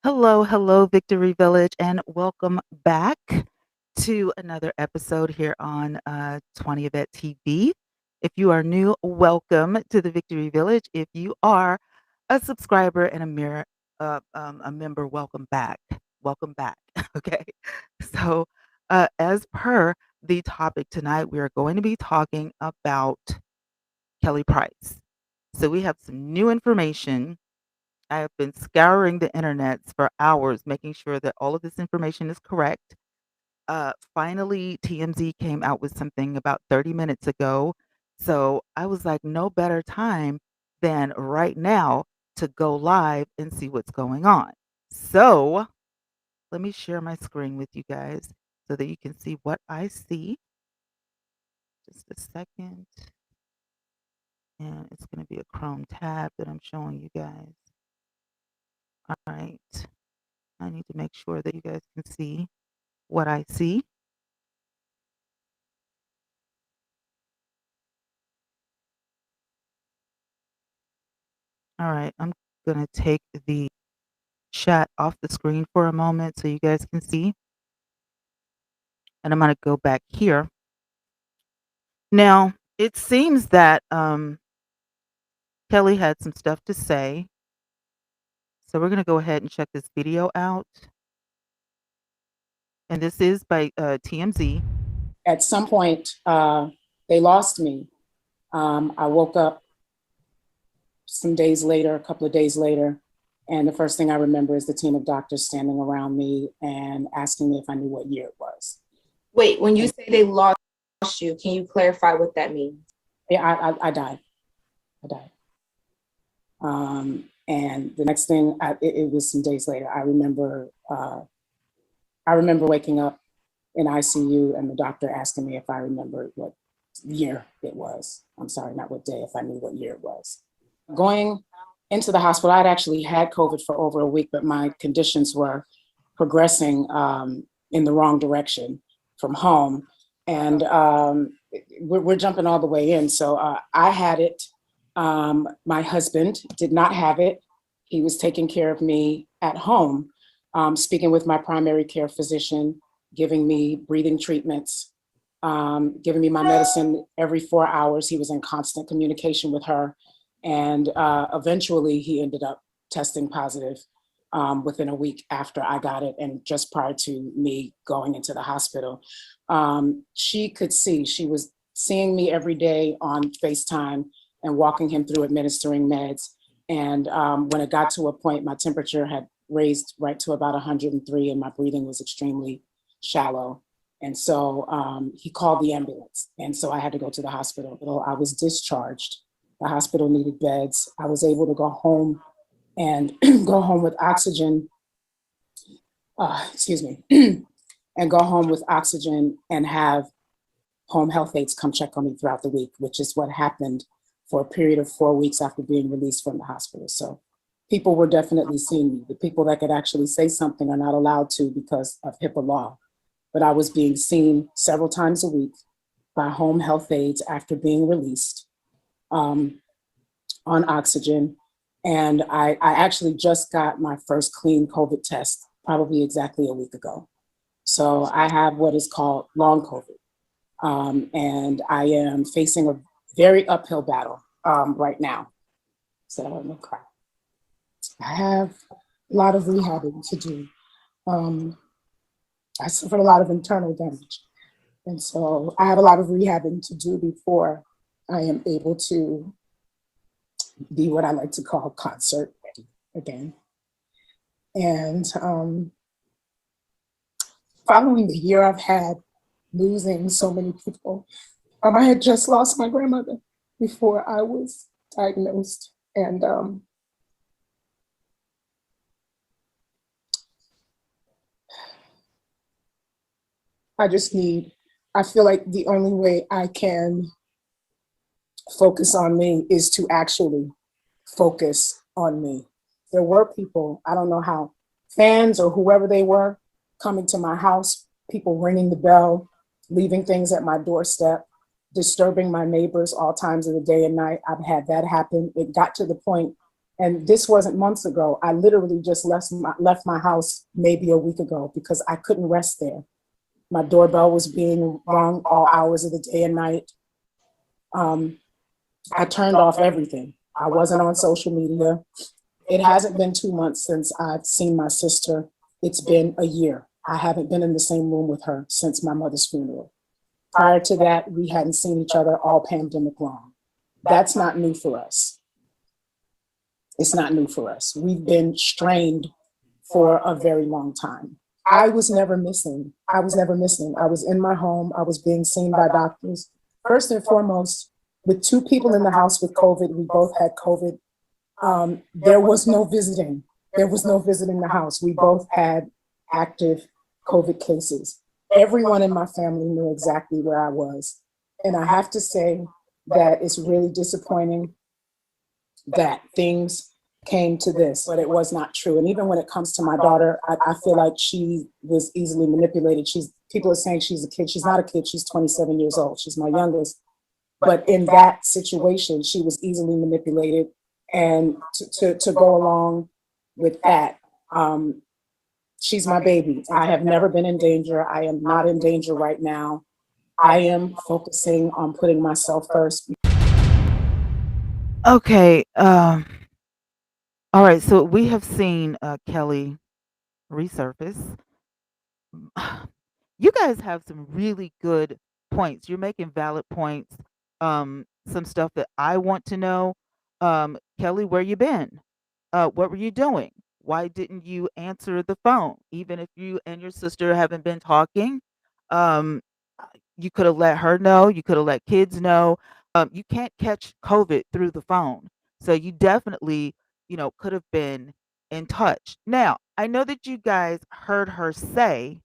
Hello, hello, Victory Village, and welcome back to another episode here on 20 Vet TV. If you are new, welcome to the Victory Village. If you are a subscriber and a member, welcome back. Welcome back. Okay. So, as per the topic tonight, we are going to be talking about Kelly Price. So, we have some new information. I have been scouring the internets for hours, making sure that all of this information is correct. Finally, TMZ came out with something about 30 minutes ago. So I was like, no better time than right now to go live and see what's going on. So let me share my screen with you guys so that you can see what I see. Just a second. And it's going to be a Chrome tab that I'm showing you guys. All right. I need to make sure that you guys can see what I see. All right, I'm going to take the chat off the screen for a moment so you guys can see. And I'm going to go back here. Now, it seems that Kelly had some stuff to say. So we're going to go ahead and check this video out. And this is by TMZ. At some point, they lost me. I woke up some days later, a couple of days later, and the first thing I remember is the team of doctors standing around me and asking me if I knew what year it was. Wait, when you say they lost you, can you clarify what that means? Yeah, I died. I died. And the next thing, it was some days later. I remember waking up in ICU and the doctor asking me if I remembered what year it was. I'm sorry, not what day, if I knew what year it was. Going into the hospital, I'd actually had COVID for over a week, but my conditions were progressing in the wrong direction from home. And we're jumping all the way in. So I had it. My husband did not have it. He was taking care of me at home, speaking with my primary care physician, giving me breathing treatments, giving me my medicine every 4 hours. He was in constant communication with her. And eventually he ended up testing positive within a week after I got it and just prior to me going into the hospital. She could see, she was seeing me every day on FaceTime and walking him through administering meds. And when it got to a point, my temperature had raised right to about 103 and my breathing was extremely shallow. And so he called the ambulance. And so I had to go to the hospital. So I was discharged. The hospital needed beds. I was able to go home and go home with oxygen, and go home with oxygen and have home health aides come check on me throughout the week, which is what happened for a period of 4 weeks after being released from the hospital. So people were definitely seeing me. The people that could actually say something are not allowed to because of HIPAA law. But I was being seen several times a week by home health aides after being released on oxygen. And I actually just got my first clean COVID test probably exactly a week ago. So I have what is called long COVID. And I am facing a very uphill battle right now. So I'm gonna cry. I have a lot of rehabbing to do. I suffered a lot of internal damage. And so I have a lot of rehabbing to do before I am able to be what I like to call concert ready again. And following the year I've had losing so many people, I had just lost my grandmother before I was diagnosed. And I feel like the only way I can focus on me is to actually focus on me. There were people, I don't know how, fans or whoever they were, coming to my house, people ringing the bell, leaving things at my doorstep, disturbing my neighbors all times of the day and night. I've had that happen. It got to the point And this wasn't months ago. I literally just left my house maybe a week ago because I couldn't rest there. My doorbell was being rung all hours of the day and night. Um, I turned off everything. I wasn't on social media. It hasn't been 2 months since I've seen my sister. It's been a year. I haven't been in the same room with her since my mother's funeral. Prior to that, we hadn't seen each other all pandemic long. That's not new for us. It's not new for us. We've been strained for a very long time. I was never missing. I was never missing. I was in my home. I was being seen by doctors. First and foremost, with two people in the house with COVID, we both had COVID. There was no visiting. There was no visiting the house. We both had active COVID cases. Everyone in my family knew exactly where I was. And I have to say that it's really disappointing that things came to this, but it was not true. And even when it comes to my daughter, I feel like she was easily manipulated. People are saying she's a kid. She's not a kid. She's 27 years old. She's my youngest. But in that situation, she was easily manipulated. And to go along with that, she's my baby. I have never been in danger. I am not in danger right now. I am focusing on putting myself first. Okay. All right. So we have seen Kelly resurface. You guys have some really good points. You're making valid points. Some stuff that I want to know. Kelly, where you been? What were you doing? Why didn't you answer the phone? Even if you and your sister haven't been talking, um, you could have let her know. You could have let kids know. You can't catch COVID through the phone, so you definitely, could have been in touch. Now, I know that you guys heard her say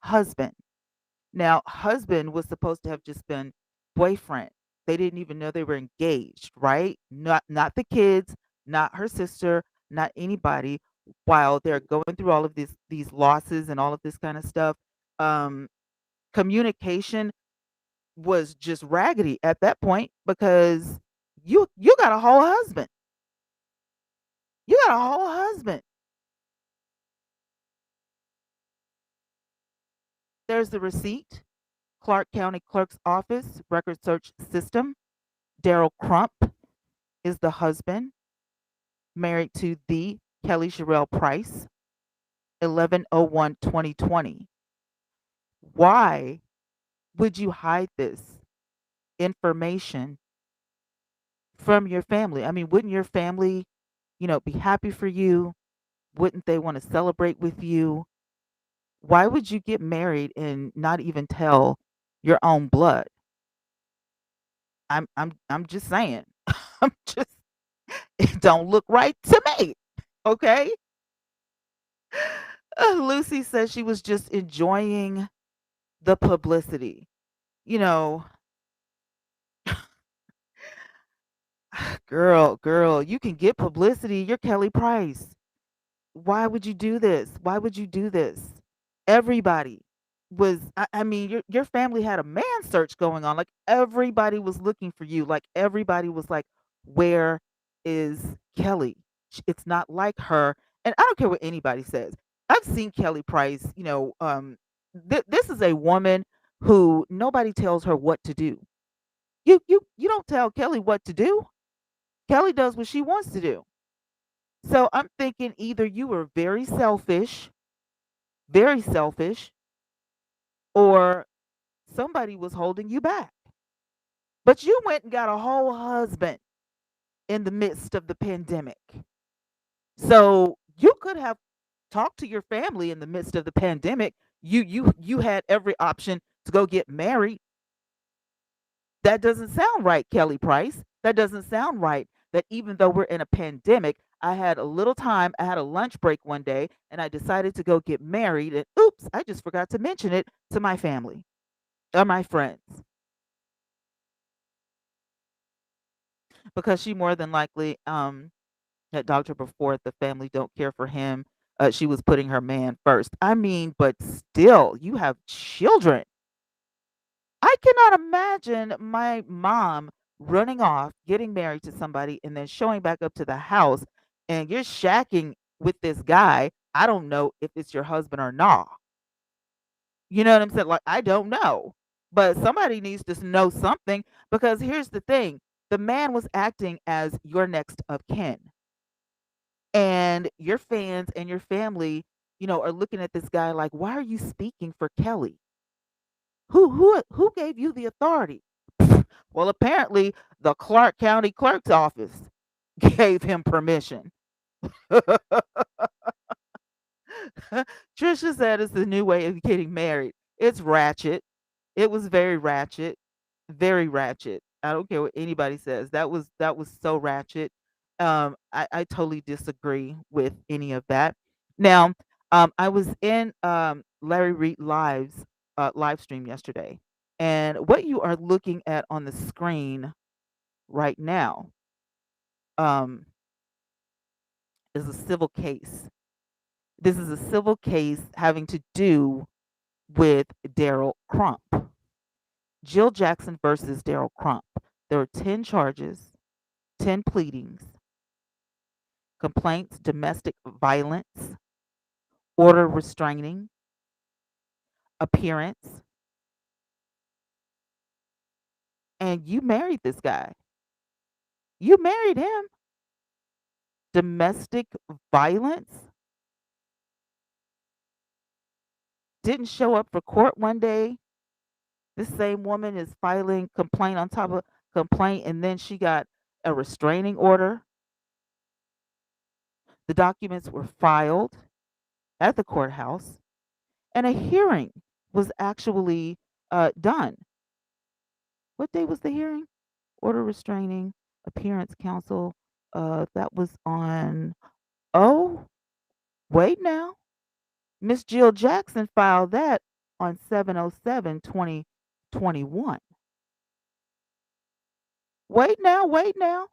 husband. Now, husband was supposed to have just been boyfriend. They didn't even know they were engaged, right? Not the kids, not her sister, not anybody. While they're going through all of these losses and all of this kind of stuff, um, communication was just raggedy at that point because you got a whole husband. You got a whole husband. There's the receipt. Clark County Clerk's Office record search system. Daryl Crump is the husband, married to the Kelly Sherelle Price, 11/01/2020. Why would you hide this information from your family? I mean, wouldn't your family, be happy for you? Wouldn't they want to celebrate with you? Why would you get married and not even tell your own blood? I'm just saying. I'm just it don't look right to me. Okay? Lucy says she was just enjoying the publicity. You know, girl, you can get publicity. You're Kelly Price. Why would you do this? Why would you do this? Everybody I mean, your family had a man search going on. Like everybody was looking for you. Like everybody was like, where is Kelly? It's not like her. And I don't care what anybody says. I've seen Kelly Price, this is a woman who nobody tells her what to do. You don't tell Kelly what to do. Kelly does what she wants to do. So I'm thinking either you were very selfish, or somebody was holding you back. But you went and got a whole husband in the midst of the pandemic. So you could have talked to your family in the midst of the pandemic. You had every option to go get married. That doesn't sound right, Kelly Price. That doesn't sound right. That even though we're in a pandemic, I had a little time, I had a lunch break one day, and I decided to go get married. And oops, I just forgot to mention it to my family or my friends because she more than likely had Dr. before the family don't care for him. She was putting her man first. I mean, but still, you have children. I cannot imagine my mom running off, getting married to somebody, and then showing back up to the house, and you're shacking with this guy. I don't know if it's your husband or not. You know what I'm saying? Like, I don't know. But somebody needs to know something, because here's the thing, the man was acting as your next of kin. And your fans and your family, are looking at this guy like, why are you speaking for Kelly? Who gave you the authority? Well, apparently the Clark County Clerk's office gave him permission. Trisha said it's the new way of getting married. It's ratchet. It was very ratchet. Very ratchet. I don't care what anybody says. That was so ratchet. I totally disagree with any of that. Now, I was in Larry Reed live stream yesterday, and what you are looking at on the screen right now um, is a civil case. This is a civil case having to do with Daryl Crump. Jill Jackson versus Daryl Crump. There were 10 charges, 10 pleadings, complaints, domestic violence, order restraining, appearance, and you married this guy. You married him. Domestic violence, didn't show up for court one day. This same woman is filing complaint on top of complaint, and then she got a restraining order. The documents were filed at the courthouse, and a hearing was actually done. What day was the hearing? Order restraining, appearance counsel. That was on. Oh, wait now. Miss Jill Jackson filed that on 7/07/2021. Wait now, wait now.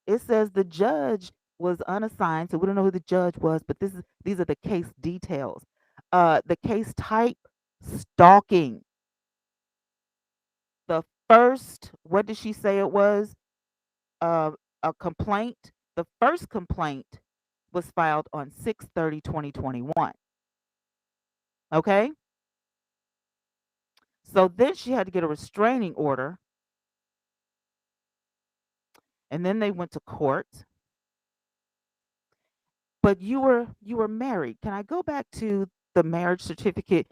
It says the judge was unassigned, so we don't know who the judge was, but these are the case details. The case type, stalking. The first, what did she say it was? A complaint. The first complaint was filed on 6/30/2021. Okay? So then she had to get a restraining order, and then they went to court. But you were married. Can I go back to the marriage certificate?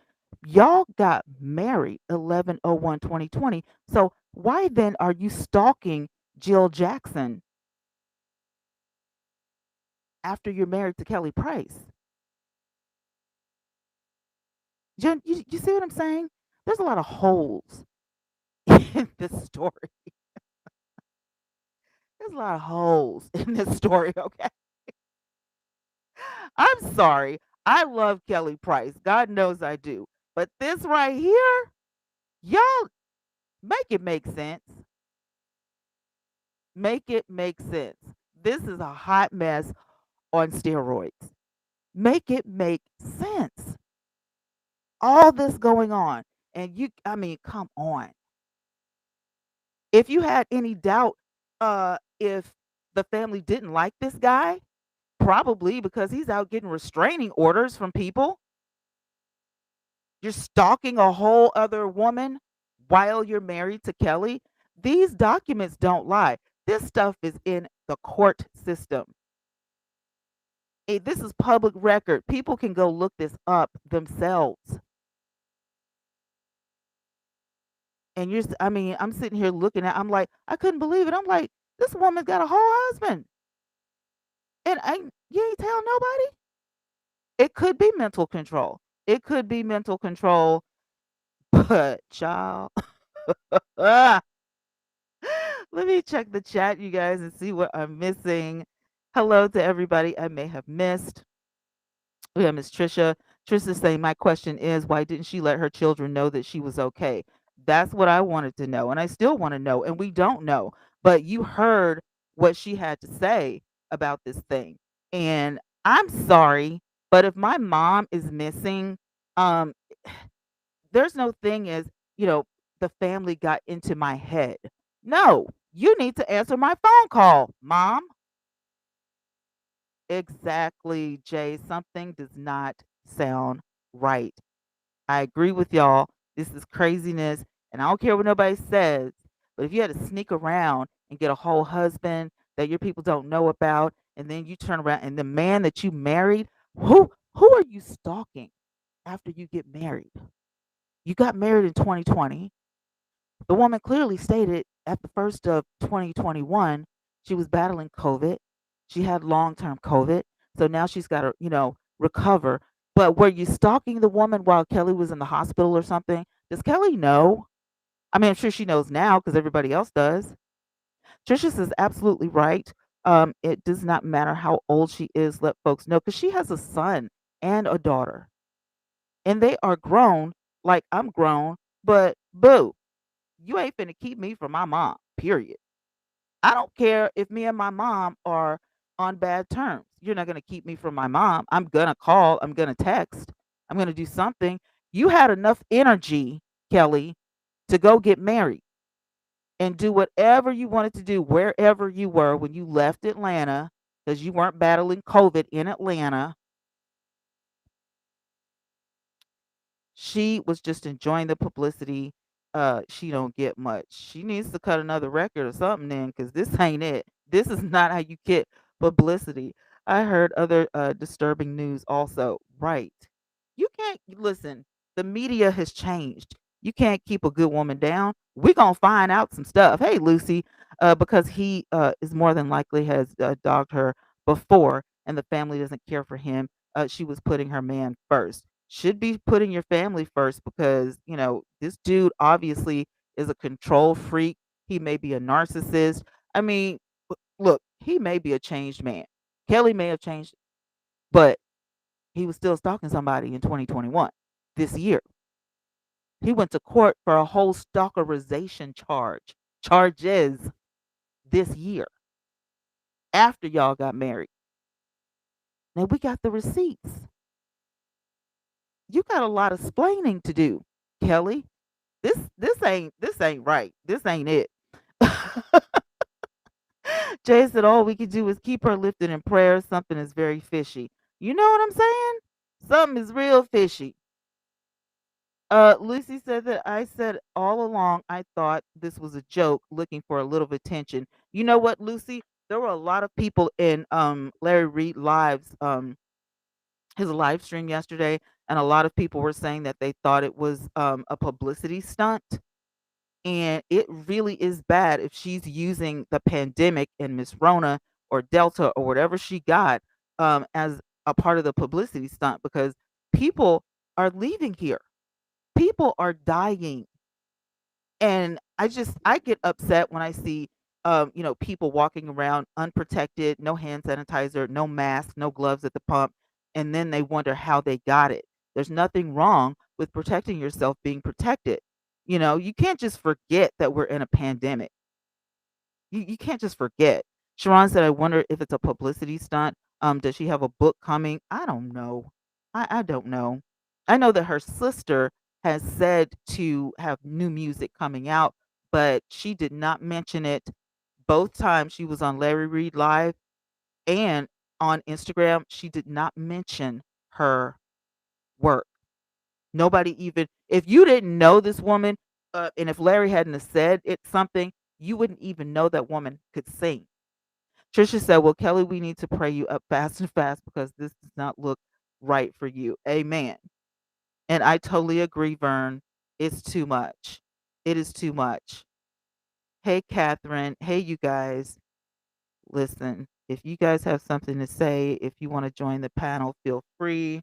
Y'all got married 11/01/2020. So why then are you stalking Jill Jackson after you're married to Kelly Price? You see what I'm saying? There's a lot of holes in this story. There's a lot of holes in this story, okay? I'm sorry. I love Kelly Price. God knows I do. But this right here, y'all make it make sense. Make it make sense. This is a hot mess on steroids. Make it make sense. All this going on. And I mean, come on. If you had any doubt if the family didn't like this guy, probably because he's out getting restraining orders from people. You're stalking a whole other woman while you're married to Kelly. These documents don't lie. This stuff is in the court system. This is public record. People can go look this up themselves. And I mean, I'm sitting here looking at, I'm like, I couldn't believe it. I'm like, this woman's got a whole husband. And you ain't tell nobody? It could be mental control. It could be mental control, but child. Ah, let me check the chat, you guys, and see what I'm missing. Hello to everybody I may have missed. We have Miss Trisha. Trisha saying, my question is, why didn't she let her children know that she was okay? That's what I wanted to know. And I still want to know. And we don't know. But you heard what she had to say about this thing. And I'm sorry, but if my mom is missing, um, there's no thing as, the family got into my head. No, You need to answer my phone call, mom. Exactly, Jay. Something does not sound right. I agree with y'all. This is craziness. And I don't care what nobody says. But if you had to sneak around and get a whole husband that your people don't know about, and then you turn around and the man that you married, who are you stalking after you get married? You got married in 2020. The woman clearly stated at the first of 2021 she was battling COVID. She had long-term COVID. So now she's got to, recover. But were you stalking the woman while Kelly was in the hospital or something? Does Kelly know? I mean, I'm sure she knows now because everybody else does. Trisha is absolutely right. It does not matter how old she is, let folks know because she has a son and a daughter, and they are grown like I'm grown. But boo, you ain't finna keep me from my mom, period. I don't care if me and my mom are on bad terms. You're not gonna keep me from my mom. I'm gonna call, I'm gonna text, I'm gonna do something. You had enough energy, Kelly, to go get married and do whatever you wanted to do wherever you were when you left Atlanta because you weren't battling COVID in Atlanta. She was just enjoying the publicity. She don't get much. She needs to cut another record or something then, because this ain't it. This is not how you get publicity. I heard other disturbing news also. Right. You can't listen. The media has changed. You can't keep a good woman down. We're gonna find out some stuff. Hey, Lucy, because he is more than likely has dogged her before, and the family doesn't care for him. She was putting her man first. Should be putting your family first because, this dude obviously is a control freak. He may be a narcissist. I mean, look, he may be a changed man. Kelly may have changed, but he was still stalking somebody in 2021 this year. He went to court for a whole stalkerization charges this year after y'all got married. Now we got the receipts. You got a lot of splaining to do, Kelly. This ain't right. This ain't it. Jay said all we could do is keep her lifted in prayer. Something is very fishy. You know what I'm saying? Something is real fishy. Lucy said that I said all along I thought this was a joke, looking for a little attention. You know what, Lucy? There were a lot of people in Larry Reed Live's his live stream yesterday, and a lot of people were saying that they thought it was a publicity stunt. And it really is bad if she's using the pandemic and Miss Rona or Delta or whatever she got as a part of the publicity stunt because people are leaving here. People are dying. And I get upset when I see people walking around unprotected, no hand sanitizer, no mask, no gloves at the pump, and then they wonder how they got it. There's nothing wrong with protecting yourself, being protected. You can't just forget that we're in a pandemic. You can't just forget. Sharon said, I wonder if it's a publicity stunt. Does she have a book coming? I don't know. I don't know. I know that her sister has said to have new music coming out, but she did not mention it both times she was on Larry Reed Live and on Instagram. She did not mention her work. Nobody even if you didn't know this woman, and if Larry hadn't have said it something, you wouldn't even know that woman could sing. Trisha said, "Well, Kelly, we need to pray you up fast and fast because this does not look right for you." Amen. And I totally agree, Vern. It's too much. It is too much. Hey, Catherine. Hey, you guys. Listen, if you guys have something to say, if you want to join the panel, feel free.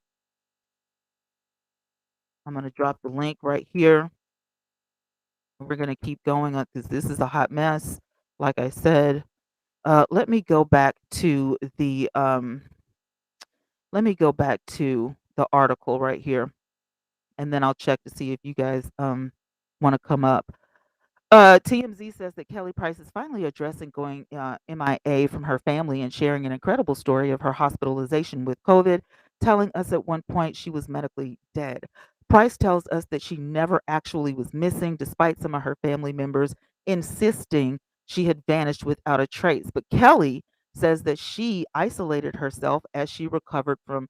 I'm going to drop the link right here. We're going to keep going on because this is a hot mess. Like I said, let me go back to the article right here, and then I'll check to see if you guys want to come up. TMZ says that Kelly Price is finally addressing going MIA from her family and sharing an incredible story of her hospitalization with COVID, telling us at one point she was medically dead. Price tells us that she never actually was missing, despite some of her family members insisting she had vanished without a trace. But Kelly says that she isolated herself as she recovered from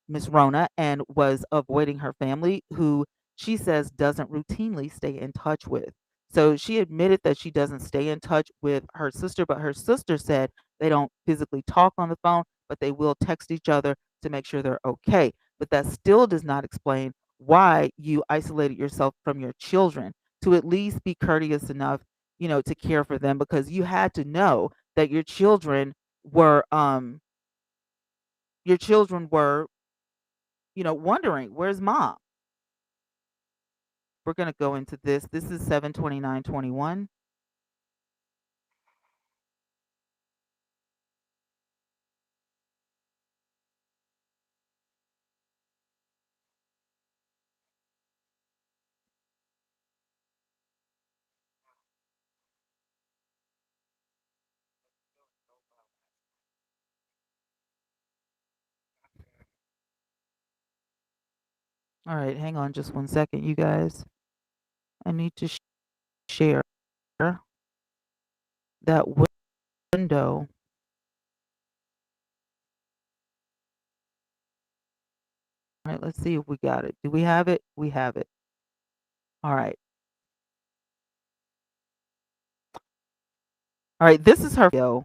Miss Rona and was avoiding her family, who she says doesn't routinely stay in touch with. So she admitted that she doesn't stay in touch with her sister, but her sister said they don't physically talk on the phone, but they will text each other to make sure they're okay. But that still does not explain why you isolated yourself from your children, to at least be courteous enough, to care for them, because you had to know that were your children were, wondering, where's mom? We're going to go into this. This is 7/29/21. All right, hang on just one second, you guys. I need to share that window. All right, let's see if we got it. Do we have it? We have it. All right. All right, this is her video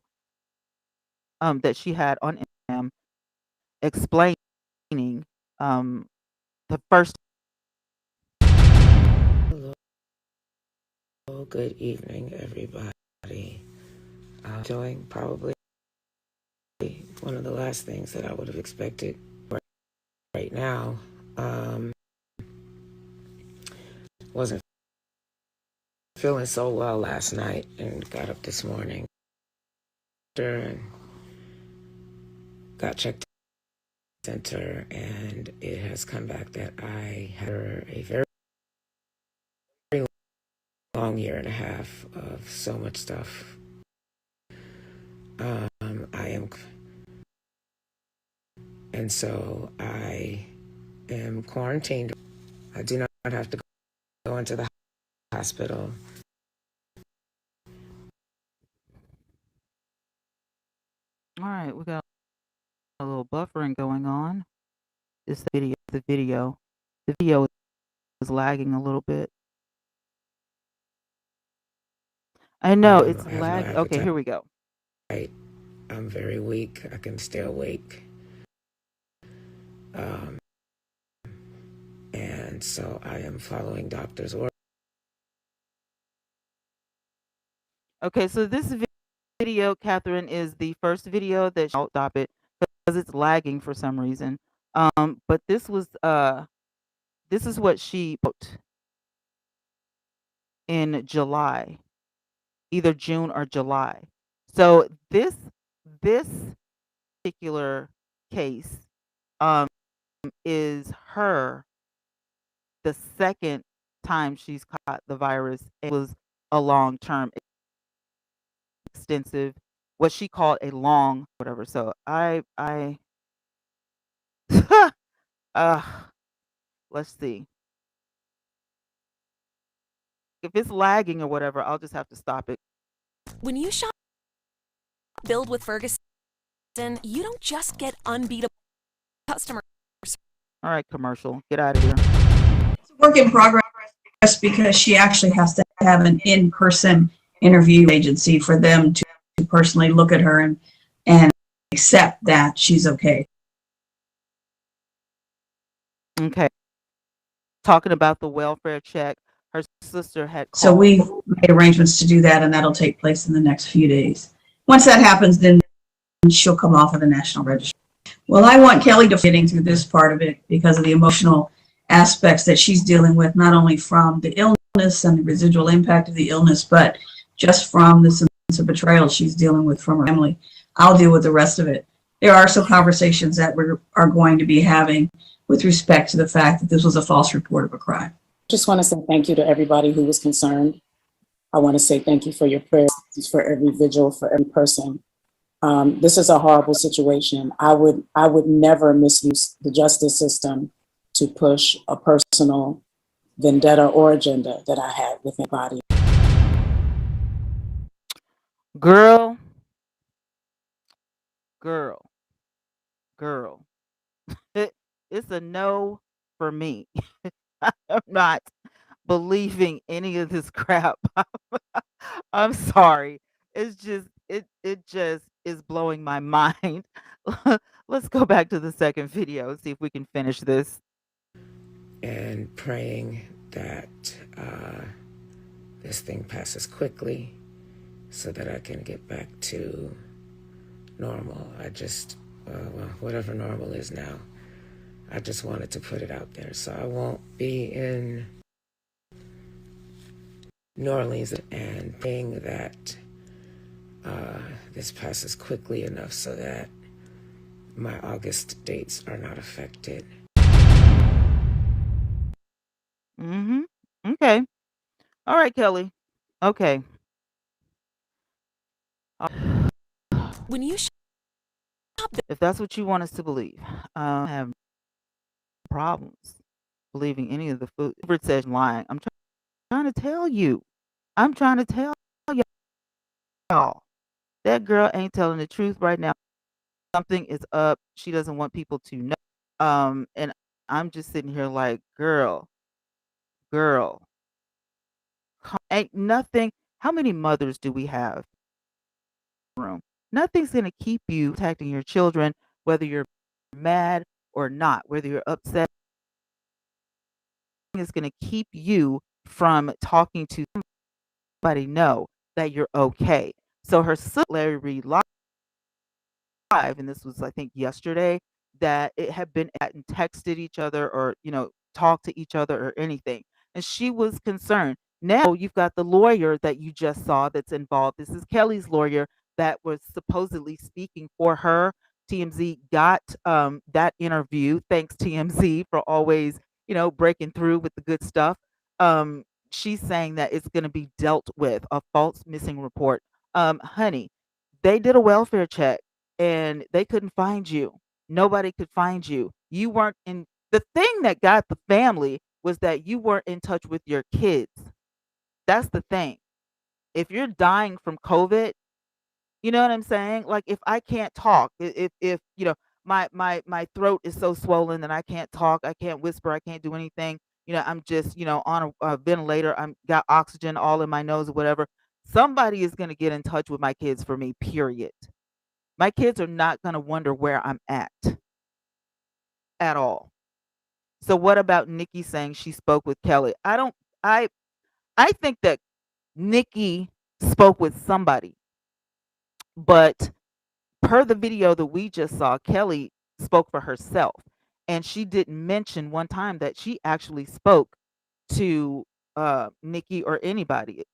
that she had on Instagram explaining um the first. Hello, good evening, everybody. Doing probably one of the last things that I would have expected right now. Wasn't feeling so well last night and got up this morning and got checked center, and it has come back that I had a very long year and a half of so much stuff. I am, and so I am quarantined. I do not have to go into the hospital. All right, we got a little buffering going on. This video, the video is lagging a little bit. I know it's I have no lag. Okay, here we go. appetite. I'm very weak. I can stay awake. And so I am following doctor's orders. Okay, so this video, Catherine, is the first video that I'll stop it because it's lagging for some reason. But this is what she put in July, either June or July. So this particular case is the second time she's caught the virus. It was a long term, extensive, what she called a long whatever. So I uh let's see. If it's lagging or whatever, I'll just have to stop it. When you shop Build with Ferguson, you don't just get unbeatable customers. All right, commercial. Get out of here. It's a work in progress because she actually has to have an in-person interview agency for them to personally look at her and accept that she's okay. Okay. Talking about the welfare check, her sister had called. So we've made arrangements to do that, and that'll take place in the next few days. Once that happens, then she'll come off of the National Register. Well, I want Kelly to getting through this part of it because of the emotional aspects that she's dealing with, not only from the illness and the residual impact of the illness, but just from the sense of betrayal she's dealing with from her family. I'll deal with the rest of it. There are some conversations that we are going to be having with respect to the fact that this was a false report of a crime. Just want to say thank you to everybody who was concerned. I want to say thank you for your prayers, for every vigil, for every person. This is a horrible situation. I would never misuse the justice system to push a personal vendetta or agenda that I had with my body. Girl, girl, girl. It, it's a no for me. I'm not believing any of this crap. I'm sorry. It just is blowing my mind. Let's go back to the second video, see if we can finish this. And praying that this thing passes quickly so that I can get back to normal. Well, whatever normal is now, I just wanted to put it out there. So I won't be in New Orleans, and praying that this passes quickly enough so that my August dates are not affected. Mhm. Okay. All right, Kelly. Okay. When you shop If that's what you want us to believe, I have problems believing any of the food. Robert says lying. Trying to tell you. I'm trying to tell y'all. That girl ain't telling the truth right now. Something is up. She doesn't want people to know. And I'm just sitting here like, girl, ain't nothing. How many mothers do we have in the room? Nothing's gonna keep you protecting your children, whether you're mad or not, whether you're upset. Is gonna keep you from talking to somebody know that you're okay. So her sister Larry Reed and this was I think yesterday, that it had been and texted each other or talked to each other or anything, and she was concerned. Now you've got the lawyer that you just saw that's involved. This is Kelly's lawyer that was supposedly speaking for her. TMZ got that interview. Thanks TMZ for always breaking through with the good stuff. She's saying that it's going to be dealt with, a false missing report. Honey, they did a welfare check and they couldn't find you. Nobody could find you. You weren't in the thing that got the family was that you weren't in touch with your kids. That's the thing. If you're dying from COVID, you know what I'm saying? Like if I can't talk, if my throat is so swollen that I can't talk, I can't whisper, I can't do anything. I'm just on a ventilator. I'm got oxygen all in my nose or whatever. Somebody is going to get in touch with my kids for me. Period. My kids are not going to wonder where I'm at all. So what about Nikki saying she spoke with Kelly? I don't I I think that Nikki spoke with somebody, but per the video that we just saw, Kelly spoke for herself. And she didn't mention one time that she actually spoke to Nikki or anybody.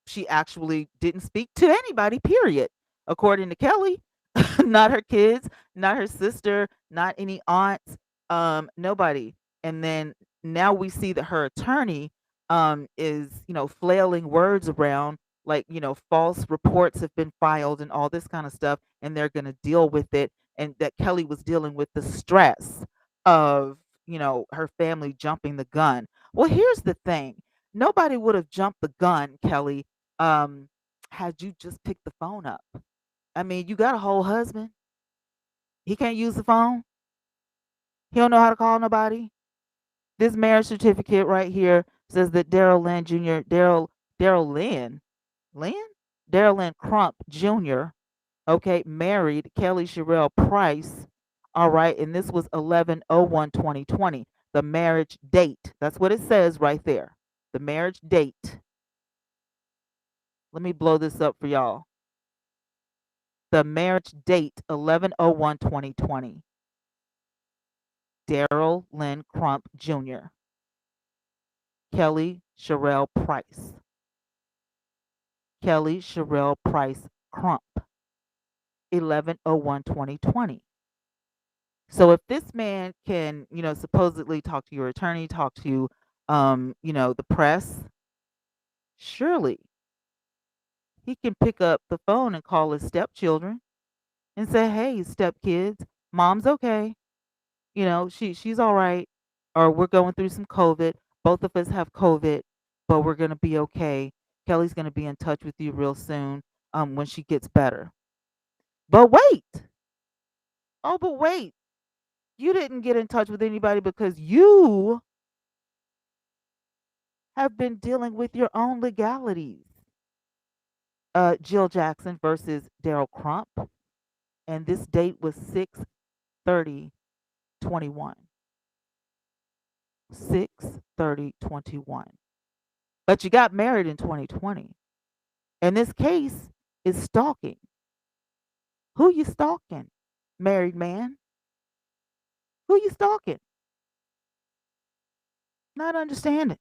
She actually didn't speak to anybody, period, according to Kelly. Not her kids, not her sister, not any aunts, nobody. And then now we see that her attorney is, flailing words around like, false reports have been filed and all this kind of stuff, and they're going to deal with it. And that Kelly was dealing with the stress of, her family jumping the gun. Well, here's the thing. Nobody would have jumped the gun, Kelly, um, had you just picked the phone up. I mean, you got a whole husband. He can't use the phone. He don't know how to call nobody. This marriage certificate right here says that Daryl Lynn Jr. Daryl Lynn Daryl Lynn Crump Jr. Okay, married Kelly Sherelle Price. All right, and this was 11/01/2020. The marriage date. That's what it says right there. The marriage date. Let me blow this up for y'all. The marriage date 11/01/2020. Daryl Lynn Crump Jr. Kelly Sherelle Price. Kelly Sherelle Price Crump. 11/01/2020. So if this man can, supposedly talk to your attorney, talk to the press, surely he can pick up the phone and call his stepchildren and say, "Hey, stepkids, mom's okay. She's all right, or we're going through some COVID. Both of us have COVID, but we're gonna be okay. Kelly's going to be in touch with you real soon when she gets better. But wait. Oh, but wait. You didn't get in touch with anybody because you have been dealing with your own legalities. Jill Jackson versus Daryl Crump. And this date was 6/30/21. 6/30/21. But you got married in 2020. And this case is stalking. Who you stalking, married man? Who you stalking? Not understanding.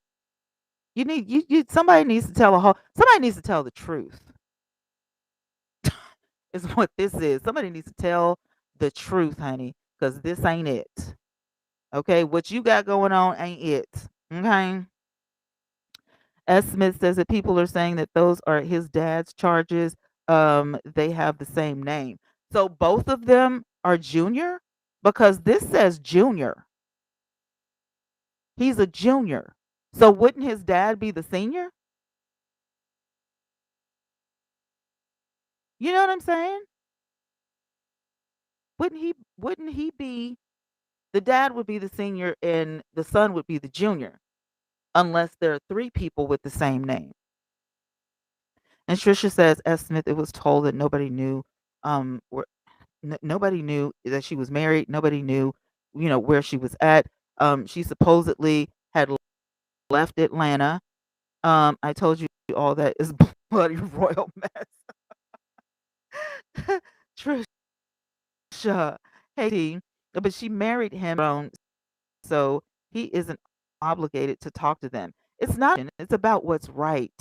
Somebody needs to somebody needs to tell the truth. Is what this is. Somebody needs to tell the truth, honey, because this ain't it. Okay, what you got going on ain't it. Okay. S. Smith says that people are saying that those are his dad's charges. They have the same name. So both of them are junior because this says junior. He's a junior. So wouldn't his dad be the senior? You know what I'm saying? Wouldn't he be the dad would be the senior and the son would be the junior unless there are three people with the same name. And Trisha says, S. Smith, it was told that nobody knew where nobody knew that she was married. Nobody knew, where she was at. She supposedly had left Atlanta. I told you all that is bloody royal mess. Trisha, hey, T, but she married him, so he isn't obligated to talk to them. It's not. It's about what's right.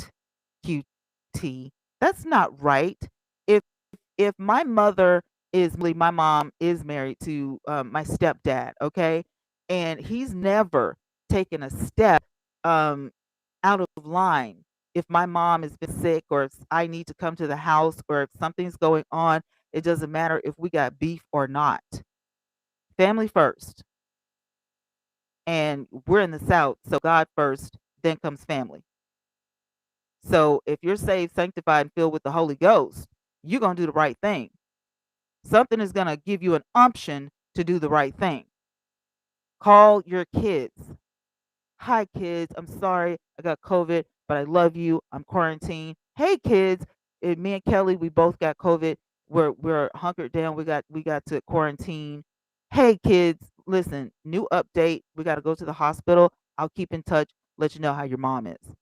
QT. That's not right. If if my mom is married to my stepdad, okay, and he's never taken a step out of line. If my mom has been sick or if I need to come to the house or if something's going on, it doesn't matter if we got beef or not. Family first. And we're in the South, so God first, then comes family. So if you're saved, sanctified, and filled with the Holy Ghost, you're going to do the right thing. Something is going to give you an unction to do the right thing. Call your kids. Hi, kids. I'm sorry I got COVID, but I love you. I'm quarantined. Hey, kids. Me and Kelly, we both got COVID. We're hunkered down. We got to quarantine. Hey, kids. Listen, new update. We got to go to the hospital. I'll keep in touch. Let you know how your mom is.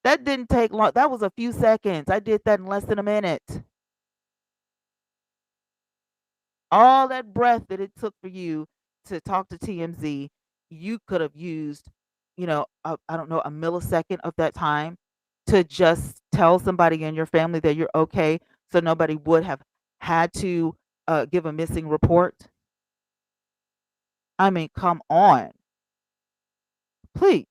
That didn't take long. That was a few seconds. I did that in less than a minute. All that breath that it took for you to talk to TMZ, you could have used, I don't know, a millisecond of that time to just tell somebody in your family that you're okay so nobody would have had to give a missing report. I mean, come on. Please.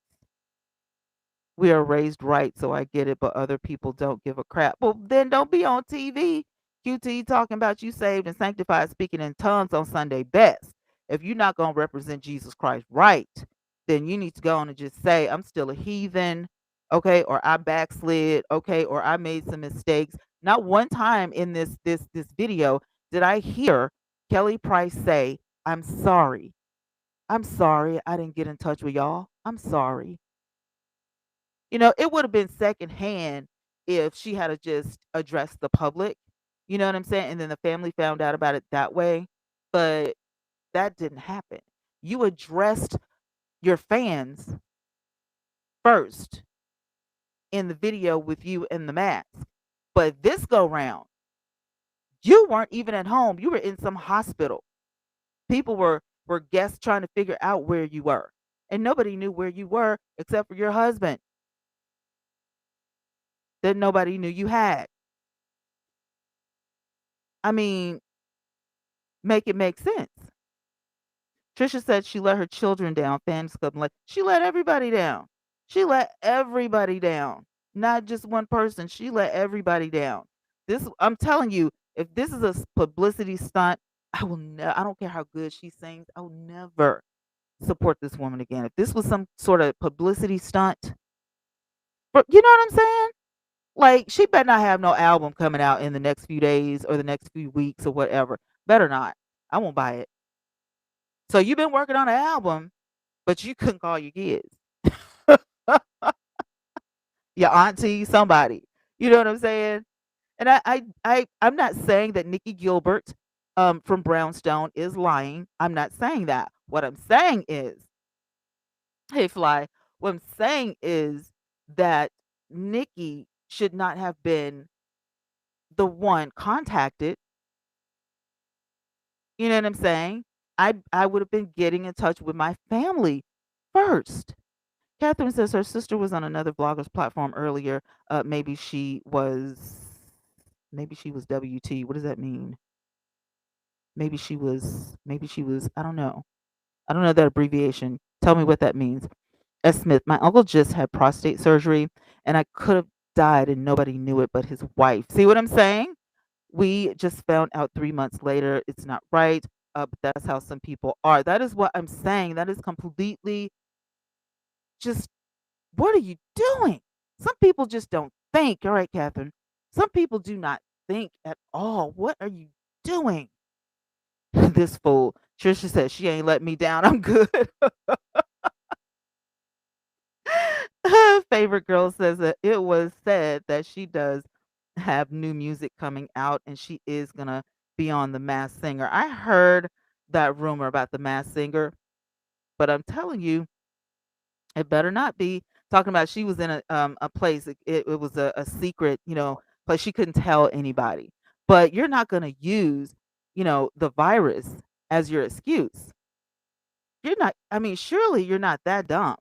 We are raised right, so I get it, but other people don't give a crap. Well, then don't be on TV. QT talking about you saved and sanctified, speaking in tongues on Sunday best. If you're not going to represent Jesus Christ right, then you need to go on and just say, I'm still a heathen, okay, or I backslid, okay, or I made some mistakes. Not one time in this video did I hear Kelly Price say, I'm sorry. I'm sorry I didn't get in touch with y'all. I'm sorry. It would have been secondhand if she had to just addressed the public. You know what I'm saying? And then the family found out about it that way. But that didn't happen. You addressed your fans first in the video with you in the mask. But this go round, you weren't even at home. You were in some hospital. People were guests trying to figure out where you were. And nobody knew where you were except for your husband that nobody knew you had. I mean, make it make sense. Trisha said she let her children down. Fans club like she let everybody down. She let everybody down. Not just one person. She let everybody down. I'm telling you, if this is a publicity stunt, I don't care how good she sings. I will never support this woman again. If this was some sort of publicity stunt, You know what I'm saying? Like, she better not have no album coming out in the next few days or the next few weeks or whatever. Better not. I won't buy it. So you've been working on an album, but you couldn't call your kids, your auntie, somebody. You know what I'm saying? And I'm not saying that Nikki Gilbert from Brownstone is lying. I'm not saying that. What I'm saying is, hey Fly, what I'm saying is that Nikki should not have been the one contacted. You know what I'm saying? I would have been getting in touch with my family first. Catherine says her sister was on another vlogger's platform earlier. Maybe she was WT. What does that mean? Maybe she was, I don't know. I don't know that abbreviation. Tell me what that means. S. Smith, my uncle just had prostate surgery and I could have died and nobody knew it but his wife. See what I'm saying? We just found out 3 months later. It's not right. But that's how some people are. That is what I'm saying. That is completely just, what are you doing? Some people just don't think. All right, Catherine. Some people do not think at all. What are you doing? This fool. Trisha said she ain't let me down. I'm good. Favorite girl says that it was said that she does have new music coming out and she is gonna be on The Masked Singer. I heard that rumor about The Masked Singer, but I'm telling you, it better not be. Talking about she was in a place. It was a secret, place she couldn't tell anybody. But you're not gonna use, the virus as your excuse. You're not, I mean, surely you're not that dumb.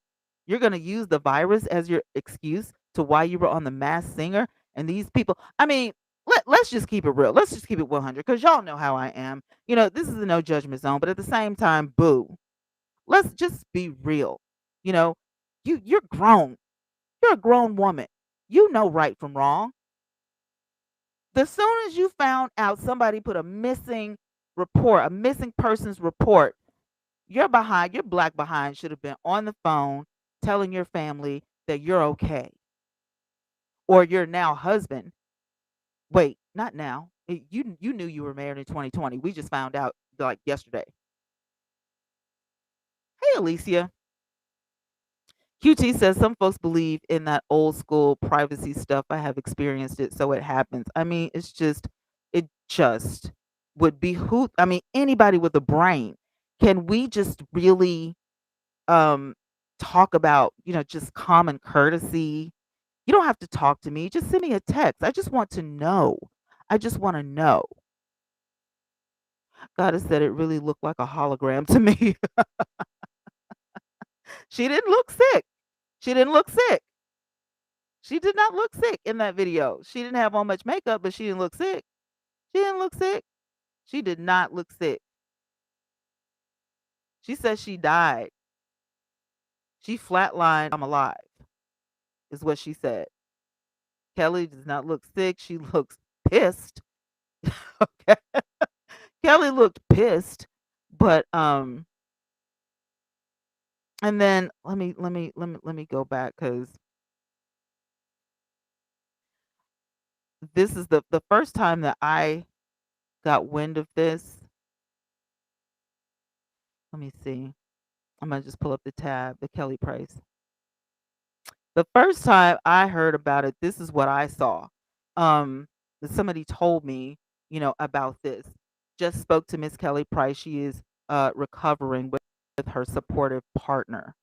You're gonna use the virus as your excuse to why you were on The Masked Singer and these people. I mean, let's just keep it real. Let's just keep it 100 because y'all know how I am. This is a no judgment zone, but at the same time, boo. Let's just be real. You know, you're grown. You're a grown woman. You know right from wrong. The soon as you found out somebody put a missing report, a missing persons report, your black behind should have been on the phone telling your family that you're okay. Or your now husband. Wait, not now. You knew you were married in 2020. We just found out like yesterday. Hey Alicia. QT says some folks believe in that old school privacy stuff. I have experienced it, so it happens. I mean, it just would behoove. I mean, anybody with a brain. Can we just really um talk about, just common courtesy? You don't have to talk to me. Just send me a text. I just want to know. I just want to know. God has said it really looked like a hologram to me. She didn't look sick. She didn't look sick. She did not look sick in that video. She didn't have on much makeup, but she didn't look sick. She didn't look sick. She did not look sick. She said she died. She flatlined. I'm alive, is what she said. Kelly does not look sick. She looks pissed. Okay. Kelly looked pissed, but and then let me go back because this is the first time that I got wind of this. Let me see. I'm gonna just pull up the tab, the Kelly Price. The first time I heard about it, this is what I saw. Um, somebody told me, about this. Just spoke to Miss Kelly Price. She is recovering with her supportive partner.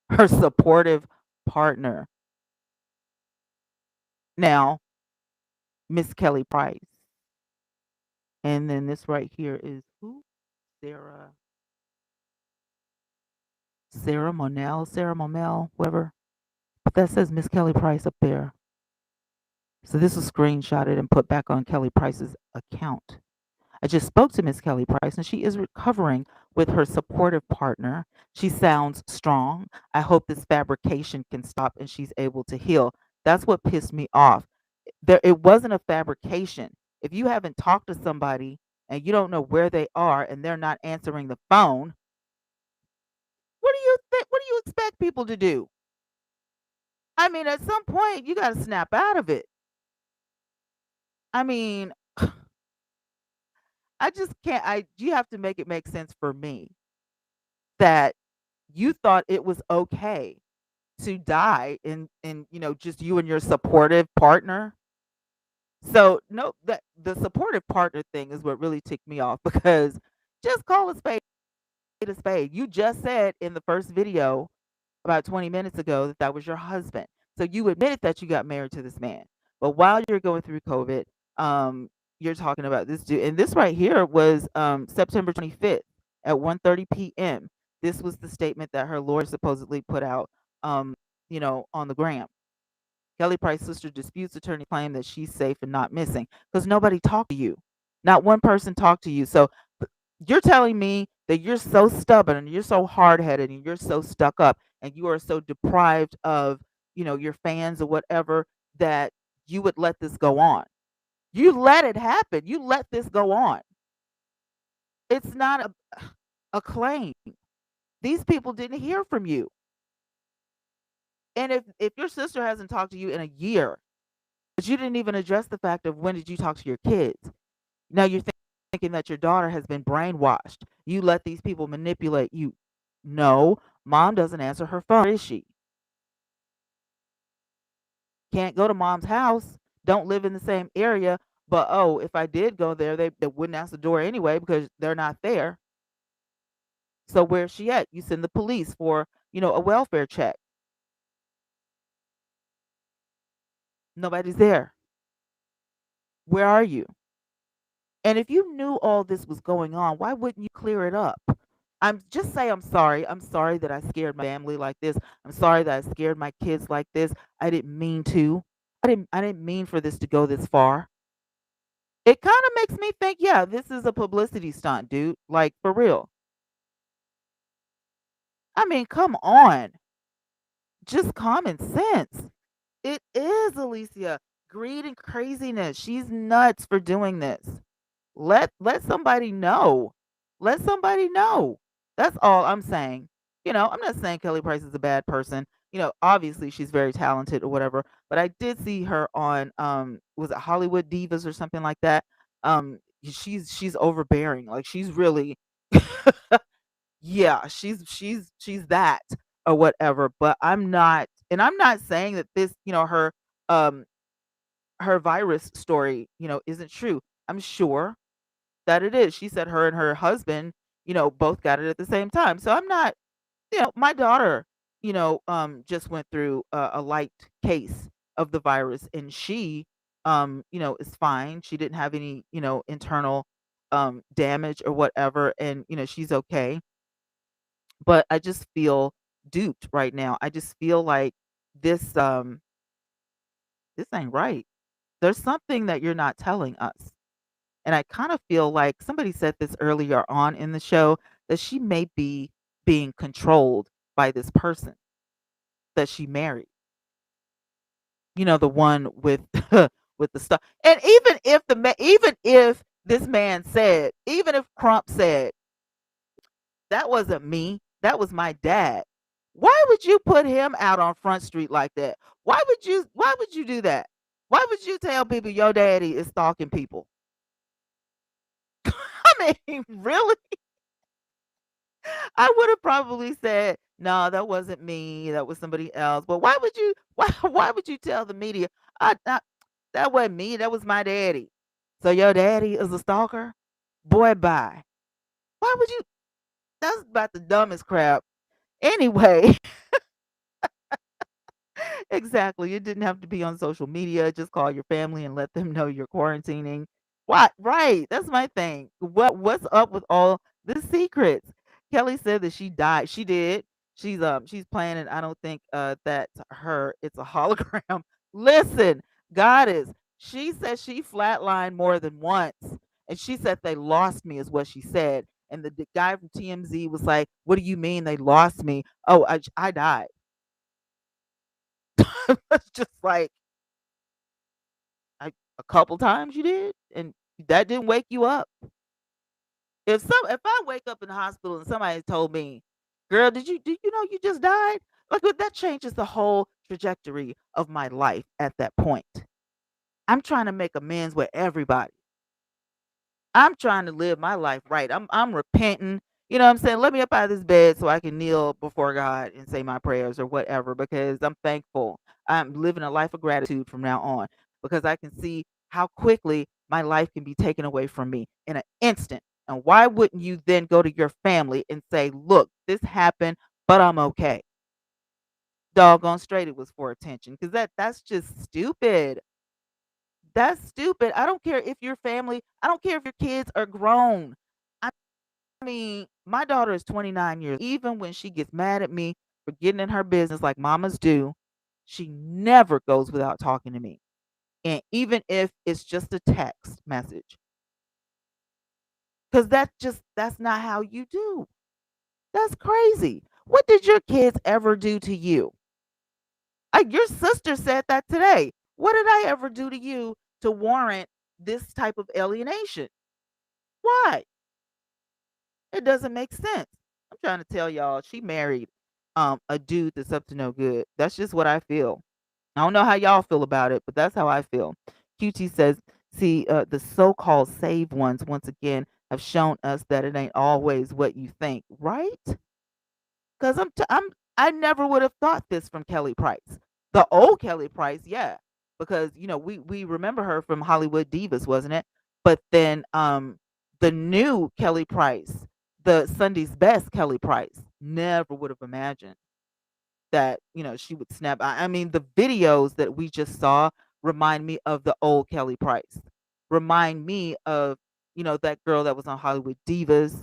Her supportive partner. Now, Miss Kelly Price. And then this right here is who? Sarah. Sarah Monell, whatever. But that says Miss Kelly Price up there. So this was screenshotted and put back on Kelly Price's account. I just spoke to Miss Kelly Price and she is recovering with her supportive partner. She sounds strong. I hope this fabrication can stop and she's able to heal. That's what pissed me off. It wasn't a fabrication. If you haven't talked to somebody and you don't know where they are and they're not answering the phone, what do you think? What do you expect people to do? I mean, at some point, you got to snap out of it. I mean, I just can't. You have to make it make sense for me that you thought it was okay to die in just you and your supportive partner. So no, that the supportive partner thing is what really ticked me off because just call a spade a spade. You just said in the first video about 20 minutes ago that that was your husband. So you admitted that you got married to this man. But while you're going through COVID, um, you're talking about this dude. And this right here was September 25th at 1:30 p.m. This was the statement that her lawyer supposedly put out, on the gram. Kelly Price's sister disputes attorney claim that she's safe and not missing because nobody talked to you. Not one person talked to you. So you're telling me that you're so stubborn and you're so hard-headed and you're so stuck up and you are so deprived of, your fans or whatever that you would let this go on. You let it happen. You let this go on. It's not a claim. These people didn't hear from you. And if your sister hasn't talked to you in a year, but you didn't even address the fact of when did you talk to your kids? Now you're thinking that your daughter has been brainwashed. You let these people manipulate you. No, mom doesn't answer her phone. Where is she? Can't go to mom's house. Don't live in the same area. But oh, if I did go there, they wouldn't answer the door anyway because they're not there. So where's she at? You send the police for, a welfare check. Nobody's there. Where are you? And if you knew all this was going on, why wouldn't you clear it up? I'm just say I'm sorry. I'm sorry that I scared my family like this. I'm sorry that I scared my kids like this. I didn't mean to. I didn't mean for this to go this far. It kind of makes me think, yeah, this is a publicity stunt, dude. Like for real. I mean, come on. Just common sense. It is Alicia. Greed and craziness. She's nuts for doing this. Let somebody know. Let somebody know. That's all I'm saying. I'm not saying Kelly Price is a bad person. Obviously she's very talented or whatever, but I did see her on was it Hollywood Divas or something like that. She's overbearing. Like she's really yeah, she's that or whatever, but I'm not saying that this, um her virus story, isn't true. I'm sure that it is. She said her and her husband, both got it at the same time. So I'm not, my daughter, just went through a light case of the virus and she, is fine. She didn't have any, internal damage or whatever. And, she's okay. But I just feel duped right now. I just feel like this, this ain't right. There's something that you're not telling us. And I kind of feel like somebody said this earlier on in the show that she may be being controlled by this person that she married. The one with with the stuff. And even if this man said, even if Crump said, that wasn't me, that was my dad. Why would you put him out on Front Street like that? Why would you do that? Why would you tell people your daddy is stalking people? I mean, really? I would have probably said, "No, that wasn't me. That was somebody else." But why would you why would you tell the media, I that wasn't me. That was my daddy." So your daddy is a stalker? Boy, bye. Why would you That's about the dumbest crap. Anyway, exactly. It didn't have to be on social media. Just call your family and let them know you're quarantining. What? Right. That's my thing. What's up with all the secrets? Kelly said that she died. She did. She's planning. I don't think that's her. It's a hologram. Listen, goddess. She said she flatlined more than once. And she said they lost me, is what she said. And the guy from TMZ was like, "What do you mean they lost me? Oh, I died." It's just like a couple times you did, and that didn't wake you up. If I wake up in the hospital and somebody told me, "Girl, did you know you just died?" Like that changes the whole trajectory of my life at that point. I'm trying to make amends with everybody. I'm trying to live my life right. I'm repenting. You know what I'm saying? Let me up out of this bed so I can kneel before God and say my prayers or whatever because I'm thankful. I'm living a life of gratitude from now on because I can see how quickly my life can be taken away from me in an instant. And why wouldn't you then go to your family and say, "Look, this happened, but I'm okay." Doggone straight it was for attention because that's just stupid. That's stupid. I don't care if your family, I don't care if your kids are grown. I mean, my daughter is 29 years. Even when she gets mad at me for getting in her business like mamas do, she never goes without talking to me. And even if it's just a text message, because that's not how you do. That's crazy. What did your kids ever do to you? Your sister said that today. What did I ever do to you to warrant this type of alienation? Why? It doesn't make sense. I'm trying to tell y'all, she married a dude that's up to no good. That's just what I feel. I don't know how y'all feel about it, but that's how I feel. QT says, see, the so-called saved ones once again have shown us that it ain't always what you think, right? Because I never would have thought this from Kelly Price. The old Kelly Price, yeah, because we remember her from Hollywood Divas, wasn't it? But then the new Kelly Price, the Sunday's Best Kelly Price, never would have imagined that she would snap. I mean, the videos that we just saw remind me of the old Kelly Price. Remind me of that girl that was on Hollywood Divas.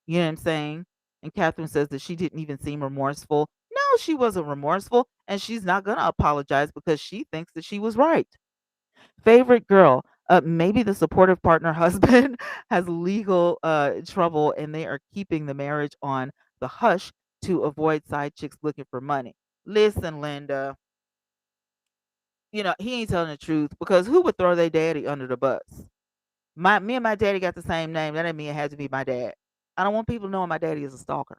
You know what I'm saying? And Catherine says that she didn't even seem remorseful. No, she wasn't remorseful, and she's not gonna apologize because she thinks that she was right. Favorite girl. Maybe the supportive partner husband has legal trouble and they are keeping the marriage on the hush to avoid side chicks looking for money. Listen, Linda, he ain't telling the truth because who would throw their daddy under the bus? Me and my daddy got the same name. That didn't mean it had to be my dad. I don't want people knowing my daddy is a stalker.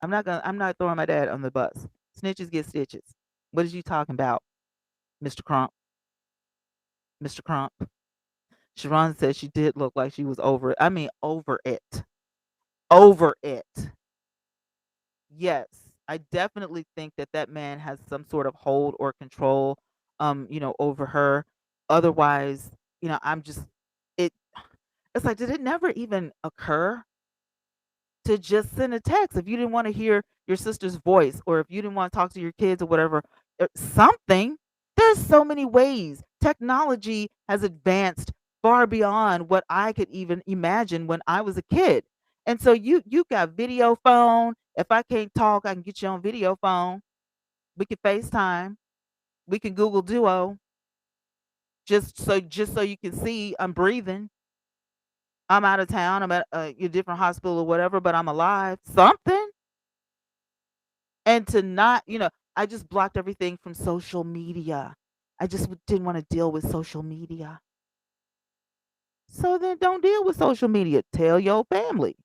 I'm not throwing my dad on the bus. Snitches get stitches. What is you talking about, Mr. Crump? Mr. Crump. Sharon said she did look like she was over it. I mean, over it. Over it. Yes. I definitely think that that man has some sort of hold or control, over her. Otherwise, I'm just, it, it's like, did it never even occur to just send a text if you didn't want to hear your sister's voice or if you didn't want to talk to your kids or whatever, something. There's so many ways. Technology has advanced far beyond what I could even imagine when I was a kid. And so you got video phone. If I can't talk, I can get you on video phone. We can FaceTime. We can Google Duo. Just so you can see I'm breathing. I'm out of town. I'm at a different hospital or whatever, but I'm alive. Something. And to not, I just blocked everything from social media. I just didn't want to deal with social media. So then don't deal with social media. Tell your family.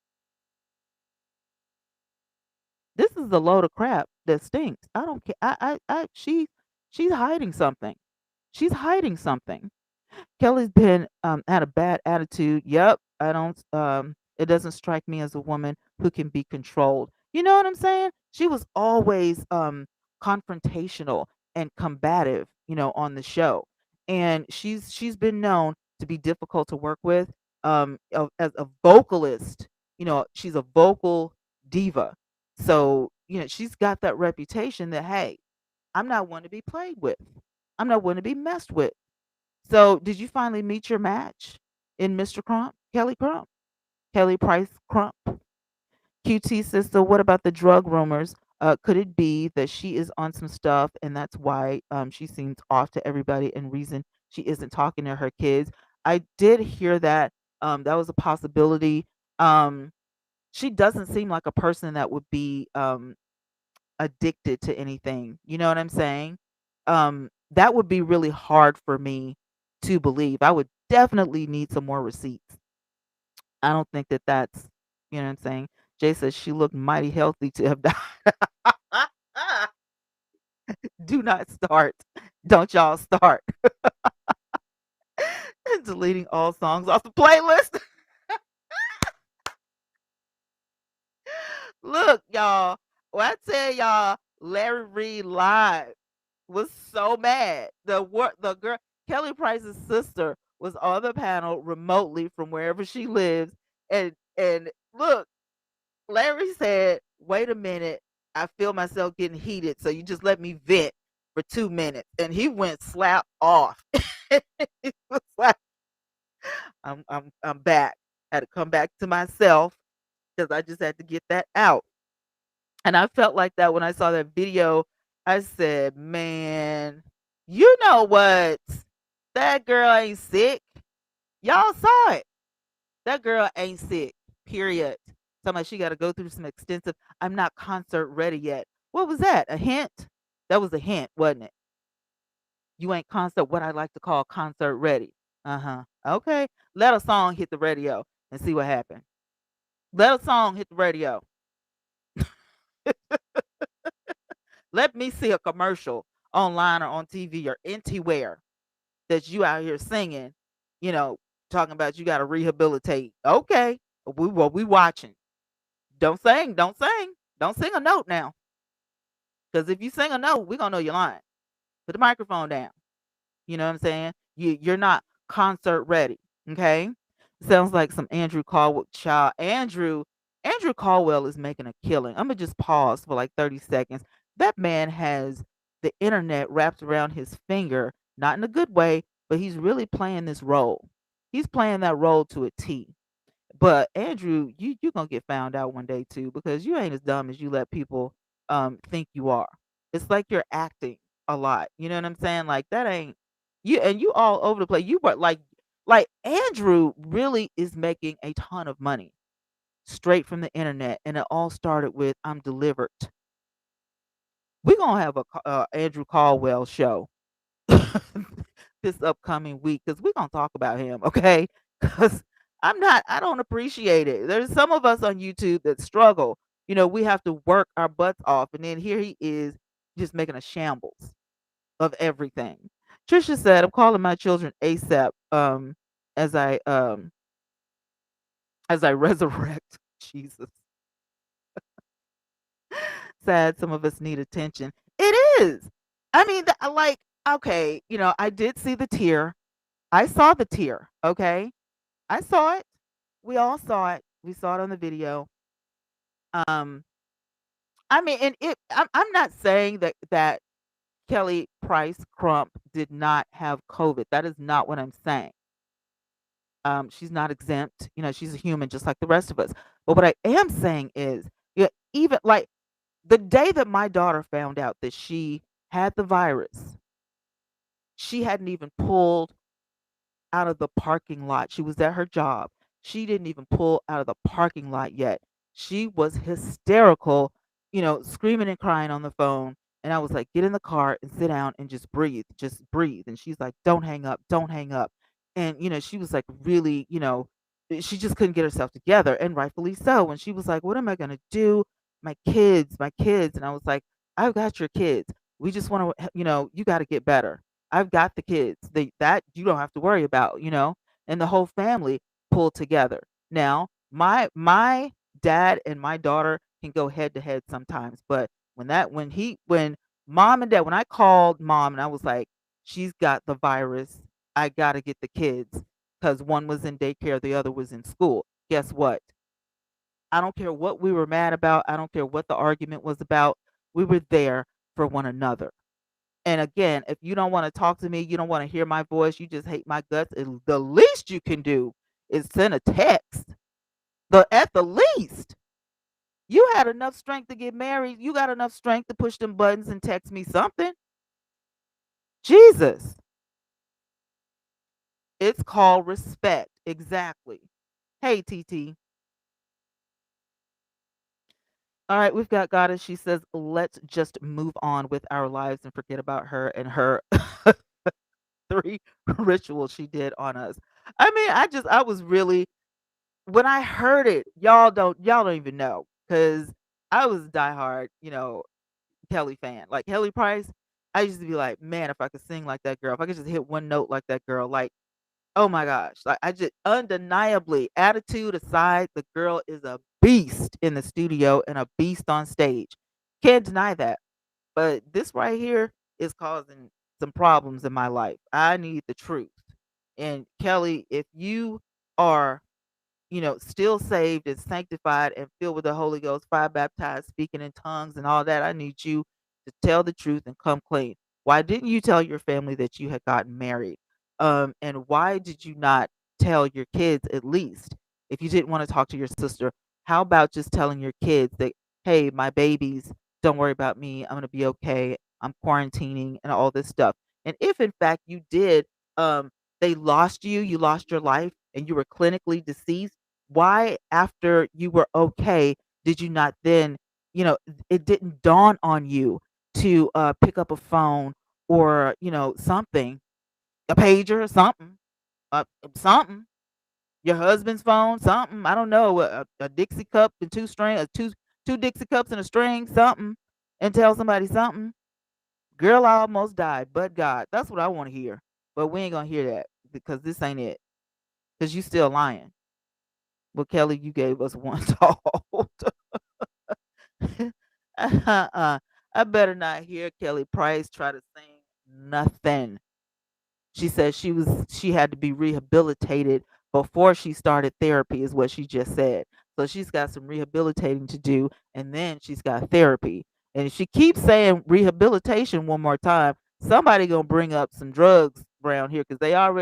This is a load of crap that stinks. I don't care. She's hiding something. She's hiding something. Kelly's been had a bad attitude. Yep. I don't it doesn't strike me as a woman who can be controlled. You know what I'm saying? She was always confrontational and combative, on the show. And she's been known to be difficult to work with as a vocalist. She's a vocal diva. So, she's got that reputation that hey, I'm not one to be played with. I'm not one to be messed with. So, did you finally meet your match in Mr. Crump? Kelly Crump? Kelly Price Crump? QT says, so what about the drug rumors? Could it be that she is on some stuff and that's why she seems off to everybody and reason she isn't talking to her kids? I did hear that. That was a possibility. Um, she doesn't seem like a person that would be addicted to anything. You know what I'm saying? That would be really hard for me to believe. I would definitely need some more receipts. I don't think that that's, you know what I'm saying? Jay says she looked mighty healthy to have died. Do not start. Don't y'all start. Deleting all songs off the playlist. Look, y'all. When I tell y'all, Larry Reid live was so mad. The girl Kelly Price's sister was on the panel remotely from wherever she lives, and look, Larry said, "Wait a minute, I feel myself getting heated, so you just let me vent for 2 minutes," and he went slap off. He was like, I'm back. Had to come back to myself because I just had to get that out. And I felt like that when I saw that video. I said, man, you know what? That girl ain't sick. Y'all saw it. That girl ain't sick. Period. Somebody she got to go through some extensive. I'm not concert ready yet. What was that? A hint? That was a hint, wasn't it? You ain't concert what I like to call concert ready. Uh-huh. Okay. Let a song hit the radio and see what happened. Let a song hit the radio. Let me see a commercial online or on TV or anywhere that you out here singing, you know, talking about you got to rehabilitate. Okay. We watching. Don't sing. Don't sing. Don't sing a note now. Because if you sing a note, we're going to know you're lying. Put the microphone down. You know what I'm saying? You're not concert ready. Okay. Sounds like some Andrew Caldwell child. Andrew Caldwell is making a killing. I'm gonna just pause for like 30 seconds. That man has the internet wrapped around his finger, not in a good way, but he's really playing this role. He's playing that role to a T. But Andrew, you're gonna get found out one day too, because you ain't as dumb as you let people think you are. It's like you're acting a lot. You know what I'm saying? Like that ain't you, and you all over the place. You were like Andrew really is making a ton of money straight from the internet, and it all started with "I'm delivered." We're gonna have a Andrew Caldwell show this upcoming week because we're gonna talk about him, okay? Because I don't appreciate it. There's some of us on YouTube that struggle. You know, we have to work our butts off, and then here he is just making a shambles of everything. Trisha said, "I'm calling my children ASAP as I um as I resurrect." Jesus. Sad some of us need attention. It is. I mean, like, okay, I did see the tear. I saw the tear, okay? I saw it. We all saw it. We saw it on the video. Um, I mean, and I'm not saying that Kelly Price Crump did not have COVID. That is not what I'm saying. She's not exempt. She's a human just like the rest of us. But what I am saying is, yeah, even like the day that my daughter found out that she had the virus, she hadn't even pulled out of the parking lot. She was at her job. She didn't even pull out of the parking lot yet. She was hysterical, screaming and crying on the phone. And I was like, get in the car and sit down and just breathe. Just breathe. And she's like, don't hang up. Don't hang up. And, she was like, really, she just couldn't get herself together. And rightfully so. And she was like, what am I going to do? My kids, my kids. And I was like, I've got your kids. We just want to, you got to get better. I've got the kids. That you don't have to worry about. And the whole family pulled together. Now, my dad and my daughter can go head to head sometimes, but when mom and dad, when I called mom and I was like, she's got the virus. I got to get the kids because one was in daycare, the other was in school. Guess what? I don't care what we were mad about. I don't care what the argument was about. We were there for one another. And again, if you don't want to talk to me, you don't want to hear my voice, you just hate my guts, the least you can do is send a text. At the least, you had enough strength to get married. You got enough strength to push them buttons and text me something. Jesus. It's called respect. Exactly. Hey, TT. All right, we've got Goddess. She says, let's just move on with our lives and forget about her and her 3 rituals she did on us. I mean, I was really, when I heard it, y'all don't even know, because I was a diehard, Kelly fan. Like Kelly Price, I used to be like, man, if I could sing like that girl, if I could just hit one note like that girl, like, oh my gosh, like I just undeniably, attitude aside, the girl is a beast in the studio and a beast on stage. Can't deny that. But this right here is causing some problems in my life. I need the truth. And Kelly, if you are, still saved and sanctified and filled with the Holy Ghost, fire baptized, speaking in tongues and all that, I need you to tell the truth and come clean. Why didn't you tell your family that you had gotten married? And why did you not tell your kids at least? If you didn't want to talk to your sister, how about just telling your kids that, hey, my babies, don't worry about me. I'm going to be okay. I'm quarantining and all this stuff. And if in fact you did, they lost you, you lost your life, and you were clinically deceased, why, after you were okay, did you not then, it didn't dawn on you to pick up a phone or, something, a pager or something, something, your husband's phone, something, I don't know, a Dixie cup and two Dixie cups and a string, something, and tell somebody something. Girl, I almost died, but God. That's what I want to hear. But we ain't gonna hear that because this ain't it. Because you still lying. Well, Kelly, you gave us one to hold. I better not hear Kelly Price try to sing nothing. She said she had to be rehabilitated before she started therapy, is what she just said. So she's got some rehabilitating to do, and then she's got therapy. And if she keeps saying rehabilitation one more time, somebody gonna bring up some drugs around here because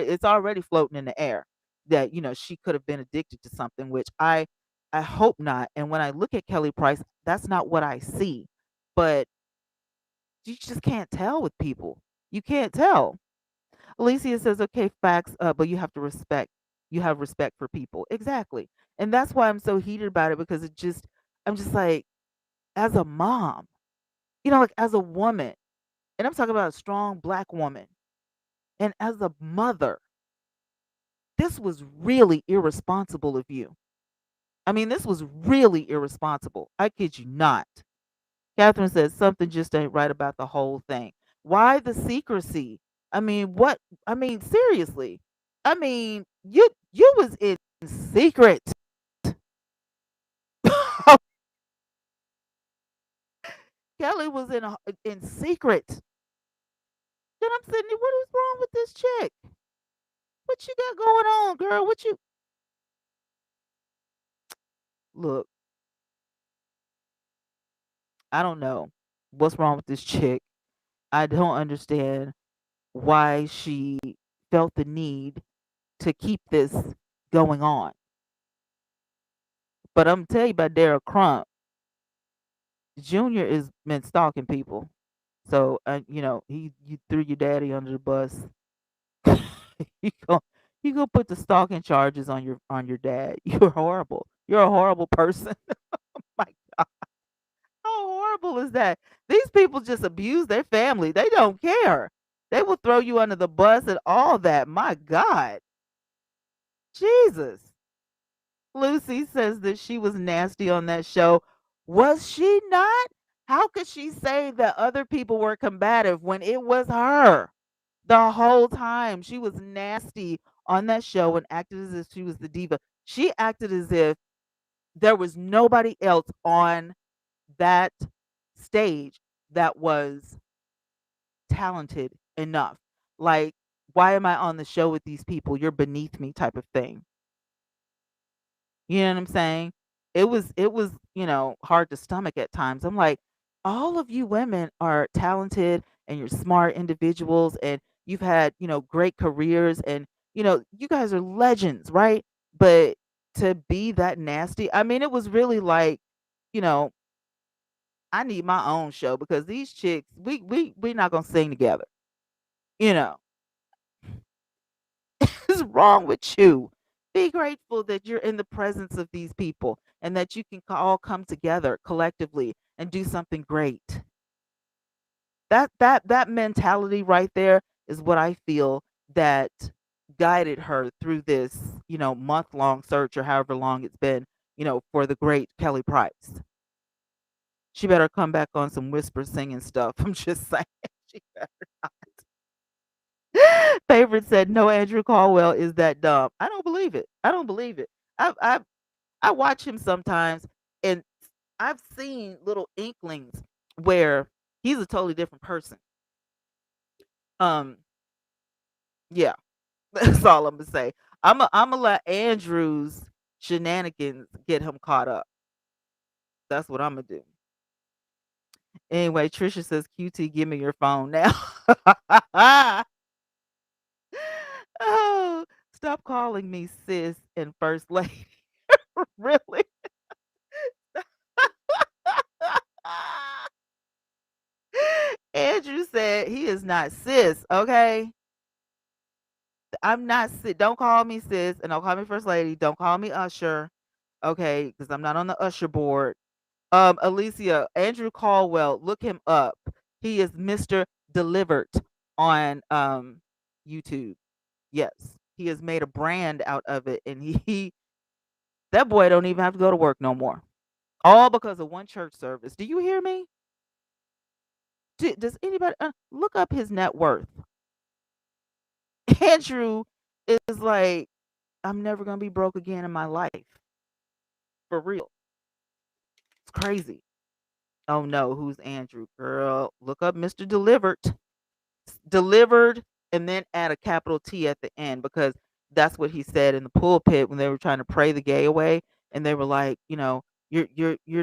it's already floating in the air that she could have been addicted to something, which I hope not. And when I look at Kelly Price, that's not what I see. But you just can't tell with people. You can't tell. Alicia says, okay, facts, but you have to respect. You have respect for people. Exactly. And that's why I'm so heated about it because I'm just like, as a mom, like as a woman, and I'm talking about a strong black woman, and as a mother, this was really irresponsible of you. I mean, this was really irresponsible. I kid you not. Catherine says something just ain't right about the whole thing. Why the secrecy? I mean, what? I mean, seriously. I mean, you was in secret. Kelly was in secret. Then I'm sitting there. What is wrong with this chick? What you got going on, girl? What you look? I don't know what's wrong with this chick. I don't understand why she felt the need to keep this going on. But I'm tell you about Daryl Crump. Junior is been stalking people. So he you threw your daddy under the bus. you go you go put the stalking charges on your dad. You're horrible. You're a horrible person. My God, how horrible is that? These people just abuse their family. They don't care. They will throw you under the bus and all that. My God, Jesus. Lucy says that she was nasty on that show. Was she not? How could she say that other people were combative when it was her the whole time? She was nasty on that show and acted as if she was the diva. She acted as if there was nobody else on that stage that was talented enough. Like, why am I on the show with these people? You're beneath me, type of thing. You know what I'm saying? It was, hard to stomach at times. I'm like, all of you women are talented and you're smart individuals and you've had, great careers and you guys are legends, right? But to be that nasty, I mean, it was really like, you know, I need my own show because these chicks, we not gonna sing together. You know, what's wrong with you? Be grateful that you're in the presence of these people and that you can all come together collectively and do something great. That mentality right there is what I feel that guided her through this, month long search or however long it's been, for the great Kelly Price. She better come back on some whisper singing stuff. I'm just saying. She better not. Favorite said, "No, Andrew Caldwell is that dumb." I don't believe it. I don't believe it. I I watch him sometimes, and I've seen little inklings where he's a totally different person. Um, yeah, that's all I'm gonna say. I'm gonna let Andrew's shenanigans get him caught up. That's what I'm gonna do. Anyway, Trisha says, "QT, give me your phone now." Oh, stop calling me sis and first lady. Really? Andrew said he is not sis, okay? I'm not sis. Don't call me sis and don't call me first lady. Don't call me usher, okay? Because I'm not on the usher board. Alicia, Andrew Caldwell, look him up. He is Mr. Delivered on YouTube. Yes. He has made a brand out of it, and he that boy don't even have to go to work no more. All because of one church service. Do you hear me? Does anybody look up his net worth? Andrew is like, I'm never gonna be broke again in my life. For real. It's crazy. Oh no, who's Andrew? Girl, look up Mr. Delivered, and then add a capital T at the end, because that's what he said in the pulpit when they were trying to pray the gay away, and they were like, you're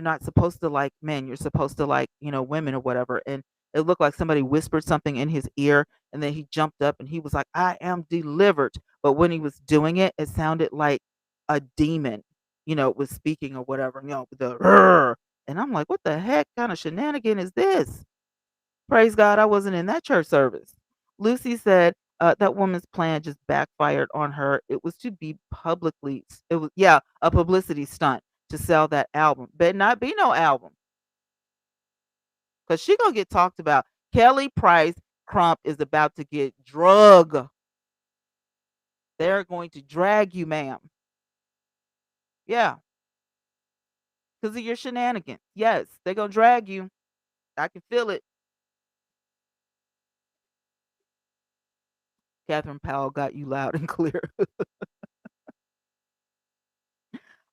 not supposed to like men, you're supposed to like, women or whatever. And it looked like somebody whispered something in his ear, and then he jumped up and he was like, I am delivered. But when he was doing it, it sounded like a demon, was speaking or whatever, the "Rrr." And I'm like, what the heck kind of shenanigan is this? Praise God, I wasn't in that church service. Lucy said that woman's plan just backfired on her. It was to be it was, yeah, a publicity stunt to sell that album. Better not be no album, because she going to get talked about. Kelly Price Crump is about to get drug. They're going to drag you, ma'am. Yeah, because of your shenanigans. Yes, they're going to drag you. I can feel it. Catherine Powell got you loud and clear.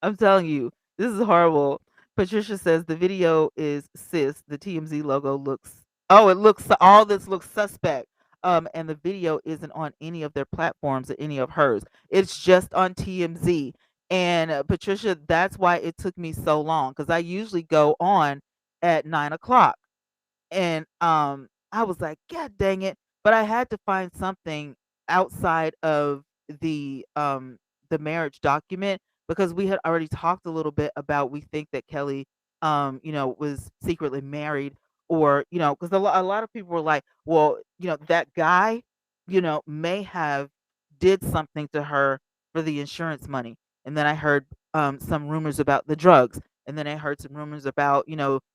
I'm telling you, this is horrible. Patricia says the video is sis. The TMZ logo looks. Oh, it looks. All this looks suspect. And the video isn't on any of their platforms or any of hers. It's just on TMZ. And Patricia, that's why it took me so long, because I usually go on at 9 o'clock. And I was like, God dang it. But I had to find something outside of the marriage document, because we had already talked a little bit about, we think that Kelly was secretly married, or because a lot of people were like, well, that guy may have did something to her for the insurance money. And then I heard some rumors about the drugs, and then I heard some rumors about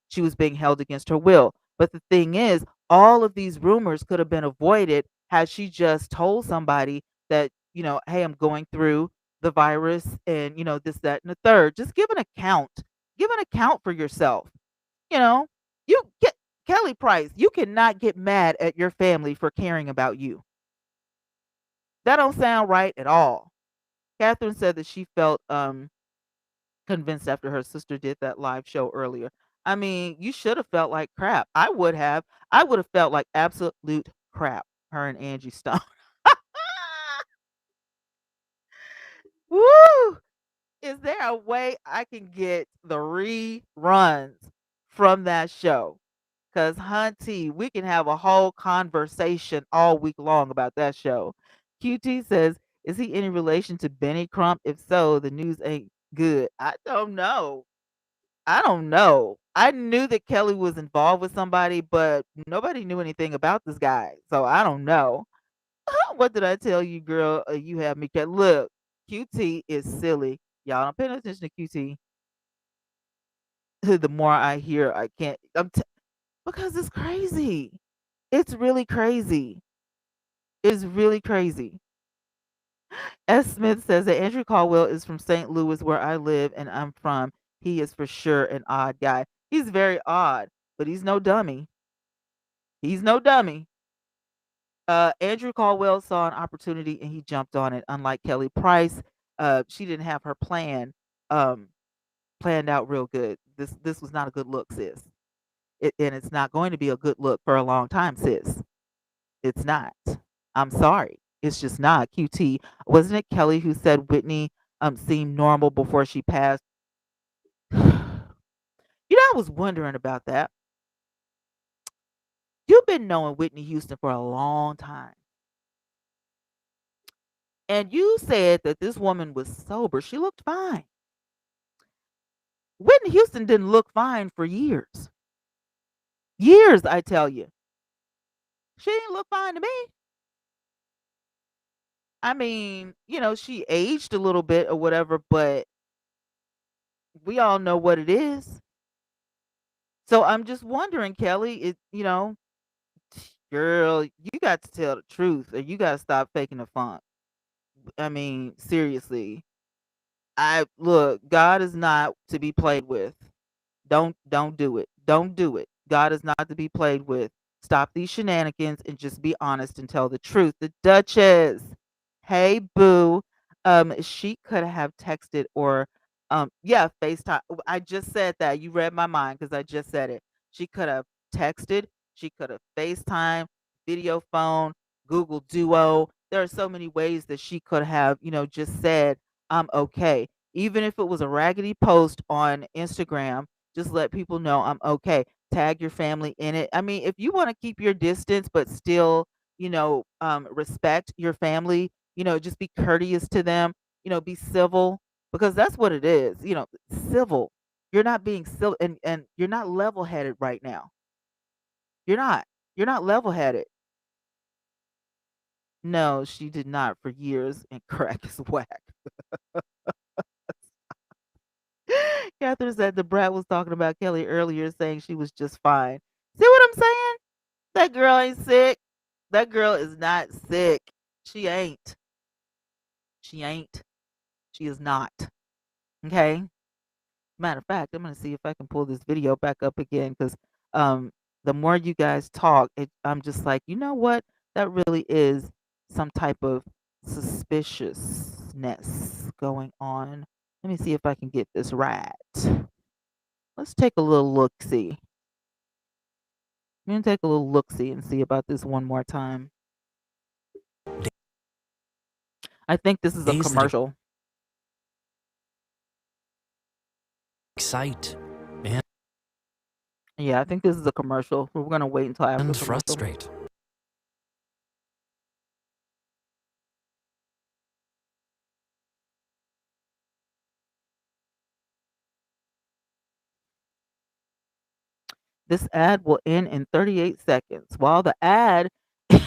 she was being held against her will. But the thing is, all of these rumors could have been avoided had she just told somebody that, hey, I'm going through the virus, and, this, that, and the third. Just give an account. Give an account for yourself. You know, you get Kelly Price, you cannot get mad at your family for caring about you. That don't sound right at all. Catherine said that she felt convinced after her sister did that live show earlier. I mean, you should have felt like crap. I would have. I would have felt like absolute crap. Her and Angie Stone. Woo! Is there a way I can get the reruns from that show? Because, Hunty, we can have a whole conversation all week long about that show. QT says, is he any relation to Benny Crump? If so, the news ain't good. I don't know. I don't know. I knew that Kelly was involved with somebody, but nobody knew anything about this guy. So I don't know. What did I tell you, girl? You have me. Look, QT is silly. Y'all don't pay no attention to QT. The more I hear, I can't. Because it's crazy. It's really crazy. It's really crazy. S. Smith says that Andrew Caldwell is from St. Louis, where I live and I'm from. He is for sure an odd guy. He's very odd, but he's no dummy. He's no dummy. Andrew Caldwell saw an opportunity and he jumped on it. Unlike Kelly Price, she didn't have her plan um, planned out real good. This was not a good look, sis. And it's not going to be a good look for a long time, sis. It's not. I'm sorry. It's just not. QT, wasn't it Kelly who said Whitney seemed normal before she passed? I was wondering about that. You've been knowing Whitney Houston for a long time. And you said that this woman was sober. She looked fine. Whitney Houston didn't look fine for years. Years, I tell you. She didn't look fine to me. I mean, she aged a little bit or whatever, but we all know what it is. So I'm just wondering, Kelly, girl, you got to tell the truth or you got to stop faking the funk. I mean, seriously. I look, God is not to be played with. Don't do it. Don't do it. God is not to be played with. Stop these shenanigans and just be honest and tell the truth. The Duchess. Hey boo. She could have texted or yeah, FaceTime. I just said that. You read my mind because I just said it. She could have texted, she could have FaceTime, video phone, Google Duo. There are so many ways that she could have, just said, I'm okay. Even if it was a raggedy post on Instagram, just let people know I'm okay. Tag your family in it. I mean, if you want to keep your distance, but still, respect your family, just be courteous to them, be civil because that's what it is, civil. You're not being civil and you're not level headed right now. You're not. You're not level headed. No, she did not for years and crack is whack. Catherine said the brat was talking about Kelly earlier, saying she was just fine. See what I'm saying? That girl ain't sick. That girl is not sick. She ain't. She ain't. She is not. Okay. Matter of fact, I'm gonna see if I can pull this video back up again because um, the more you guys talk, I'm just like, you know what? That really is some type of suspiciousness going on. Let me see if I can get this right. Let's take a little look see. I'm gonna take a little look see and see about this one more time. I think this is a commercial. Excite and Yeah, I think this is a commercial. We're gonna wait until after the commercial. frustrate. This ad will end in 38 seconds. While the ad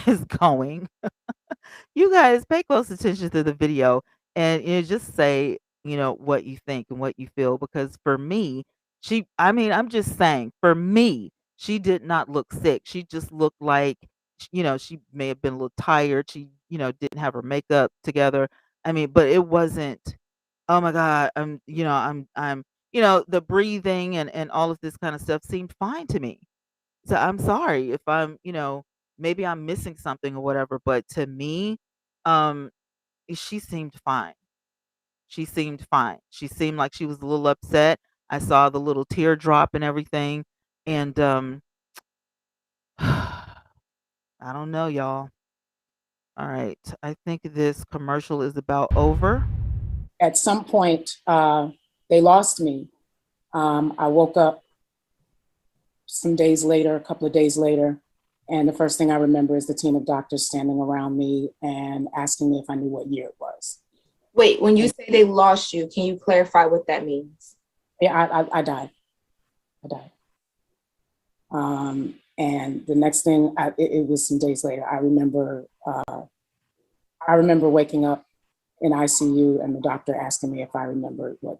is going, you guys pay close attention to the video and just say, what you think and what you feel. Because for me, I'm just saying, for me, she did not look sick. She just looked like, she may have been a little tired. She, didn't have her makeup together. I mean, but it wasn't, oh my God, the breathing and all of this kind of stuff seemed fine to me. So I'm sorry if I'm, maybe I'm missing something or whatever, but to me, um, she seemed fine. She seemed fine. She seemed like she was a little upset. I saw the little teardrop and everything. And I don't know, y'all. All right. I think this commercial is about over. At some point, they lost me. I woke up some days later, a couple of days later, and the first thing I remember is the team of doctors standing around me and asking me if I knew what year it was. Wait, when you say they lost you, can you clarify what that means? Yeah, I died. I died. And the next thing, it was some days later. I remember waking up in ICU and the doctor asking me if I remembered what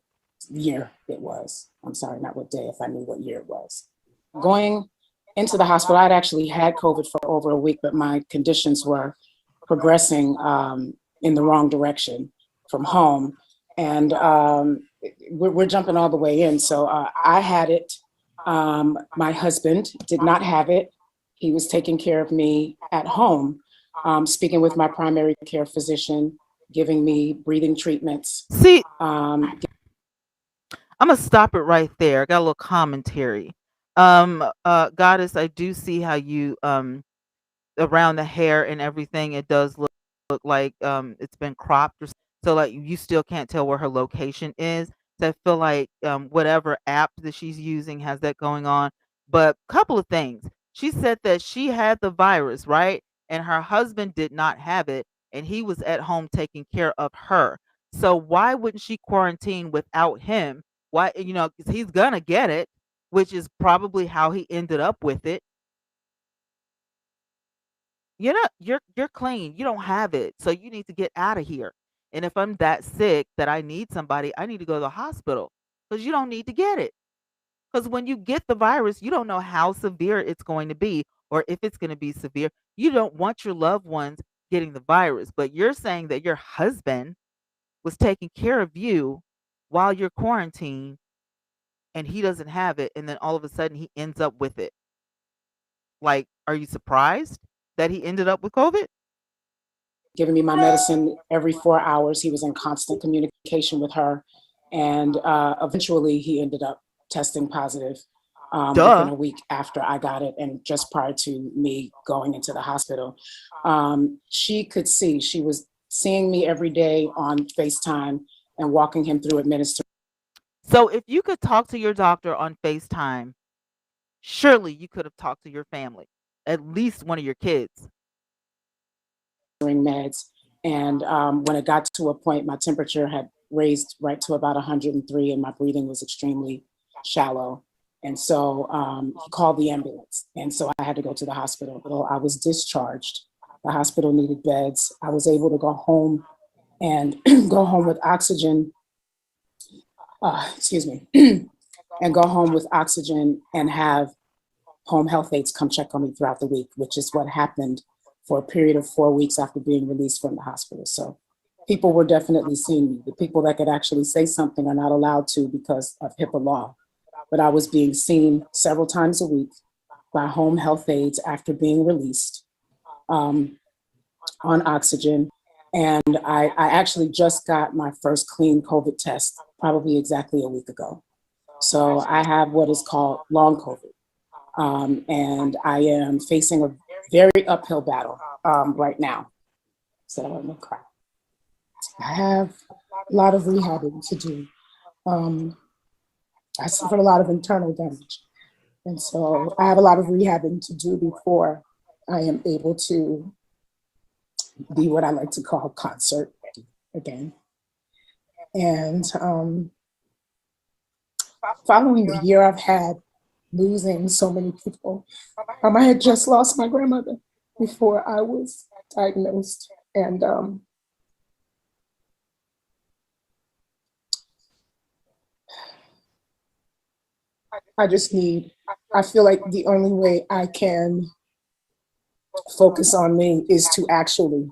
year it was. I'm sorry, not what day, if I knew what year it was. Going into the hospital, I'd actually had COVID for over a week, but my conditions were progressing in the wrong direction from home. And we're jumping all the way in. So I had it. My husband did not have it. He was taking care of me at home. speaking with my primary care physician, giving me breathing treatments. See, Um, I'm gonna stop it right there. I got a little commentary. Goddess, I do see how you around the hair and everything, it does look like it's been cropped or so like you still can't tell where her location is. So I feel like whatever app that she's using has that going on. But couple of things. She said that she had the virus, right? And her husband did not have it, and he was at home taking care of her. So why wouldn't she quarantine without him? Why, you know, because he's gonna get it, which is probably how he ended up with it. You're clean. You don't have it. So you need to get out of here. And if I'm that sick that I need somebody, I need to go to the hospital because you don't need to get it. Because when you get the virus, you don't know how severe it's going to be or if it's going to be severe. You don't want your loved ones getting the virus, but you're saying that your husband was taking care of you while you're quarantined and he doesn't have it. And then all of a sudden he ends up with it. Like, are you surprised that he ended up with COVID? giving me my medicine every 4 hours. He was in constant communication with her. And eventually he ended up testing positive within Duh. a week after I got it and just prior to me going into the hospital. She could see, she was seeing me every day on FaceTime and walking him through administering So if you could talk to your doctor on FaceTime, surely you could have talked to your family, at least one of your kids. meds. And when it got to a point, my temperature had raised right to about 103 and my breathing was extremely shallow. And so he called the ambulance. And so I had to go to the hospital. Well, I was discharged. The hospital needed beds. I was able to go home and go home with oxygen, and go home with oxygen and have home health aides come check on me throughout the week, which is what happened for a period of 4 weeks after being released from the hospital. So people were definitely seeing me. The people that could actually say something are not allowed to because of HIPAA law. But I was being seen several times a week by home health aides after being released on oxygen. And I actually just got my first clean COVID test probably exactly a week ago. So I have what is called long COVID. And I am facing a very uphill battle right now. So I'm gonna cry. I have a lot of rehabbing to do. I suffered a lot of internal damage. And so I have a lot of rehabbing to do before I am able to be what I like to call concert ready again. And following the year I've had losing so many people, I had just lost my grandmother before I was diagnosed. And I feel like the only way I can focus on me is to actually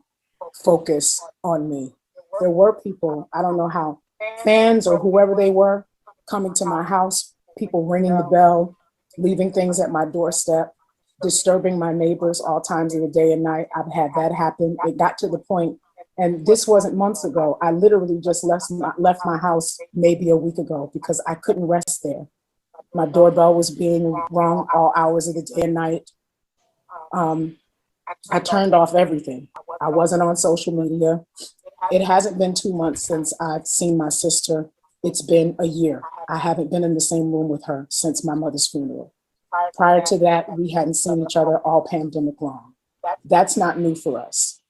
focus on me. There were people, I don't know how, fans or whoever they were, coming to my house, people ringing the bell, leaving things at my doorstep, disturbing my neighbors all times of the day and night. I've had that happen. It got to the point, and this wasn't months ago. I literally just left my house maybe a week ago because I couldn't rest there. My doorbell was being rung all hours of the day and night. I turned off everything. I wasn't on social media. It hasn't been 2 months since I've seen my sister. It's been a year. I haven't been in the same room with her since my mother's funeral. Prior to that, we hadn't seen each other all pandemic long. That's not new for us.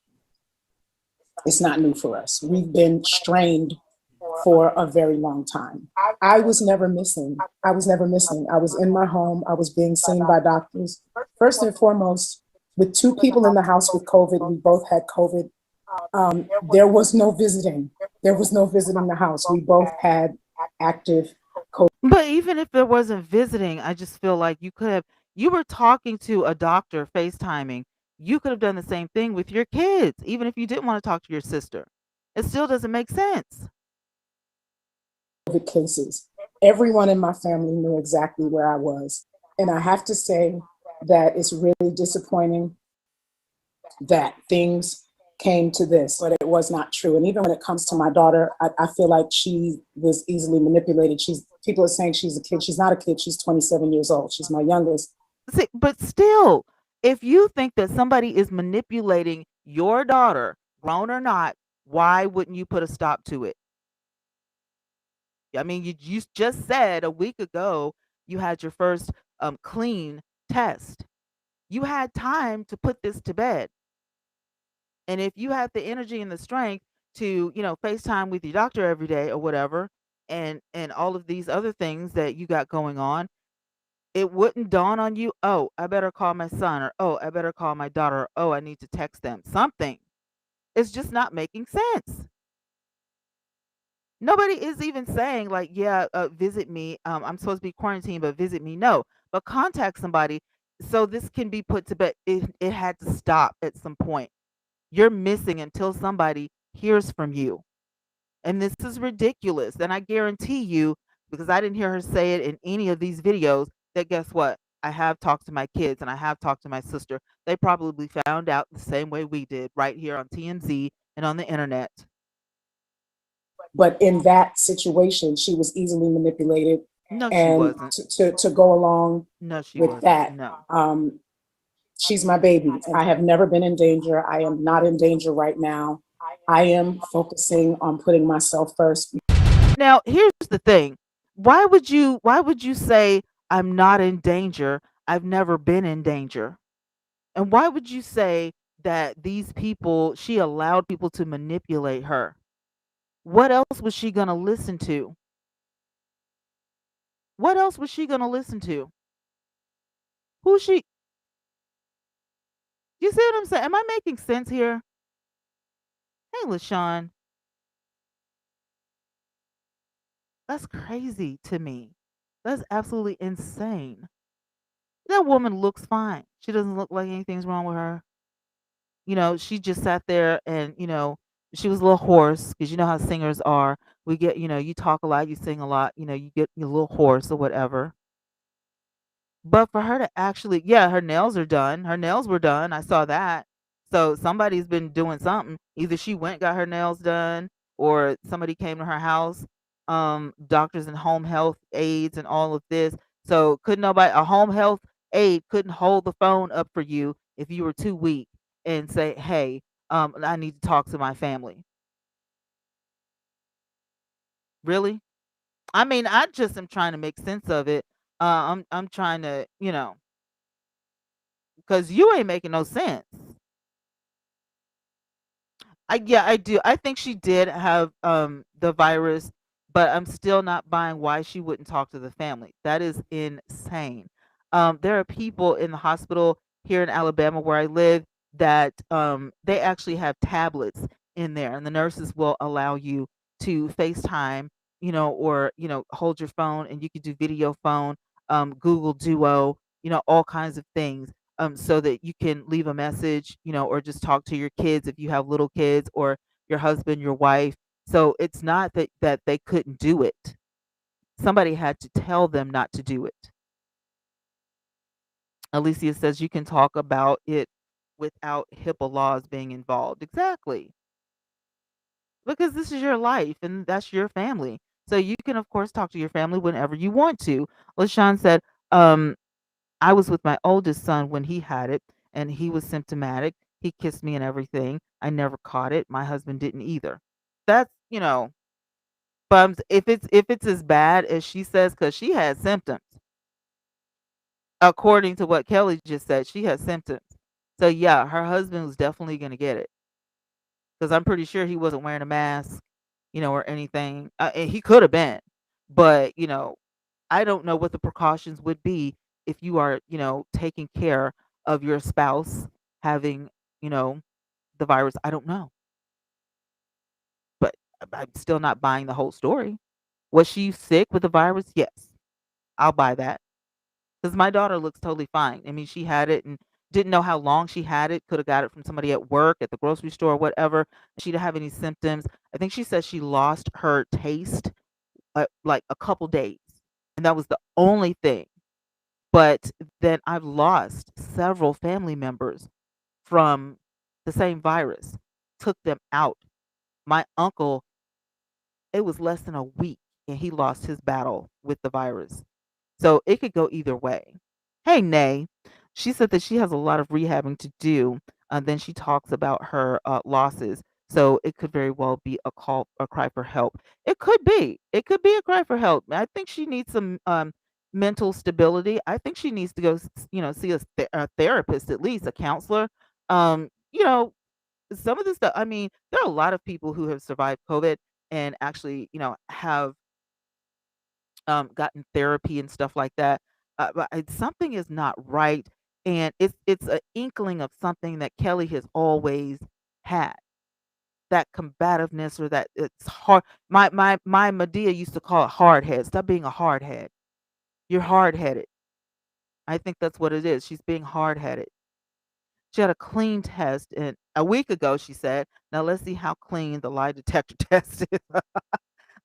It's not new for us. We've been strained for a very long time. I was never missing. I was in my home. I was being seen by doctors. First and foremost, with 2 people in the house with COVID, we both had COVID. There was no visiting. There was no visiting the house. We both had active COVID. But even if there wasn't visiting, I just feel like you were talking to a doctor, FaceTiming. You could have done the same thing with your kids, even if you didn't want to talk to your sister. It still doesn't make sense. Cases. Everyone in my family knew exactly where I was. And I have to say that it's really disappointing that things came to this, but it was not true. And even when it comes to my daughter, I feel like she was easily manipulated. People are saying she's a kid. She's not a kid. She's 27 years old. She's my youngest. See, but still, if you think that somebody is manipulating your daughter, grown or not, why wouldn't you put a stop to it? I mean, you just said a week ago you had your first clean test. You had time to put this to bed. And if you have the energy and the strength to, FaceTime with your doctor every day or whatever, and all of these other things that you got going on, it wouldn't dawn on you, oh, I better call my son, or oh, I better call my daughter, or oh, I need to text them. Something. It's just not making sense. Nobody is even saying like, yeah, visit me. I'm supposed to be quarantined, but visit me. No, but contact somebody so this can be put to bed. It had to stop at some point. You're missing until somebody hears from you. And this is ridiculous. And I guarantee you, because I didn't hear her say it in any of these videos, that guess what? I have talked to my kids and I have talked to my sister. They probably found out the same way we did right here on TMZ and on the internet. But in that situation, she was easily manipulated. No, she And wasn't. to go along No, she with wasn't. that, No. she's my baby. I have never been in danger. I am not in danger right now. I am focusing on putting myself first. Now, here's the thing. Why would you say I'm not in danger? I've never been in danger. And why would you say that these people, she allowed people to manipulate her? What else was she going to listen to? What else was she going to listen to? Who she, you see what I'm saying? Am I making sense here? Hey, LaShawn, that's crazy to me. That's absolutely insane. That woman looks fine. She doesn't look like anything's wrong with her. She just sat there and, she was a little hoarse because you know how singers are. We get, you talk a lot, you sing a lot, you get a little hoarse or whatever. But for her to actually, yeah, her nails are done. Her nails were done. I saw that. So somebody's been doing something. Either she went, got her nails done, or somebody came to her house. Doctors and home health aides and all of this. So couldn't nobody, a home health aide couldn't hold the phone up for you if you were too weak and say, hey, I need to talk to my family. Really? I mean, I just am trying to make sense of it. I'm trying to, because you ain't making no sense. Yeah, I do. I think she did have the virus, but I'm still not buying why she wouldn't talk to the family. That is insane. There are people in the hospital here in Alabama where I live that they actually have tablets in there, and the nurses will allow you to FaceTime, or hold your phone, and you can do video phone, Google Duo, all kinds of things, so that you can leave a message, or just talk to your kids if you have little kids, or your husband, your wife. So it's not that they couldn't do it. Somebody had to tell them not to do it. Alicia says you can talk about it without HIPAA laws being involved. Exactly. Because this is your life and that's your family. So you can, of course, talk to your family whenever you want to. LaShawn said, um, I was with my oldest son when he had it, and he was symptomatic. He kissed me and everything. I never caught it. My husband didn't either. That's, but if it's as bad as she says, because she had symptoms, according to what Kelly just said, she had symptoms. So yeah, her husband was definitely gonna get it, because I'm pretty sure he wasn't wearing a mask, or anything. And he could have been, but I don't know what the precautions would be if you are, taking care of your spouse having, you know, the virus. I don't know. But I'm still not buying the whole story. Was she sick with the virus? Yes. I'll buy that. Because my daughter looks totally fine. I mean, she had it and didn't know how long she had it. Could have got it from somebody at work, at the grocery store, whatever. She didn't have any symptoms. I think she said she lost her taste like a couple days. And that was the only thing. But then I've lost several family members from the same virus took them out. My uncle, it was less than a week and he lost his battle with the virus. So it could go either way. Hey, Nay. She said that she has a lot of rehabbing to do. Then she talks about her losses. So it could very well be a call, a cry for help. It could be. It could be a cry for help. I think she needs some mental stability. I think she needs to go, see a therapist, at least a counselor. You know, some of the stuff. I mean, there are a lot of people who have survived COVID and actually, have gotten therapy and stuff like that. But something is not right, and it's an inkling of something that Kelly has always had, that combativeness or that it's hard. My Medea used to call it hard head. Stop being a hard head. You're hard headed. I think that's what it is. She's being hard headed. She had a clean test, and a week ago she said, "Now let's see how clean the lie detector test is."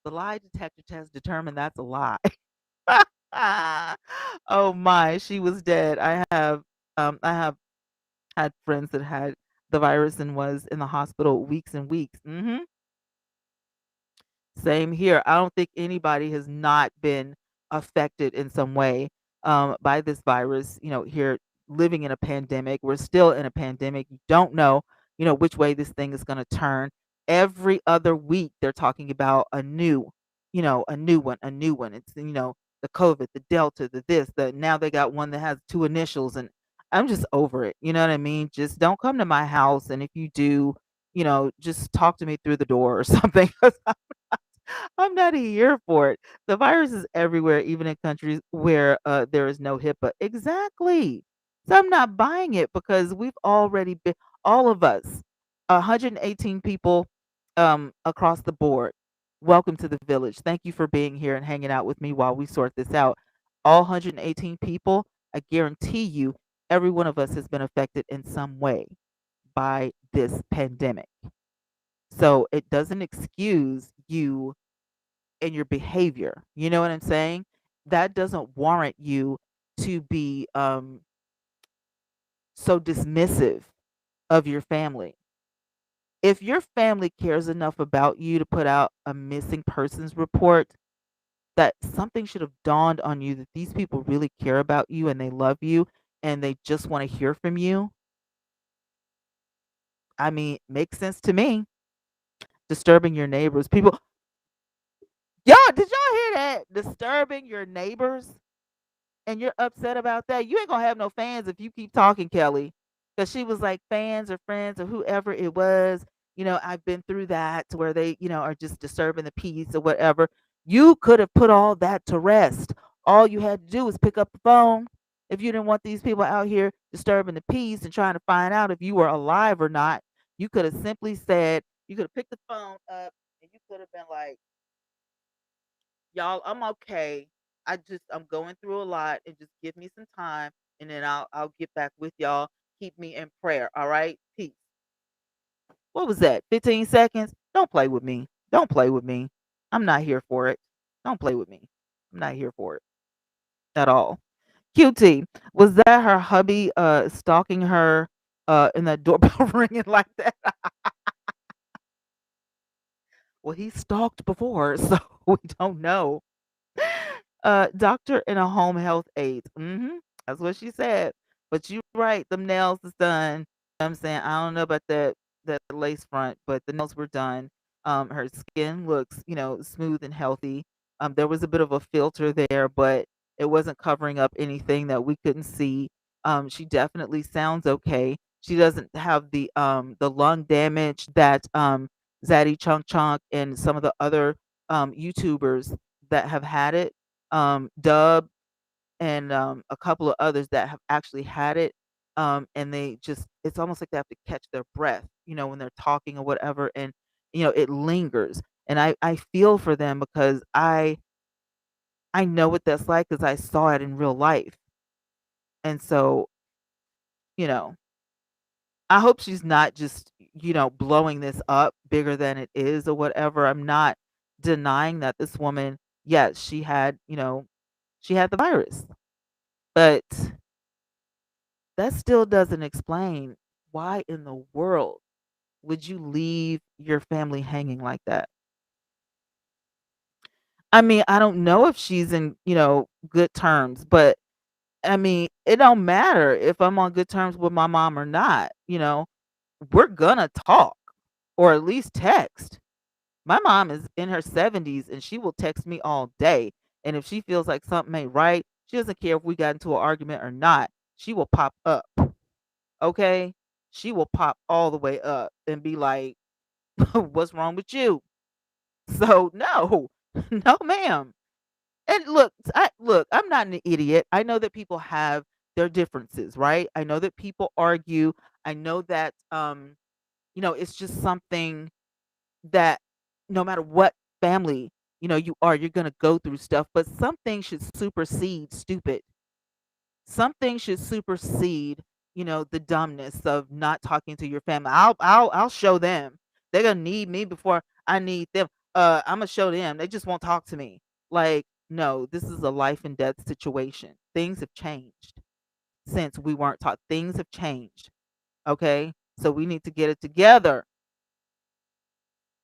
The lie detector test determined that's a lie. Oh my, she was dead. I have had friends that had the virus and was in the hospital weeks and weeks. Same here. I don't think anybody has not been affected in some way by this virus. Here living in a pandemic, we're still in a pandemic. You don't know, which way this thing is going to turn. Every other week, they're talking about a new one, a new one. It's the COVID, the Delta, the this, the now they got one that has two initials, and I'm just over it. You know what I mean? Just don't come to my house, and if you do, just talk to me through the door or something. 'Cause I'm not here for it. The virus is everywhere, even in countries where there is no HIPAA. Exactly. So I'm not buying it because we've already been, all of us, 118 people across the board. Welcome to the village. Thank you for being here and hanging out with me while we sort this out. All 118 people, I guarantee you, every one of us has been affected in some way by this pandemic. So it doesn't excuse you and your behavior. You know what I'm saying? That doesn't warrant you to be so dismissive of your family. If your family cares enough about you to put out a missing persons report, that something should have dawned on you that these people really care about you and they love you and they just want to hear from you. I mean, makes sense to me. Disturbing your neighbors. People, y'all, did y'all hear that? Disturbing your neighbors? And you're upset about that, you ain't gonna have no fans if you keep talking, Kelly. Because she was like fans or friends or whoever it was. I've been through that to where they, are just disturbing the peace or whatever. You could have put all that to rest. All you had to do was pick up the phone. If you didn't want these people out here disturbing the peace and trying to find out if you were alive or not, you could have simply said, you could have picked the phone up and you could have been like, y'all, I'm okay. I'm going through a lot and just give me some time and then I'll get back with y'all. Keep me in prayer. All right. Peace. What was that? 15 seconds? Don't play with me. Don't play with me. I'm not here for it. Don't play with me. I'm not here for it at all. QT, was that her hubby stalking her in that doorbell ringing like that? Well, he stalked before, so we don't know. Doctor and a home health aide. That's what she said. But you right, them nails is done. I'm saying I don't know about that lace front, but the nails were done. Her skin looks, smooth and healthy. There was a bit of a filter there, but it wasn't covering up anything that we couldn't see. She definitely sounds okay. She doesn't have the lung damage that Zaddy Chunk Chunk and some of the other YouTubers that have had it, Dub and a couple of others that have actually had it. And they just, it's almost like they have to catch their breath, when they're talking or whatever. And, it lingers. And I feel for them because I know what that's like because I saw it in real life. And so, you know, I hope she's not just, blowing this up bigger than it is or whatever. I'm not denying that this woman, yes, she had the virus. But that still doesn't explain why in the world would you leave your family hanging like that? I mean, I don't know if she's in, good terms, but I mean, it don't matter if I'm on good terms with my mom or not, we're gonna talk or at least text. My mom is in her 70s and she will text me all day. And if she feels like something ain't right, she doesn't care if we got into an argument or not. She will pop up. Okay? She will pop all the way up and be like, "What's wrong with you?" So, no. No, ma'am. And look, I'm not an idiot. I know that people have their differences, right? I know that people argue. I know that it's just something that no matter what family, you are, you're going to go through stuff, but something should supersede stupid. Something should supersede, the dumbness of not talking to your family. I'll show them. They're going to need me before I need them. I'm going to show them. They just won't talk to me. Like, no, this is a life and death situation. Things have changed since we weren't taught. Things have changed. Okay? So we need to get it together.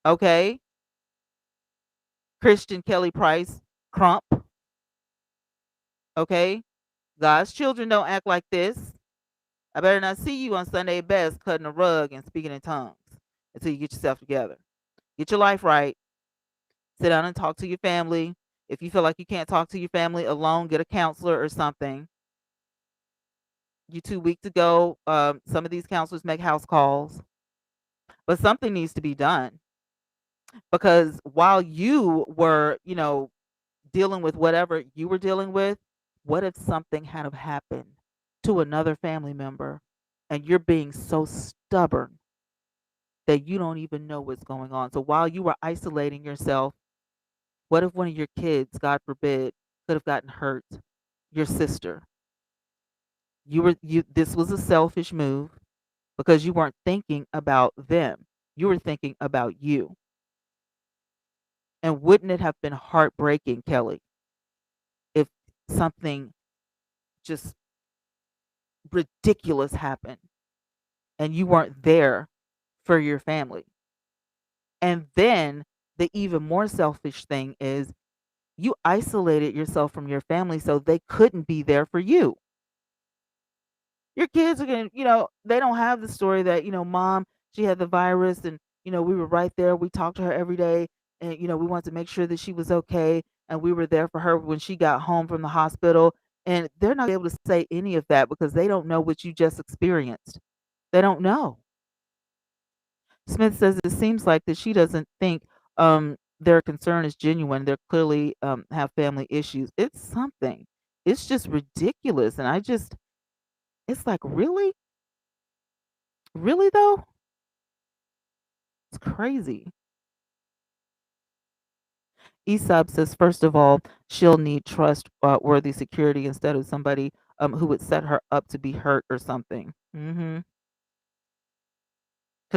Okay? Christian Kelly Price Crump. Okay? God's children don't act like this. I better not see you on Sunday best cutting a rug and speaking in tongues until you get yourself together. Get your life right. Sit down and talk to your family. If you feel like you can't talk to your family alone, get a counselor or something. You're too weak to go. Some of these counselors make house calls, but something needs to be done because while you were, dealing with whatever you were dealing with, what if something had have happened to another family member and you're being so stubborn that you don't even know what's going on? So while you were isolating yourself, what if one of your kids, God forbid, could have gotten hurt? Your sister. You this was a selfish move because you weren't thinking about them. You were thinking about you. And wouldn't it have been heartbreaking, Kelly, if something just ridiculous happened and you weren't there for your family? And then the even more selfish thing is you isolated yourself from your family so they couldn't be there for you. Your kids are going to, they don't have the story that, mom, she had the virus and, we were right there. We talked to her every day and, we wanted to make sure that she was okay. And we were there for her when she got home from the hospital. And they're not able to say any of that because they don't know what you just experienced. They don't know. Smith says it seems like that she doesn't think their concern is genuine. They're clearly have family issues. It's something. It's just ridiculous. And it's like, really? Really though? It's crazy. Aesop says, first of all, she'll need trustworthy security instead of somebody who would set her up to be hurt or something. Because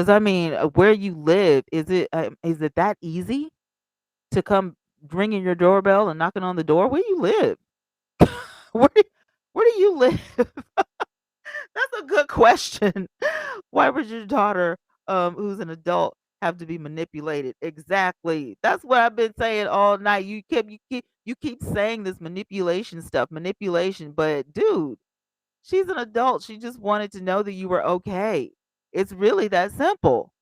I mean, where you live, is it that easy to come ringing your doorbell and knocking on the door? Where you live? Where do, where do you live? That's a good question. Why would your daughter, who's an adult, have to be manipulated? Exactly. That's what I've been saying all night. You keep saying this manipulation stuff, manipulation, but dude, she's an adult. She just wanted to know that you were okay. It's really that simple.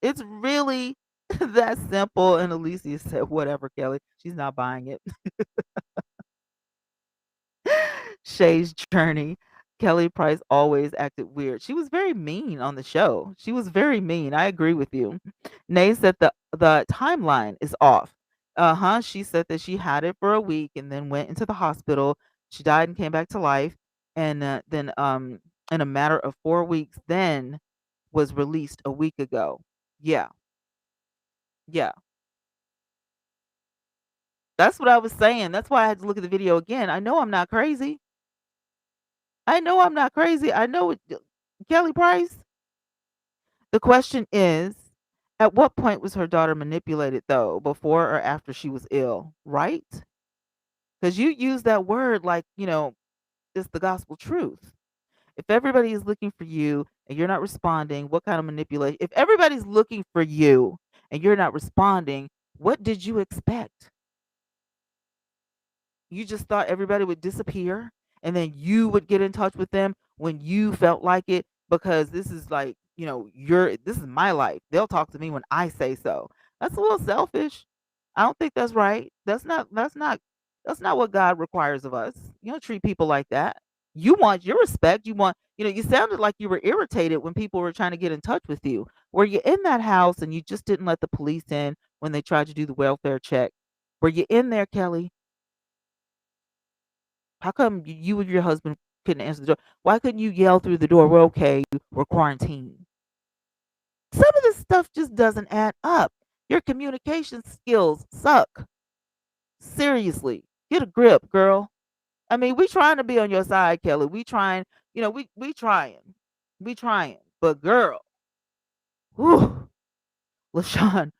It's really that simple. And Alicia said, whatever, Kelly. She's not buying it. Shay's journey. Kelly Price always acted weird. She was very mean on the show. She was very mean. I agree with you. Nay said the timeline is off. Uh-huh. She said that she had it for a week and then went into the hospital. She died and came back to life. And then in a matter of 4 weeks, then was released a week ago. Yeah. Yeah. That's what I was saying. That's why I had to look at the video again. I know I'm not crazy. I know I'm not crazy. I know it, Kelly Price. The question is, at what point was her daughter manipulated though? Before or after she was ill, right? Because you use that word like, it's the gospel truth. If everybody is looking for you and you're not responding, what kind of manipulation? If everybody's looking for you and you're not responding, what did you expect? You just thought everybody would disappear and then you would get in touch with them when you felt like it, because this is like, this is my life. They'll talk to me when I say so. That's a little selfish. I don't think that's right. That's not what God requires of us. You don't treat people like that. You want your respect. You sounded like you were irritated when people were trying to get in touch with you. Were you in that house and you just didn't let the police in when they tried to do the welfare check? Were you in there, Kelly? How come you and your husband couldn't answer the door? Why couldn't you yell through the door, "We're okay, we're quarantined"? Some of this stuff just doesn't add up. Your communication skills suck. Seriously. Get a grip, girl. I mean, we trying to be on your side, Kelly. We trying, we trying. We trying. But girl, whew, LaShawn,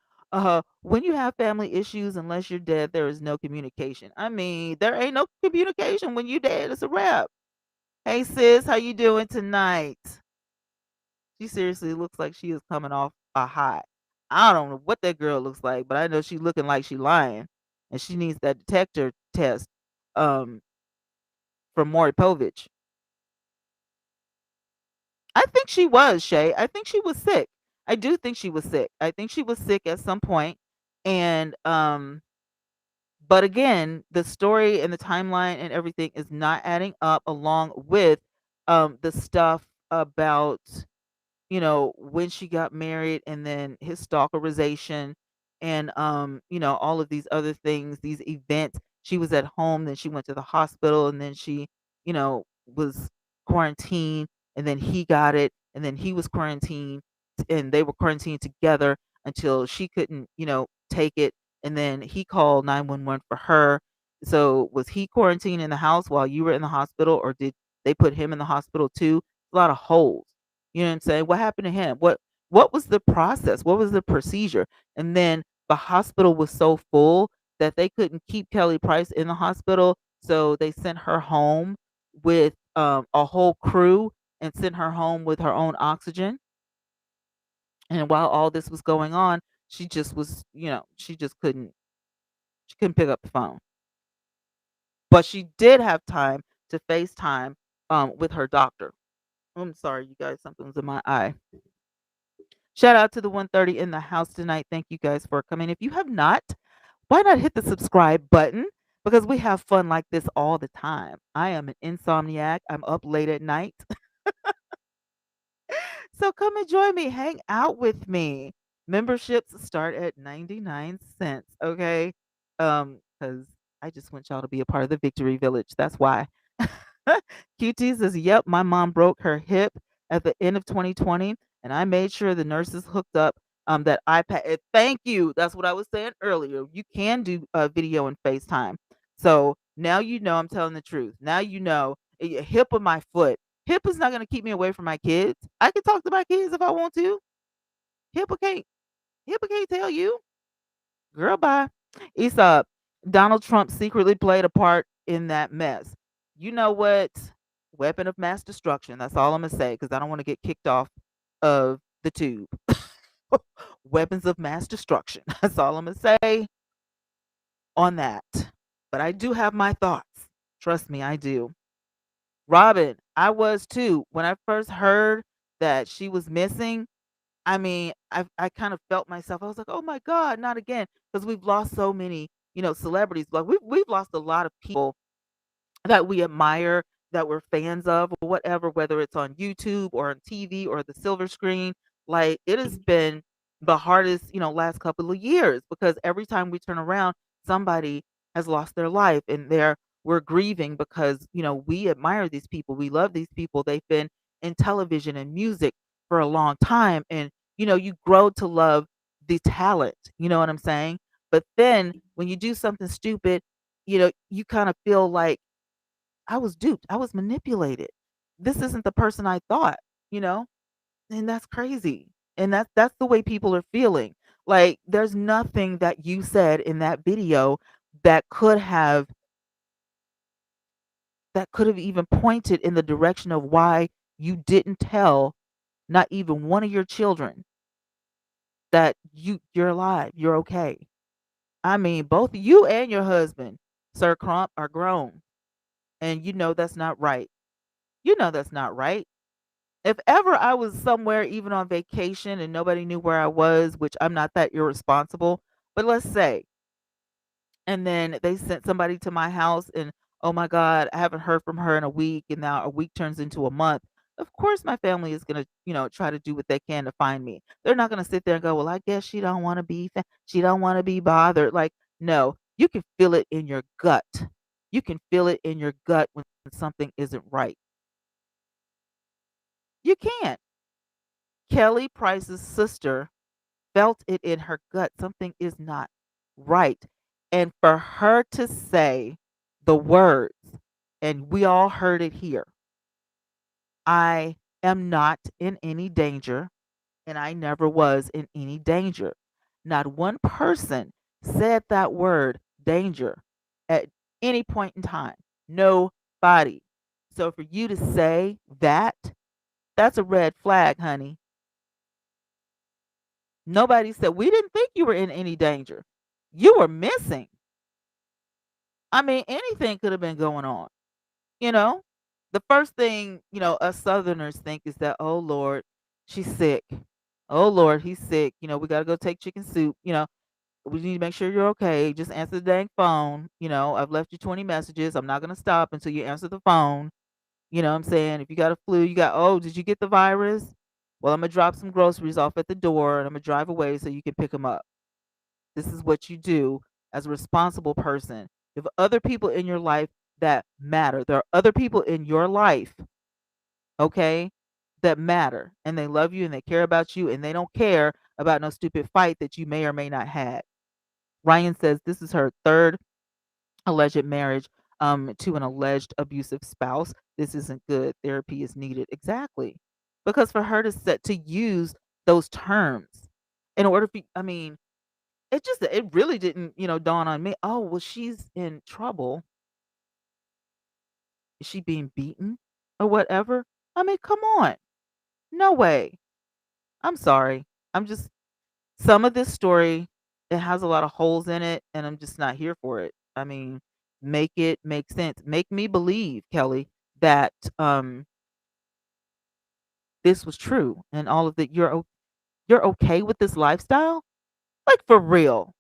when you have family issues, unless you're dead, there is no communication. I mean, there ain't no communication when you dead. It's a wrap. Hey sis, how you doing tonight? She seriously looks like she is coming off a high. I don't know what that girl looks like, but I know she looking like she lying, and she needs that detector test um from Maury Povich. I think she was, Shay. I think she was sick. I do think she was sick. I think she was sick at some point, and but again, the story and the timeline and everything is not adding up, along with the stuff about when she got married and then his stalkerization and all of these other things, these events. She was at home, then she went to the hospital, and then she, was quarantined, and then he got it, and then he was quarantined, and they were quarantined together until she couldn't, take it, and then he called 911 for her. So was he quarantined in the house while you were in the hospital, or did they put him in the hospital too? A lot of holes. You know what I'm saying? What happened to him? What was the process? What was the procedure? And then the hospital was so full that they couldn't keep Kelly Price in the hospital, so they sent her home with a whole crew and sent her home with her own oxygen. And while all this was going on, she just was, she couldn't pick up the phone. But she did have time to FaceTime with her doctor. I'm sorry, you guys, something was in my eye. Shout out to the 130 in the house tonight. Thank you guys for coming. If you have not, why not hit the subscribe button? Because we have fun like this all the time. I am an insomniac. I'm up late at night. So come and join me. Hang out with me. Memberships start at 99 cents. Okay. Because I just want y'all to be a part of the Victory Village. That's why. QT says, yep, my mom broke her hip at the end of 2020, and I made sure the nurses hooked up that iPad. Thank you. That's what I was saying earlier. You can do video and FaceTime. So now I'm telling the truth. Now hip of my foot. Hip is not going to keep me away from my kids. I can talk to my kids if I want to. Hip can't. Hip can't tell you. Girl, bye. Esau, Donald Trump secretly played a part in that mess. You know what? Weapon of mass destruction. That's all I'm going to say, because I don't want to get kicked off of the tube. Weapons of mass destruction. That's all I'm going to say on that. But I do have my thoughts. Trust me, I do. Robin, I was too. When I first heard that she was missing, I mean, I kind of felt myself. I was like, "Oh my God, not again!" Because we've lost so many, celebrities. Like we've lost a lot of people that we admire, that we're fans of, or whatever, whether it's on YouTube or on TV or the silver screen. Like it has been the hardest, last couple of years, because every time we turn around, somebody has lost their life, and we're grieving because, we admire these people. We love these people. They've been in television and music for a long time. And, you grow to love the talent. You know what I'm saying? But then when you do something stupid, you kind of feel like I was duped. I was manipulated. This isn't the person I thought, you know? And that's crazy. And that's the way people are feeling. Like there's nothing that you said in that video that could have even pointed in the direction of why you didn't tell not even one of your children that you're alive, you're okay. I mean, both you and your husband, Sir Crump, are grown, and you know that's not right. You know that's not right. If ever I was somewhere, even on vacation, and nobody knew where I was, which I'm not that irresponsible, but let's say, and then they sent somebody to my house, and oh my God, I haven't heard from her in a week, and now a week turns into a month. Of course, my family is gonna, try to do what they can to find me. They're not gonna sit there and go, "Well, I guess she don't want to be, she don't want to be bothered." Like, no, you can feel it in your gut. You can feel it in your gut when something isn't right. You can't. Kelly Price's sister felt it in her gut. Something is not right. And for her to say the words, and we all heard it here, I am not in any danger, and I never was in any danger. Not one person said that word, danger, at any point in time. Nobody. So for you to say that, that's a red flag, honey. Nobody said, "We didn't think you were in any danger. You were missing." I mean, anything could have been going on, you know? The first thing, us Southerners think is that, "Oh, Lord, she's sick. Oh, Lord, he's sick. We got to go take chicken soup. We need to make sure you're okay. Just answer the dang phone. I've left you 20 messages. I'm not going to stop until you answer the phone. You know what I'm saying? If you got a flu, oh, did you get the virus? Well, I'm going to drop some groceries off at the door and I'm going to drive away so you can pick them up." This is what you do as a responsible person. You have other people in your life that matter. There are other people in your life, okay, that matter and they love you and they care about you and they don't care about no stupid fight that you may or may not had. Ryan says this is her third alleged marriage to an alleged abusive spouse. This isn't good. Therapy is needed. Exactly. Because for her to set to use those terms in order for, I mean, it really didn't, dawn on me. Oh, well, she's in trouble. Is she being beaten or whatever? I mean, come on. No way. I'm sorry. I'm just some of this story, it has a lot of holes in it, and I'm just not here for it. I mean, make it make sense. Make me believe, Kelly, that this was true and all of that you're okay with this lifestyle? Like for real.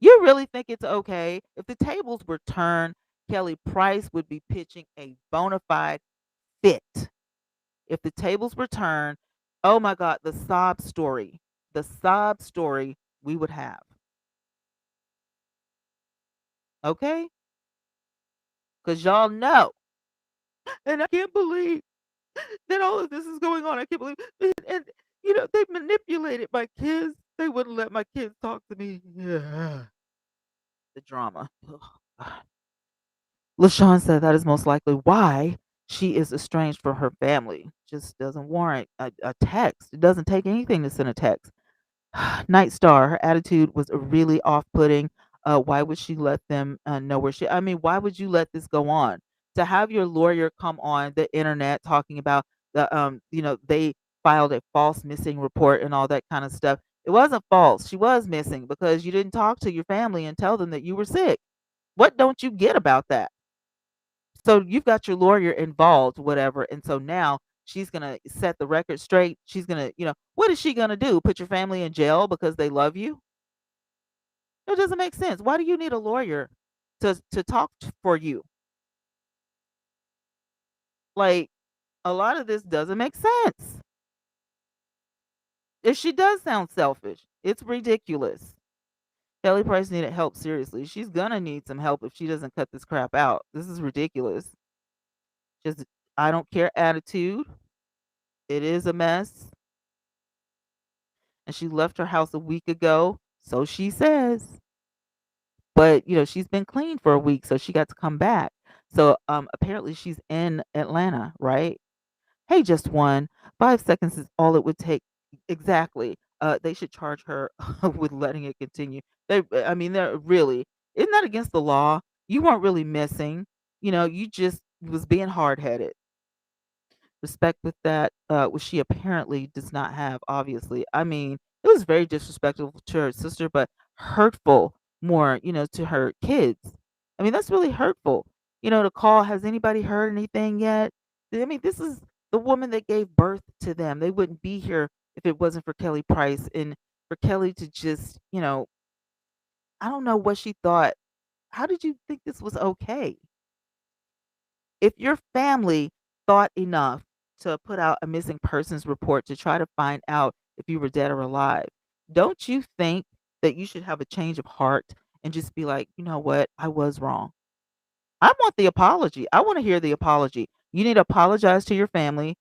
You really think it's okay? If the tables were turned, Kelly Price would be pitching a bona fide fit. If the tables were turned, oh my God, the sob story we would have. Okay? Because y'all know. And I can't believe that all of this is going on. I can't believe. And they manipulated my kids. They wouldn't let my kids talk to me. Yeah. The drama. Ugh. LaShawn said that is most likely why she is estranged from her family. Just doesn't warrant a text. It doesn't take anything to send a text. Night Star, her attitude was really off-putting. Why would she let them know where she? I mean, why would you let this go on? To have your lawyer come on the internet talking about they filed a false missing report and all that kind of stuff. It wasn't false. She was missing because you didn't talk to your family and tell them that you were sick. What don't you get about that? So you've got your lawyer involved, whatever. And so now she's going to set the record straight. She's going to, what is she going to do? Put your family in jail because they love you? It doesn't make sense. Why do you need a lawyer to talk for you? Like a lot of this doesn't make sense. If she does sound selfish, it's ridiculous. Kelly Price needed help seriously. She's gonna need some help if she doesn't cut this crap out. This is ridiculous. Just I don't care attitude. It is a mess. And she left her house a week ago, so she says. But, she's been clean for a week, so she got to come back. So, apparently she's in Atlanta, right? Hey, just one. 5 seconds is all it would take. Exactly. They should charge her with letting it continue. I mean, they're really, isn't that against the law? You weren't really missing. You just was being hard headed. respect with that, which she apparently does not have, obviously. I mean, it was very disrespectful to her sister, but hurtful more, to her kids. I mean, that's really hurtful. To call, has anybody heard anything yet? I mean, this is the woman that gave birth to them. They wouldn't be here if it wasn't for Kelly Price. And for Kelly to just, I don't know what she thought. How did you think this was okay? If your family thought enough to put out a missing persons report to try to find out if you were dead or alive, don't you think that you should have a change of heart and just be like, you know what, I was wrong. I want the apology. I want to hear the apology. You need to apologize to your family,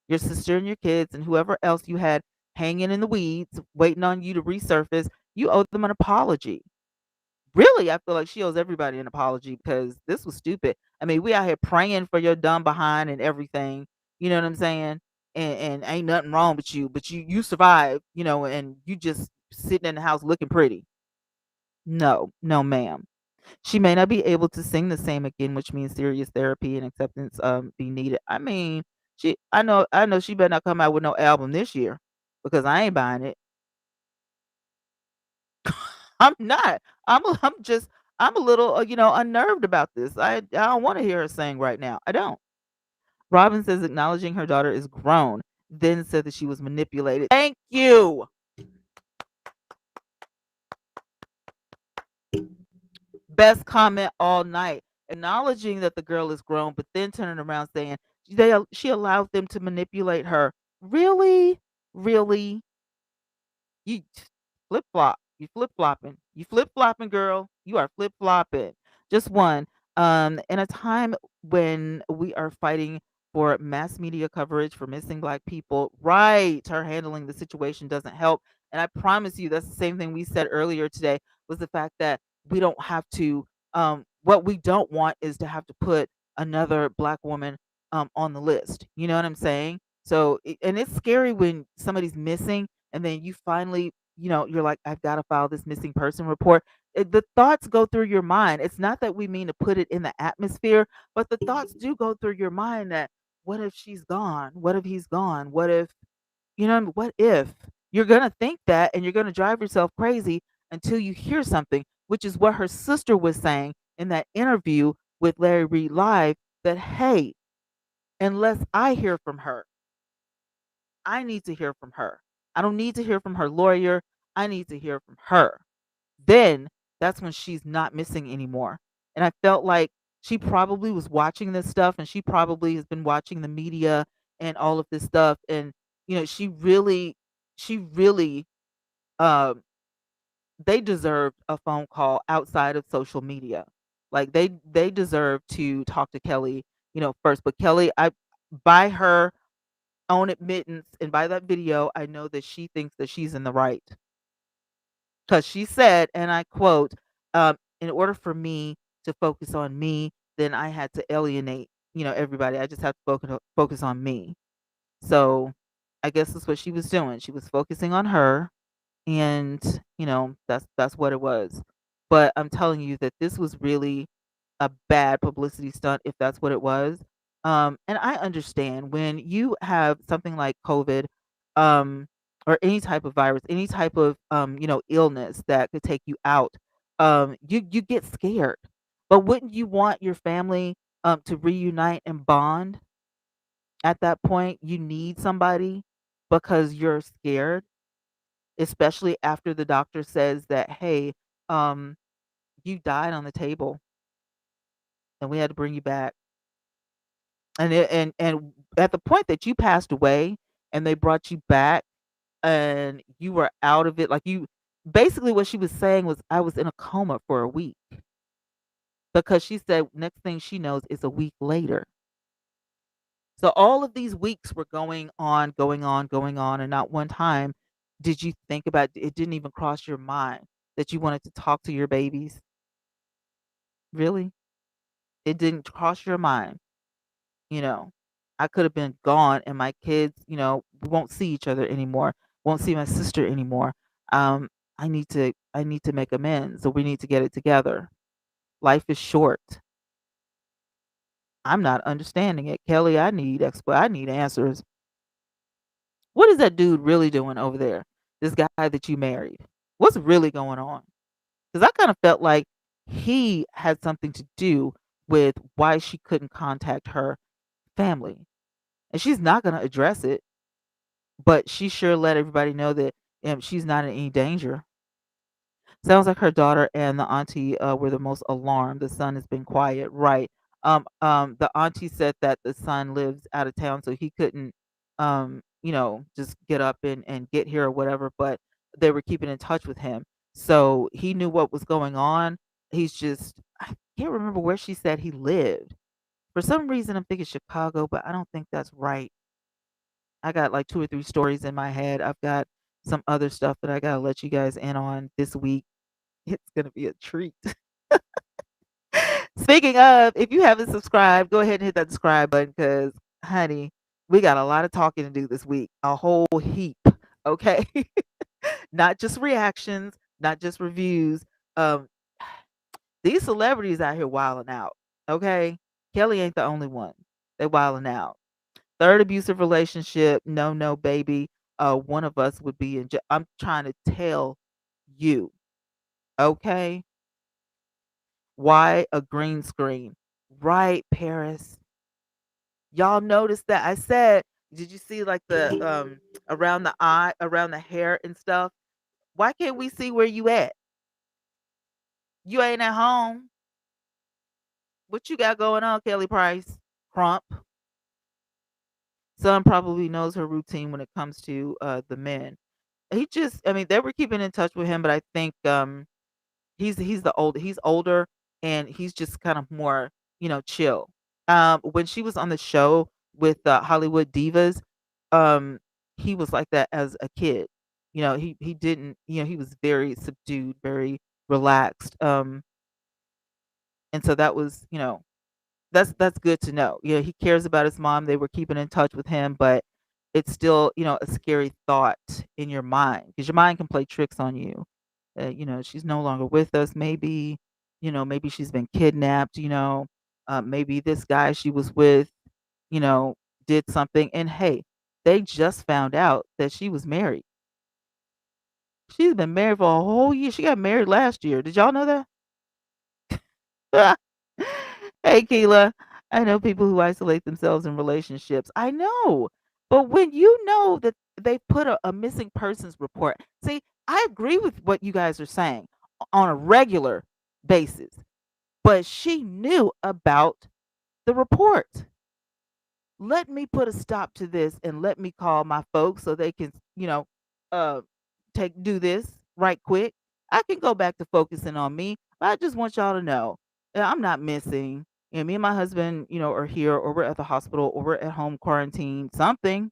your sister and your kids, and whoever else you had hanging in the weeds, waiting on you to resurface. You owe them an apology. Really, I feel like she owes everybody an apology because this was stupid. I mean, we out here praying for your dumb behind and everything. You know what I'm saying? And ain't nothing wrong with you, but you survived, and you just sitting in the house looking pretty. No, no, ma'am. She may not be able to sing the same again, which means serious therapy and acceptance be needed. I mean, I know she better not come out with no album this year because I ain't buying it. I'm not. I'm a little unnerved about this. I don't want to hear her sing right now. I don't. Robin says acknowledging her daughter is grown, then said that she was manipulated. Thank you. Best comment all night. Acknowledging that the girl is grown, but then turning around saying she allowed them to manipulate her. Really? Really? You flip flop. You flip flopping. You flip flopping, girl. You are flip flopping. Just one. In a time when we are fighting for mass media coverage for missing black people, right? Her handling the situation doesn't help. And I promise you, that's the same thing we said earlier today was the fact that we don't have to. What we don't want is to have to put another black woman on the list. You know what I'm saying? So, and it's scary when somebody's missing and then you finally, you're like, I've got to file this missing person report. The thoughts go through your mind. It's not that we mean to put it in the atmosphere, but the thoughts do go through your mind that what if she's gone? What if he's gone? What if, what if you're going to think that and you're going to drive yourself crazy until you hear something, which is what her sister was saying in that interview with Larry Reed Live that, hey, unless I hear from her, I need to hear from her. I don't need to hear from her lawyer. I need to hear from her. Then that's when she's not missing anymore. And I felt like she probably was watching this stuff and she probably has been watching the media and all of this stuff. And, she really, um, they deserved a phone call outside of social media. Like they deserve to talk to Kelly, first. But Kelly, by her own admittance and by that video, I know that she thinks that she's in the right. Because she said, and I quote, in order for me to focus on me, then I had to alienate, everybody. I just have to focus on me. So I guess that's what she was doing. She was focusing on her and that's what it was. But I'm telling you that this was really a bad publicity stunt if that's what it was. And I understand when you have something like COVID, um or any type of virus, any type of illness that could take you out, you get scared. But wouldn't you want your family to reunite and bond? At that point you need somebody because you're scared, especially after the doctor says that, hey, um, you died on the table and we had to bring you back. And at the point that you passed away and they brought you back and you were out of it, like you basically what she was saying was I was in a coma for a week because she said next thing she knows is a week later. So all of these weeks were going on, going on, going on, and not one time did you think about it, didn't even cross your mind that you wanted to talk to your babies. Really? It didn't cross your mind, you know. I could have been gone and my kids, we won't see each other anymore. Won't see my sister anymore. Um, I need to make amends. So we need to get it together. Life is short. I'm not understanding it. Kelly, I need answers. What is that dude really doing over there? This guy that you married. What's really going on? Because I kind of felt like he had something to do with why she couldn't contact her family. And she's not going to address it, but she sure let everybody know that she's not in any danger. Sounds like her daughter and the auntie were the most alarmed. The son has been quiet, right? The auntie said that the son lives out of town, so he couldn't, just get up and get here or whatever. But they were keeping in touch with him, so he knew what was going on. I can't remember where she said he lived. For some reason, I'm thinking Chicago, but I don't think that's right. I got like two or three stories in my head. I've got some other stuff that I gotta let you guys in on this week. It's gonna be a treat. Speaking of, if you haven't subscribed, go ahead and hit that subscribe button because, honey, we got a lot of talking to do this week. A whole heap. Okay. Not just reactions, not just reviews. Um, these celebrities out here wilding out. Okay. Kelly ain't the only one. They wilding out. Third abusive relationship. No, no, baby. One of us would be in jail. I'm trying to tell you. Okay. Why a green screen? Right, Paris. Y'all noticed that I said, did you see like the around the eye, around the hair and stuff? Why can't we see where you at? You ain't at home. What you got going on, Kelly Price? Crump. Son probably knows her routine when it comes to the men. I mean, they were keeping in touch with him, but I think he's older and he's just kind of more, chill. When she was on the show with Hollywood Divas, um, he was like that as a kid. He didn't, he was very subdued, very relaxed. And so that was, that's good to know. He cares about his mom. They were keeping in touch with him, but it's still, a scary thought in your mind because your mind can play tricks on you. She's no longer with us. Maybe, maybe she's been kidnapped. Maybe this guy she was with, you know, did something. And hey, they just found out that she was married. She's been married for a whole year. She got married last year. Did y'all know that? Hey, Keela. I know people who isolate themselves in relationships. I know. But when you know that they put a missing persons report, see, I agree with what you guys are saying on a regular basis, but she knew about the report. Let me put a stop to this and let me call my folks so they can, uh, do this right quick. I can go back to focusing on me. But I just want y'all to know that I'm not missing. Me and my husband, are here or we're at the hospital or we're at home quarantine, something.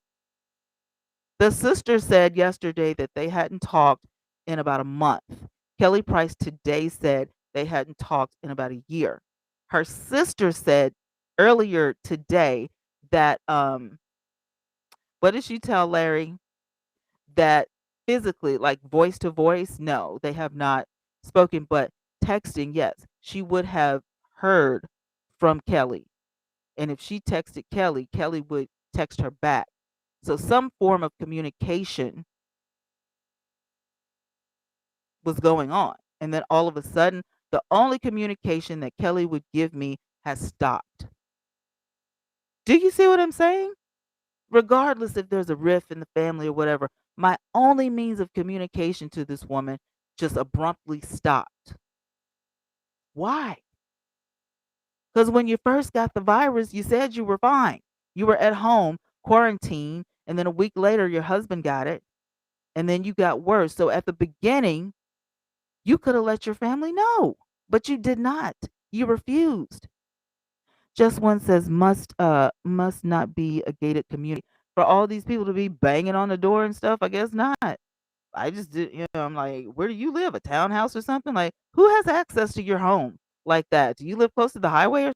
The sister said yesterday that they hadn't talked in about a month. Kelly Price today said they hadn't talked in about a year. Her sister said earlier today that what did she tell Larry? That physically, like voice to voice, no, they have not spoken, but texting, yes. She would have heard from Kelly. And if she texted Kelly, Kelly would text her back. So some form of communication was going on. And then all of a sudden, the only communication that Kelly would give me has stopped. Do you see what I'm saying? Regardless if there's a rift in the family or whatever, my only means of communication to this woman just abruptly stopped. Why? Because when you first got the virus, you said you were fine. You were at home, quarantined, and then a week later, your husband got it, and then you got worse. So at the beginning, you could have let your family know, but you did not. You refused. Just one says must not be a gated community. For all these people to be banging on the door and stuff, I guess not. I just did, I'm like, where do you live? A townhouse or something? Like, who has access to your home like that? Do you live close to the highway or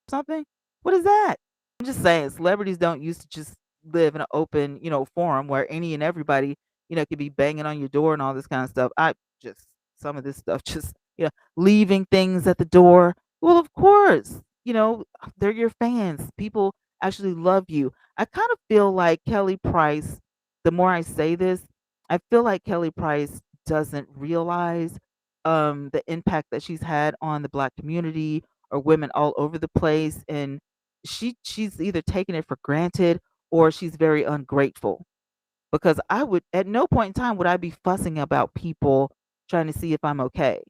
something? What is that? I'm just saying, celebrities don't used to just live in an open, forum where any and everybody, could be banging on your door and all this kind of stuff. Some of this stuff, just, leaving things at the door. Well, of course. you know, they're your fans. People actually love you. I kind of feel like Kelly Price, the more I say this, I feel like Kelly Price doesn't realize the impact that she's had on the black community or women all over the place. And she's either taking it for granted or she's very ungrateful. Because I would at no point in time would I be fussing about people trying to see if I'm okay.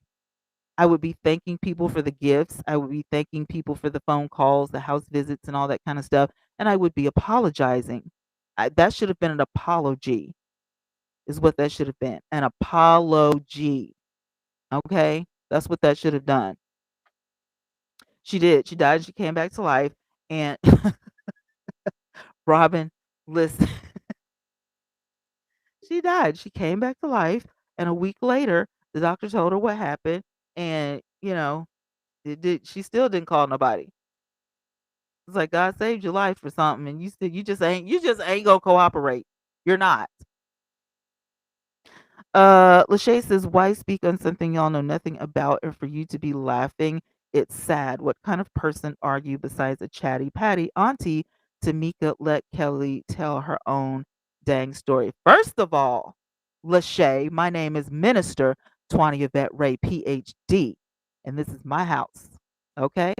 I would be thanking people for the gifts. I would be thanking people for the phone calls, the house visits, and all that kind of stuff. And I would be apologizing. That should have been an apology, is what that should have been. An apology. Okay? That's what that should have done. She did. She died. She came back to life. And Robin, listen, she died. She came back to life. And a week later, the doctor told her what happened. And, she still didn't call nobody. It's like God saved your life for something, and you just ain't gonna cooperate. You're not. Lachey says, "Why speak on something y'all know nothing about, and for you to be laughing? It's sad. What kind of person are you besides a chatty patty auntie?" Tamika let Kelly tell her own dang story. First of all, Lachey, my name is Minister Tawny Yvette Ray, PhD, and this is my house. Okay.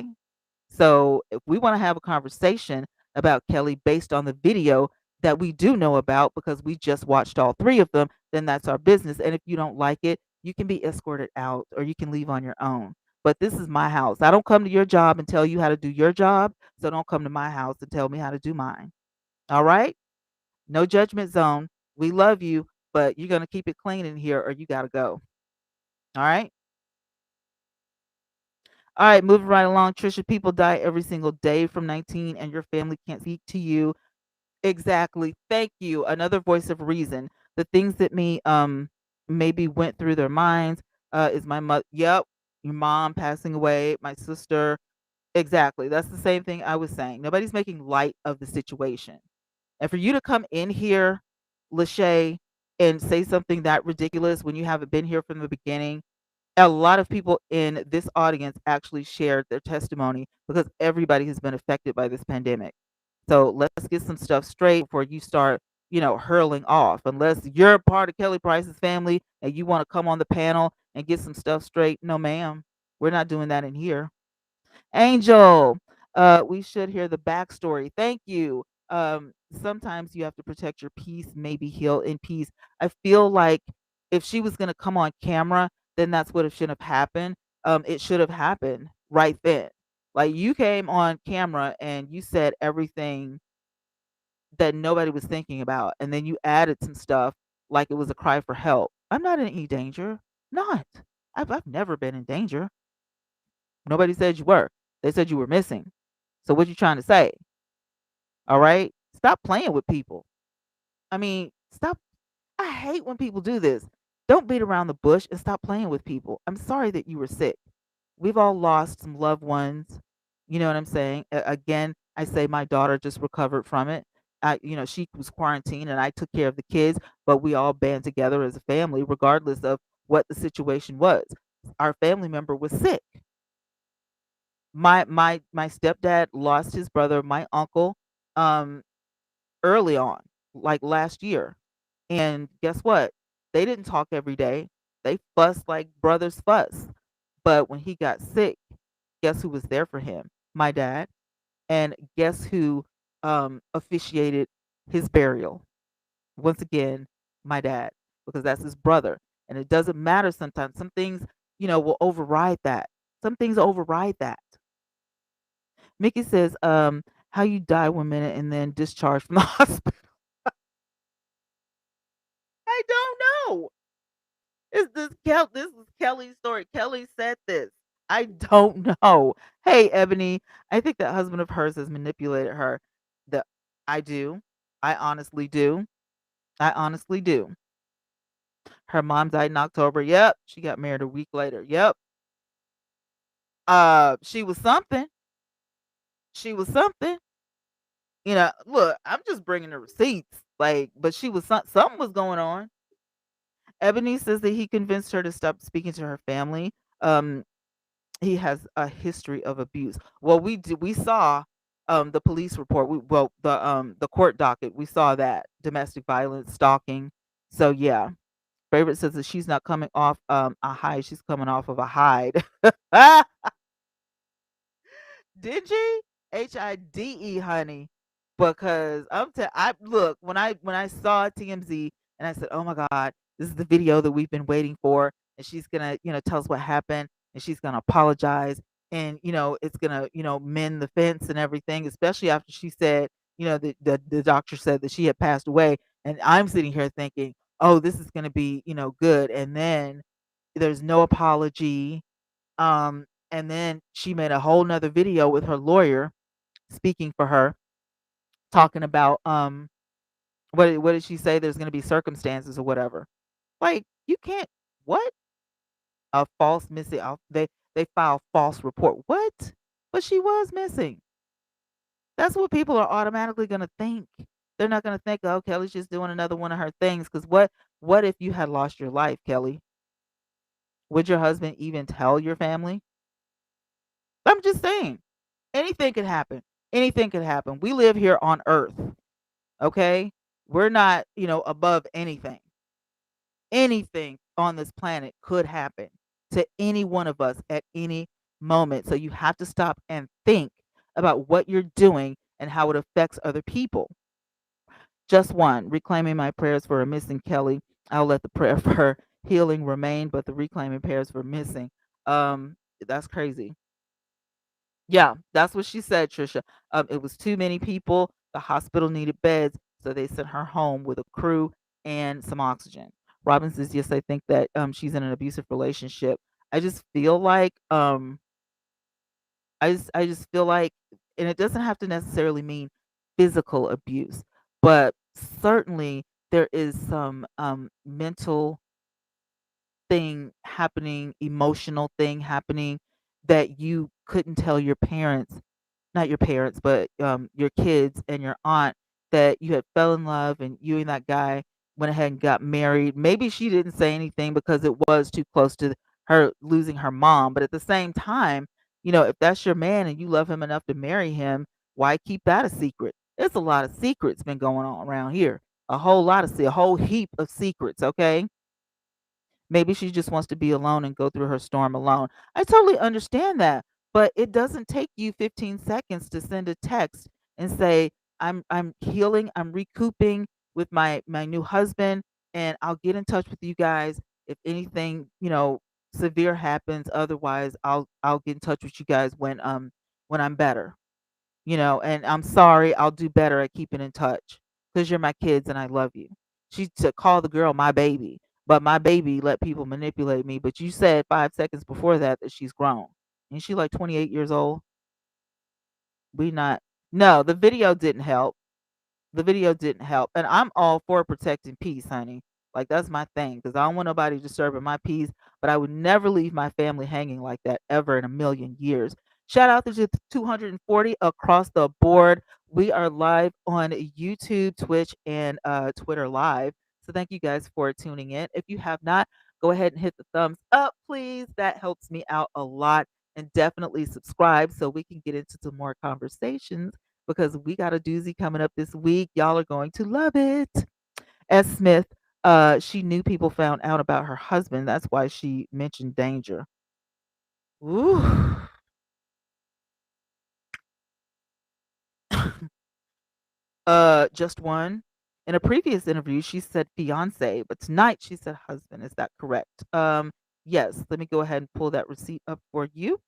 So if we want to have a conversation about Kelly based on the video that we do know about because we just watched all three of them, then that's our business. And if you don't like it, you can be escorted out or you can leave on your own. But this is my house. I don't come to your job and tell you how to do your job. So don't come to my house and tell me how to do mine. All right? No judgment zone. We love you, but you're going to keep it clean in here or you got to go. All right? All right, moving right along. Trisha, people die every single day from 19 and your family can't speak to you. Exactly. Thank you. Another voice of reason. The things that me maybe went through their minds is my mother. Yep, your mom passing away, my sister. Exactly. That's the same thing I was saying. Nobody's making light of the situation. And for you to come in here, Lachey, and say something that ridiculous when you haven't been here from the beginning, a lot of people in this audience actually shared their testimony because everybody has been affected by this pandemic. So let's get some stuff straight before you start, hurling off. Unless you're a part of Kelly Price's family and you want to come on the panel and get some stuff straight. No, ma'am. We're not doing that in here. Angel, we should hear the backstory. Thank you. Sometimes you have to protect your peace, maybe heal in peace. I feel like if she was going to come on camera, then that's what it should have happened. It should have happened right then. Like you came on camera and you said everything that nobody was thinking about, and then you added some stuff like it was a cry for help. I'm not in any danger. Not. I've never been in danger. Nobody said you were. They said you were missing. So what you trying to say? All right? Stop playing with people. I mean, stop. I hate when people do this. Don't beat around the bush and stop playing with people. I'm sorry that you were sick. We've all lost some loved ones. You know what I'm saying? Again, I say my daughter just recovered from it. She was quarantined and I took care of the kids, but we all band together as a family, regardless of what the situation was. Our family member was sick. My stepdad lost his brother, my uncle, um, early on, like last year. And guess what? They didn't talk every day. They fussed like brothers fuss. But when he got sick, guess who was there for him? My dad. And guess who officiated his burial? Once again, my dad, because that's his brother. And it doesn't matter sometimes. Some things, will override that. Some things override that. Mickey says, how you die 1 minute and then discharged from the hospital. I don't know. This is Kelly's story. Kelly said this. I don't know. Hey, Ebony, I think that husband of hers has manipulated her. The I do. I honestly do. I honestly do. Her mom died in October. Yep. She got married a week later. Yep. She was something. She was something. Look, I'm just bringing the receipts. Like, but she was something was going on. Ebony says that he convinced her to stop speaking to her family. Um, he has a history of abuse. Well, we saw the police report. The court docket. We saw that domestic violence, stalking. So yeah, favorite says that she's not coming off a high. She's coming off of a hide. Did you? HIDE, honey. Because I look when I saw TMZ and I said, "Oh my God, this is the video that we've been waiting for," and she's gonna, tell us what happened, and she's gonna apologize, and it's gonna, mend the fence and everything. Especially after she said, the doctor said that she had passed away, and I'm sitting here thinking, "Oh, this is gonna be, good," and then there's no apology. And then she made a whole nother video with her lawyer speaking for her, talking about what did she say? There's gonna be circumstances or whatever. Like, you can't what? A false missing they file false report. What? But she was missing. That's what people are automatically gonna think. They're not gonna think, oh, Kelly's just doing another one of her things. Because what if you had lost your life, Kelly? Would your husband even tell your family? I'm just saying. Anything could happen. Anything could happen. We live here on earth, okay? We're not, above anything. Anything on this planet could happen to any one of us at any moment. So you have to stop and think about what you're doing and how it affects other people. Just one, reclaiming my prayers for a missing Kelly. I'll let the prayer for her healing remain, but the reclaiming prayers for missing. That's crazy. Yeah, that's what she said, Trisha. It was too many people. The hospital needed beds, so they sent her home with a crew and some oxygen. Robin says, "Yes, I think that she's in an abusive relationship." I just feel like I just feel like, and it doesn't have to necessarily mean physical abuse, but certainly there is some mental thing happening, emotional thing happening that you couldn't tell your parents, not your parents, but your kids and your aunt, that you had fell in love and you and that guy went ahead and got married. Maybe she didn't say anything because it was too close to her losing her mom. But at the same time, if that's your man and you love him enough to marry him, why keep that a secret? There's a lot of secrets been going on around here. A whole lot a whole heap of secrets, okay? Maybe she just wants to be alone and go through her storm alone. I totally understand that, but it doesn't take you 15 seconds to send a text and say, I'm healing, I'm recouping with my new husband, and I'll get in touch with you guys if anything, severe happens. Otherwise, I'll get in touch with you guys when I'm better. And I'm sorry, I'll do better at keeping in touch because you're my kids and I love you. She to call the girl my baby, but my baby let people manipulate me. But you said 5 seconds before that she's grown. And she like 28 years old. We not No, the video didn't help. The video didn't help. And I'm all for protecting peace, honey. Like that's my thing because I don't want nobody disturbing my peace, but I would never leave my family hanging like that ever in a million years. Shout out to the 240 across the board. We are live on YouTube, Twitch, and Twitter Live. So thank you guys for tuning in. If you have not, go ahead and hit the thumbs up, please. That helps me out a lot. And definitely subscribe so we can get into some more conversations because we got a doozy coming up this week. Y'all are going to love it. S. Smith, she knew people found out about her husband. That's why she mentioned danger. Ooh. Just one. In a previous interview, she said fiance, but tonight she said husband. Is that correct? Yes. Let me go ahead and pull that receipt up for you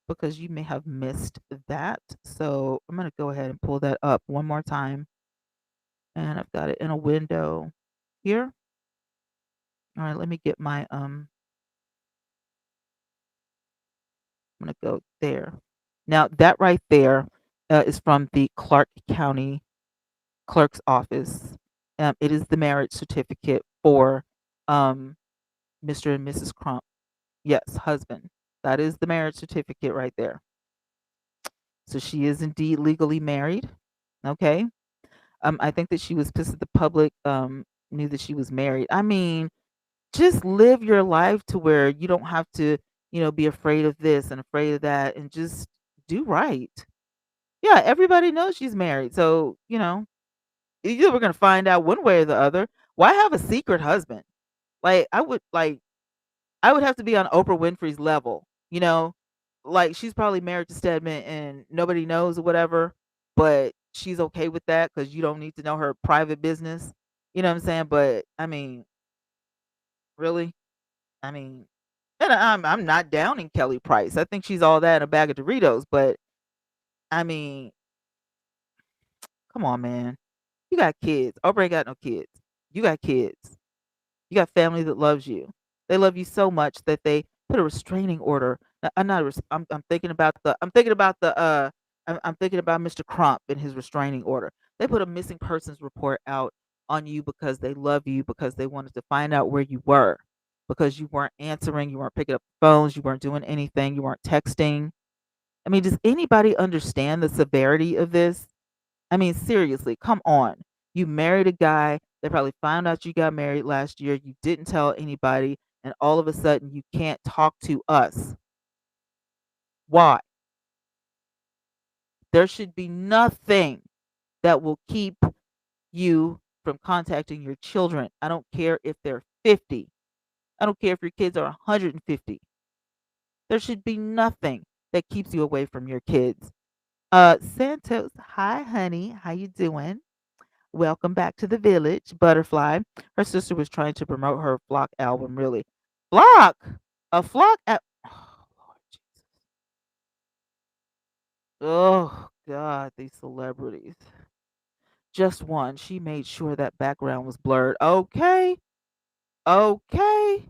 because you may have missed that. So I'm gonna go ahead and pull that up one more time. And I've got it in a window here. All right, let me get my I'm gonna go there. Now that right there is from the Clark County Clerk's office. It is the marriage certificate for um, Mr. and Mrs. Crump. Yes, husband. That is the marriage certificate right there. So she is indeed legally married. Okay. I think that she was pissed that the public knew that she was married. I mean, just live your life to where you don't have to, be afraid of this and afraid of that and just do right. Yeah, everybody knows she's married. So, either we're going to find out one way or the other. Why have a secret husband? Like I would have to be on Oprah Winfrey's level, you know? Like she's probably married to Stedman and nobody knows or whatever, but she's okay with that cuz you don't need to know her private business. You know what I'm saying? But I mean, really? I mean, and I'm not downing Kelly Price. I think she's all that in a bag of Doritos, but I mean, come on, man. You got kids. Oprah ain't got no kids. You got kids. You got family that loves you. They love you so much that they put a restraining order. I'm not. I'm thinking about the. I'm thinking about the. I'm thinking about Mr. Crump and his restraining order. They put a missing persons report out on you because they love you, because they wanted to find out where you were, because you weren't answering, you weren't picking up phones, you weren't doing anything, you weren't texting. I mean, does anybody understand the severity of this? I mean, seriously, come on. You married a guy. They probably found out you got married last year. You didn't tell anybody, and all of a sudden you can't talk to us. Why? There should be nothing that will keep you from contacting your children. I don't care if they're 50. I don't care if your kids are 150. There should be nothing that keeps you away from your kids. Santos, hi honey, how you doing? Welcome back to the village, Butterfly. Her sister was trying to promote her Flock album, really. Flock? A Flock? Oh, Lord Jesus. Oh, God, these celebrities. Just one. She made sure that background was blurred. Okay. Okay.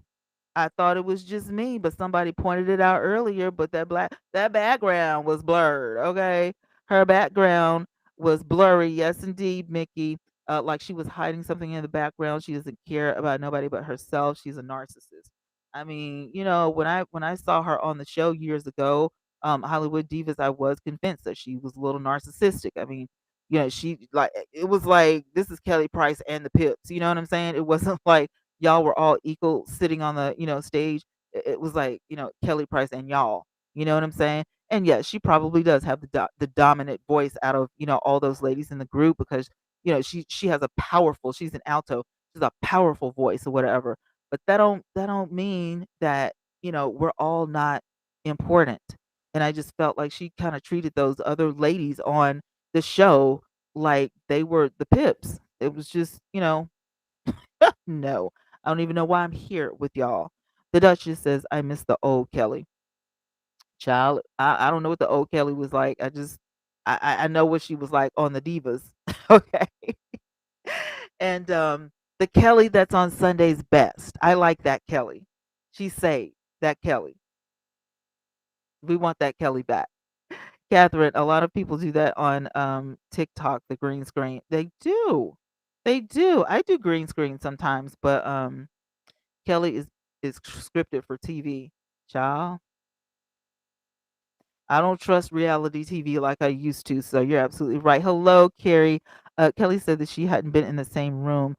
I thought it was just me, but somebody pointed it out earlier, but that background was blurred, okay? Her background was blurry. Yes, indeed, Mickey. Like she was hiding something in the background. She doesn't care about nobody but herself. She's a narcissist. I mean, when I saw her on the show years ago, Hollywood Divas, I was convinced that she was a little narcissistic. I mean, she like it was like this is Kelly Price and the Pips. You know what I'm saying? It wasn't like y'all were all equal sitting on the stage. It was like Kelly Price and y'all. You know what I'm saying? And yes, she probably does have the dominant voice out of all those ladies in the group because she has a powerful. She's an alto. She's a powerful voice or whatever. But that don't mean that we're all not important. And I just felt like she kind of treated those other ladies on the show like they were the Pips. It was just no. I don't even know why I'm here with y'all. The Duchess says, I miss the old Kelly. Child, I don't know what the old Kelly was like. I know what she was like on the Divas. Okay. And the Kelly that's on Sunday's best. I like that Kelly. She saved that Kelly. We want that Kelly back. Catherine, a lot of people do that on TikTok, the green screen. They do. They do. I do green screen sometimes, but Kelly is scripted for TV. Child, I don't trust reality TV like I used to. So you're absolutely right. Hello, Carrie. Kelly said that she hadn't been in the same room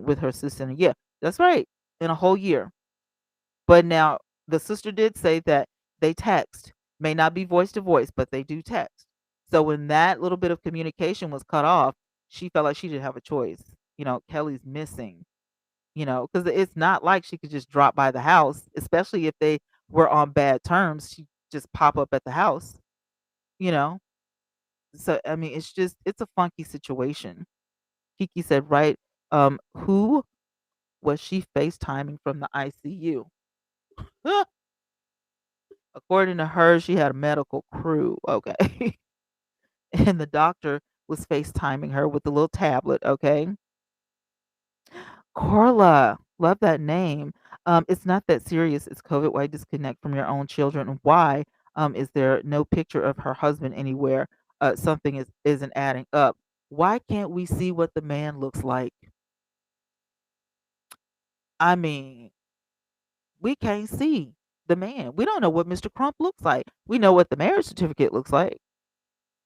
with her sister in a year. That's right, in a whole year. But now the sister did say that they text, may not be voice to voice, but they do text. So when that little bit of communication was cut off, she felt like she didn't have a choice. Kelly's missing. Because it's not like she could just drop by the house, especially if they were on bad terms. She just pop up at the house, you know. So I mean, it's a funky situation. Kiki said, right? Who was she FaceTiming from the ICU? According to her, she had a medical crew. Okay, and the doctor was FaceTiming her with the little tablet. Okay, Corla, love that name. It's not that serious. It's COVID. Why disconnect from your own children? Why is there no picture of her husband anywhere? Something isn't adding up. Why can't we see what the man looks like? I mean, we can't see the man. We don't know what Mr. Crump looks like. We know what the marriage certificate looks like,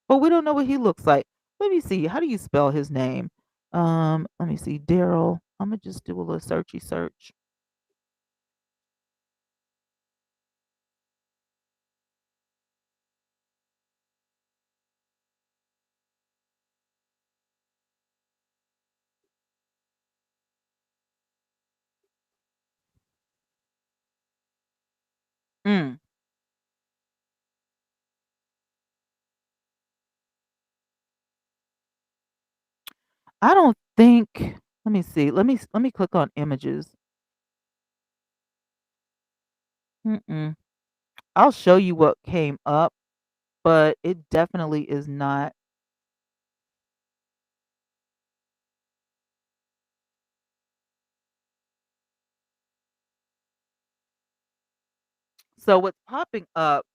but we don't know what he looks like. Let me see. How do you spell his name? Let me see. Daryl. I'm gonna just do a little searchy search. Mm. I don't think. Let me see. Let me click on images. Mm-mm. I'll show you what came up, but it definitely is not. So what's popping up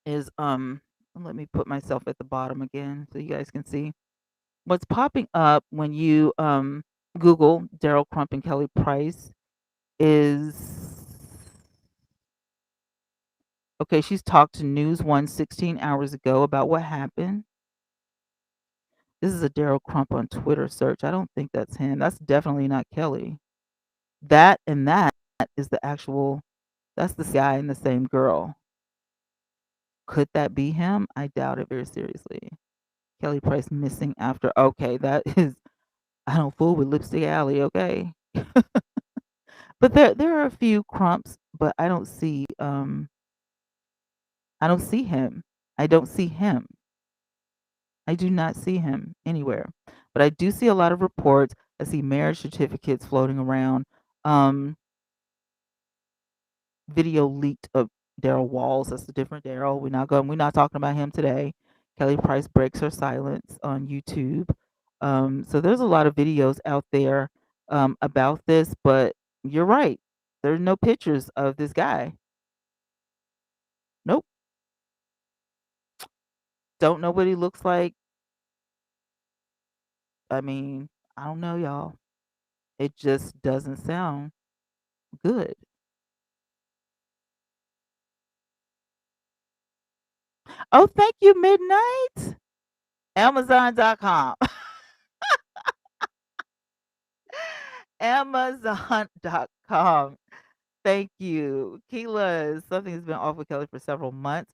is let me put myself at the bottom again so you guys can see. What's popping up when you Google Daryl Crump and Kelly Price is okay, she's talked to News One 16 hours ago about what happened. This is a Daryl Crump on Twitter search. I don't think that's him. That's definitely not Kelly. That is the actual that's the guy and the same girl. Could that be him? I doubt it very seriously. Kelly Price missing after okay, that is I don't fool with Lipstick Alley, okay? But there are a few Crumps, but I don't see him. I don't see him. I do not see him anywhere. But I do see a lot of reports. I see marriage certificates floating around. Um, Video leaked of Daryl Walls. That's a different Daryl. We're not talking about him today. Kelly Price breaks her silence on YouTube. So there's a lot of videos out there about this, but you're right. There's no pictures of this guy. Nope. Don't know what he looks like. I mean, I don't know, y'all. It just doesn't sound good. Oh, thank you, Midnight. Amazon.com. Amazon.com. Thank you. Keela, something has been off with Kelly for several months.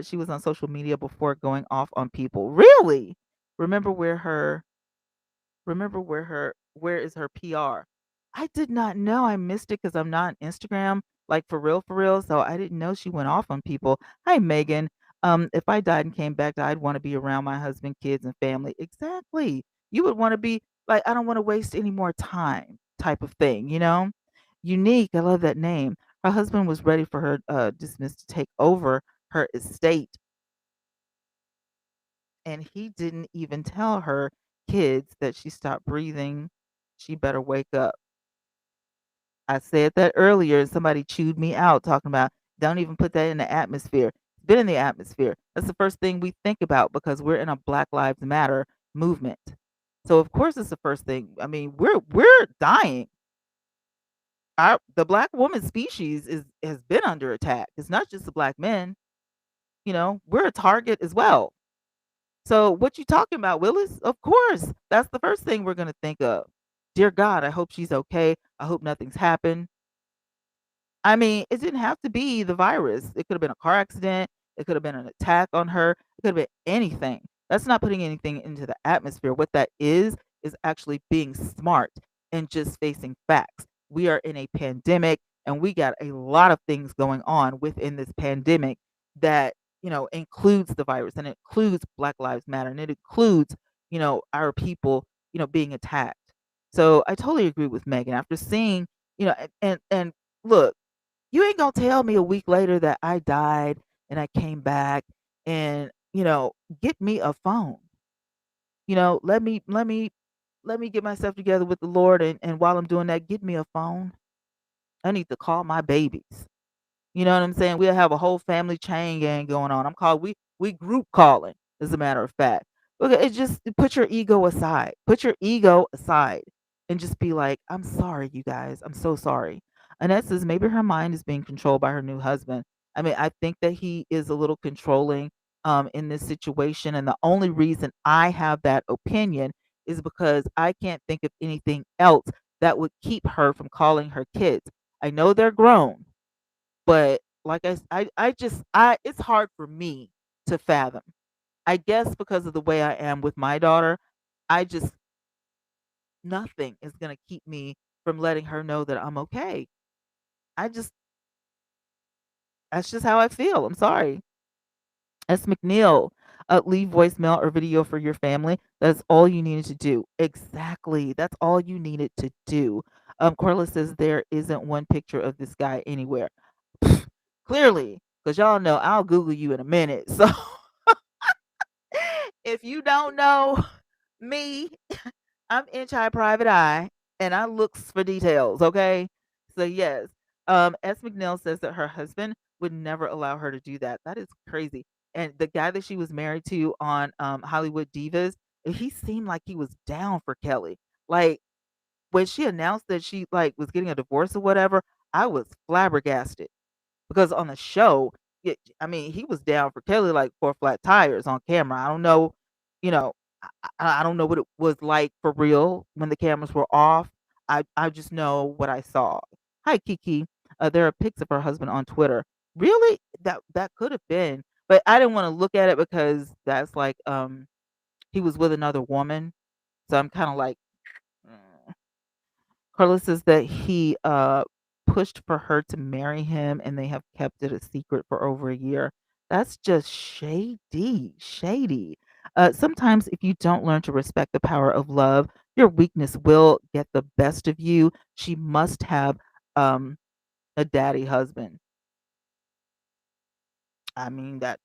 She was on social media before going off on people. Really? Remember where her where is her PR? I did not know. I missed it because I'm not on Instagram, like for real. So I didn't know she went off on people. Hi, Megan. If I died and came back, I'd want to be around my husband, kids, and family. Exactly. You would want to be like, I don't want to waste any more time, type of thing, you know? Unique. I love that name. Her husband was ready for her dismissed to take over her estate, and he didn't even tell her kids that she stopped breathing. She better wake up. I said that earlier, and somebody chewed me out talking about don't even put that in the atmosphere. It's been in the atmosphere. That's the first thing we think about because we're in a Black Lives Matter movement. So of course it's the first thing. I mean, we're dying. The black woman species is has been under attack. It's not just the black men. You know, we're a target as well. So what you talking about, Willis? Of course, that's the first thing we're gonna think of. Dear God, I hope she's okay. I hope nothing's happened. I mean, it didn't have to be the virus. It could have been a car accident. It could have been an attack on her. It could have been anything. That's not putting anything into the atmosphere. What that is actually being smart and just facing facts. We are in a pandemic and we got a lot of things going on within this pandemic that, includes the virus and it includes Black Lives Matter and it includes, our people, being attacked. So I totally agree with Megan after seeing, and look, you ain't gonna tell me a week later that I died and I came back and, get me a phone. Let me get myself together with the Lord and while I'm doing that, get me a phone. I need to call my babies. You know what I'm saying? We'll have a whole family chain gang going on. We group calling, as a matter of fact. Look, it just put your ego aside. Put your ego aside and just be like, I'm sorry, you guys. I'm so sorry. Annette says maybe her mind is being controlled by her new husband. I mean, I think that he is a little controlling in this situation. And the only reason I have that opinion is because I can't think of anything else that would keep her from calling her kids. I know they're grown, but like I just it's hard for me to fathom. I guess because of the way I am with my daughter, I just nothing is going to keep me from letting her know that I'm okay. I just That's just how I feel. I'm sorry. S. McNeil, leave voicemail or video for your family. That's all you needed to do. Exactly. That's all you needed to do. Corliss says there isn't one picture of this guy anywhere. Clearly, because y'all know I'll Google you in a minute. So if you don't know me, I'm inch high private eye and I looks for details, okay? So yes. S. McNeil says that her husband would never allow her to do that. That is crazy. And the guy that she was married to on Hollywood Divas, he seemed like he was down for Kelly. Like when she announced that she like was getting a divorce or whatever, I was flabbergasted because on the show, I mean, he was down for Kelly like 4 flat tires on camera. I don't know, you know, I don't know what it was like for real when the cameras were off. I just know what I saw. Hi, Kiki. There are pics of her husband on Twitter. Really? That could have been, but I didn't want to look at it because that's like he was with another woman. So I'm kind of like, mm. Carlos says that he pushed for her to marry him and they have kept it a secret for over a year. That's just shady, shady. Sometimes if you don't learn to respect the power of love, your weakness will get the best of you. She must have um a daddy husband. I mean that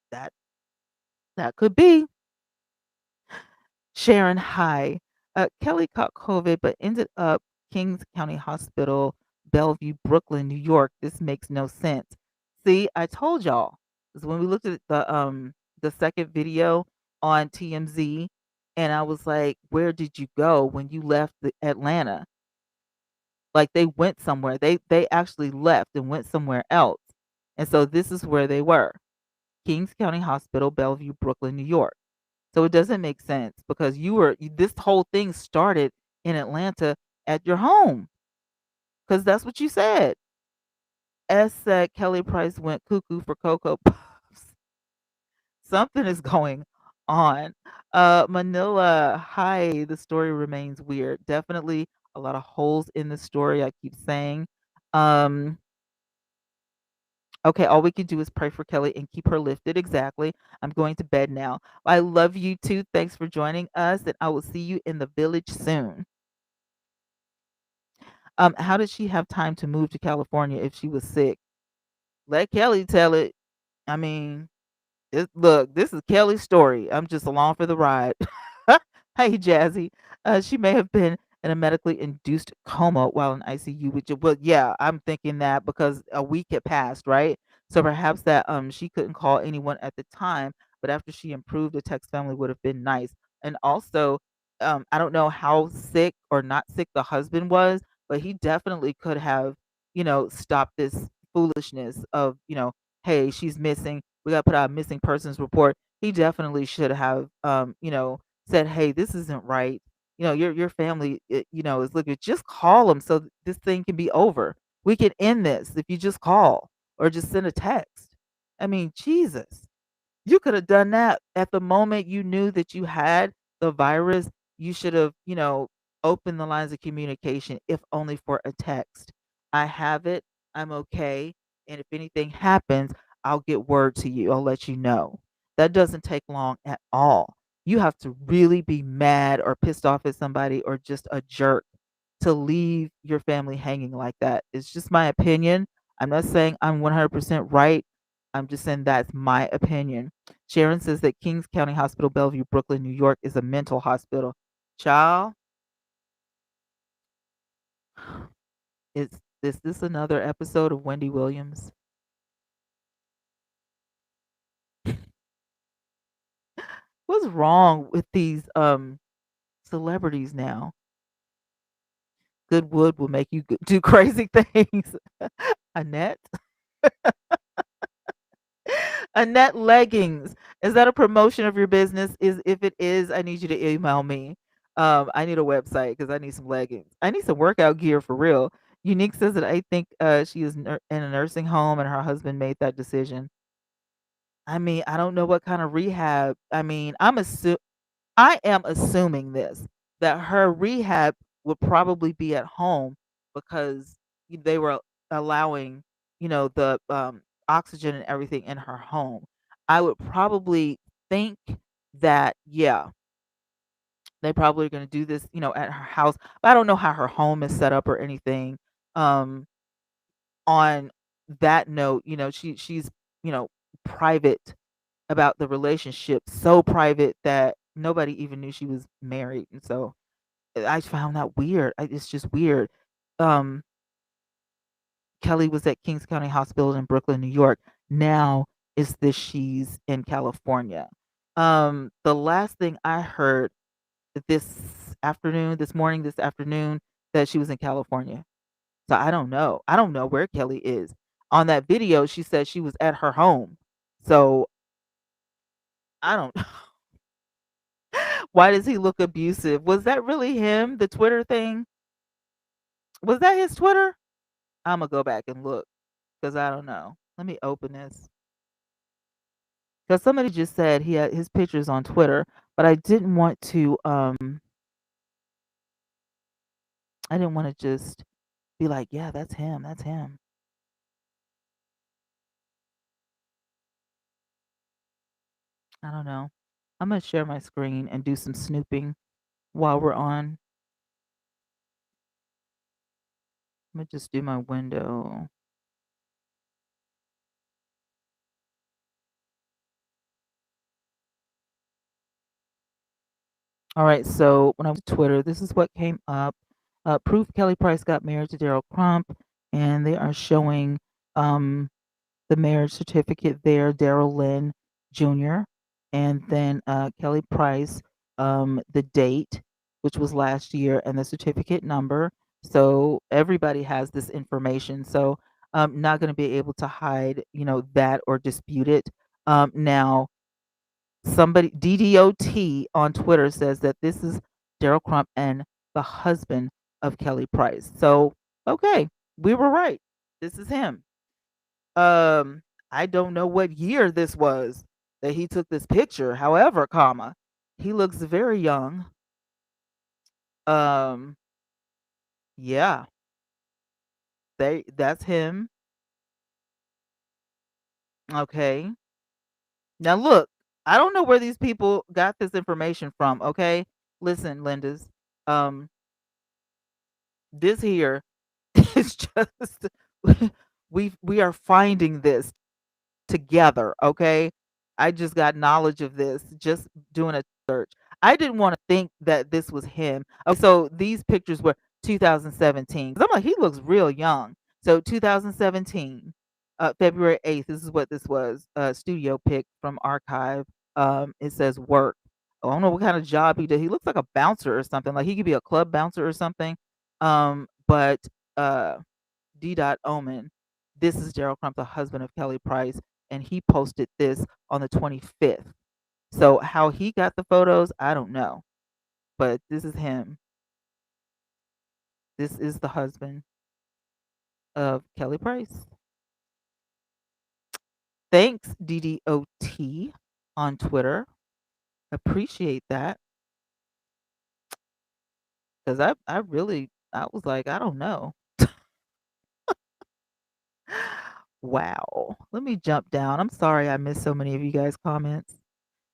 could be. Sharon, hi. Kelly caught COVID but ended up Kings County Hospital, Bellevue, Brooklyn, New York. This makes no sense. See, I told y'all. 'Cause when we looked at the second video on TMZ, and I was like, "Where did you go when you left Atlanta?" Like they went somewhere. They actually left and went somewhere else. And so this is where they were. Kings County Hospital, Bellevue, Brooklyn, New York. So it doesn't make sense because this whole thing started in Atlanta at your home because that's what you said. S said Kelly Price went cuckoo for Cocoa Puffs. Something is going on. Manila, hi. The story remains weird. Definitely a lot of holes in the story. I keep saying. Um, Okay, all we can do is pray for Kelly and keep her lifted. Exactly. I'm going to bed now. I love you too. Thanks for joining us, and I will see you in the village soon. How did she have time to move to California if she was sick? Let Kelly tell it. I mean, look, this is Kelly's story. I'm just along for the ride. Hey, Jazzy. She may have been in a medically induced coma while in ICU. Which, well, yeah, I'm thinking that because a week had passed, right? So perhaps that she couldn't call anyone at the time, but after she improved, a text family would have been nice. And also, I don't know how sick or not sick the husband was, but he definitely could have, stopped this foolishness of, hey, she's missing. We got to put out a missing persons report. He definitely should have, said, hey, this isn't right. Your family, is looking. Just call them so this thing can be over. We can end this if you just call or just send a text. I mean, Jesus. You could have done that at the moment you knew that you had the virus. You should have, opened the lines of communication, if only for a text. I have it. I'm okay. And if anything happens, I'll get word to you. I'll let you know. That doesn't take long at all. You have to really be mad or pissed off at somebody or just a jerk to leave your family hanging like that. It's just my opinion. I'm not saying I'm 100% right. I'm just saying that's my opinion. Sharon says that Kings County Hospital, Bellevue, Brooklyn, New York is a mental hospital. Child, is this another episode of Wendy Williams? What's wrong with these celebrities now? Good wood will make you do crazy things. Annette? Annette leggings. Is that a promotion of your business? Is if it is, I need you to email me. I need a website because I need some leggings. I need some workout gear for real. Unique says that I think she is in a nursing home and her husband made that decision. I mean, I don't know what kind of rehab. I mean, I am assuming this that her rehab would probably be at home because they were allowing, the oxygen and everything in her home. I would probably think that, yeah, they probably are going to do this, at her house. But I don't know how her home is set up or anything. Um, on that note, she's, you know, private about the relationship, so private that nobody even knew she was married. And so I found that weird. It's just weird. Um, Kelly was at Kings County Hospital in Brooklyn, New York. Now is this she's in California. The last thing I heard this morning, this afternoon, that she was in California. So I don't know. I don't know where Kelly is. On that video, she said she was at her home. So I don't why does he look abusive? Was that really him? The Twitter thing? Was that his Twitter? I'm gonna go back and look because I don't know. Let me open this. Because somebody just said he had his pictures on Twitter, but I didn't want to just be like, yeah, that's him. That's him. I don't know. I'm gonna share my screen and do some snooping while we're on. I'm gonna just do my window. All right, so when I went to Twitter, this is what came up. Proof Kelly Price got married to Daryl Crump, and they are showing um, the marriage certificate there, Daryl Lynn Jr., and then Kelly Price, the date, which was last year, and the certificate number. So everybody has this information. So I'm not going to be able to hide, that or dispute it. Now, somebody DDOT on Twitter says that this is Daryl Crump and the husband of Kelly Price. So, okay, we were right. This is him. I don't know what year this was that he took this picture. However, he looks very young. Um, yeah, that's him. Okay. Now look, I don't know where these people got this information from, okay? Listen, Lindas. Um, this here is just we are finding this together, okay? I just got knowledge of this just doing a search. I didn't want to think that this was him. Okay, so these pictures were 2017. 'Cause I'm like, he looks real young. So 2017, February 8th. This is what this was. Studio pic from archive. It says work. Oh, I don't know what kind of job he did. He looks like a bouncer or something. Like he could be a club bouncer or something. But uh D. Omen. This is Daryl Crump, the husband of Kelly Price, and he posted this on the 25th. So how he got the photos, I don't know, but this is him. This is the husband of Kelly Price. Thanks, DDOT on Twitter. Appreciate that because I was like, I don't know. Wow. Let me jump down. I'm sorry I missed so many of you guys' comments.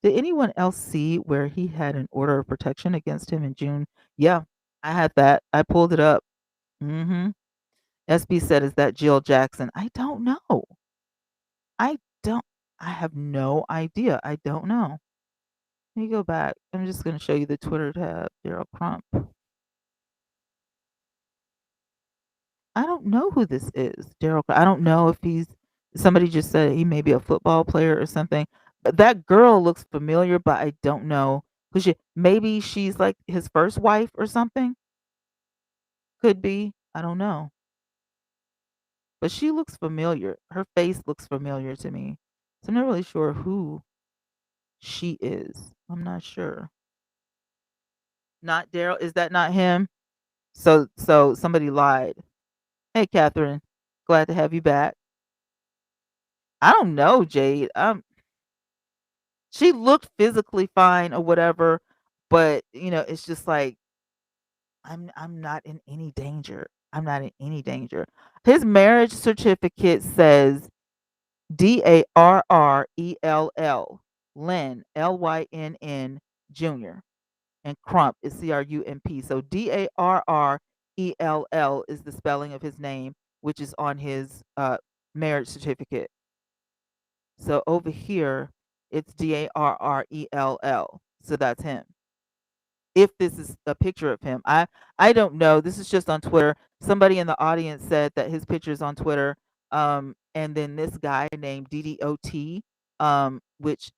Did anyone else see where he had an order of protection against him in June? Yeah, I had that. I pulled it up. Mhm. SB said, "Is that Jill Jackson?" I don't know. I don't I have no idea. I don't know. Let me go back. I'm just gonna show you the Twitter tab, Daryl Crump. I don't know who this is, Daryl. I don't know if somebody just said he may be a football player or something. But that girl looks familiar, but I don't know who maybe she's like his first wife or something. Could be. I don't know. But she looks familiar. Her face looks familiar to me. So I'm not really sure who she is. I'm not sure. Not Daryl. Is that not him? So somebody lied. Hey, Catherine. Glad to have you back. I don't know, Jade. She looked physically fine or whatever, but it's just like I'm not in any danger. I'm not in any danger. His marriage certificate says Darrell, Lynn, Lynn Jr. And Crump is Crump. So Darrell is the spelling of his name, which is on his marriage certificate. So over here, it's Darrell. So that's him. If this is a picture of him, I don't know. This is just on Twitter. Somebody in the audience said that his picture is on Twitter. And then this guy named DDOT, which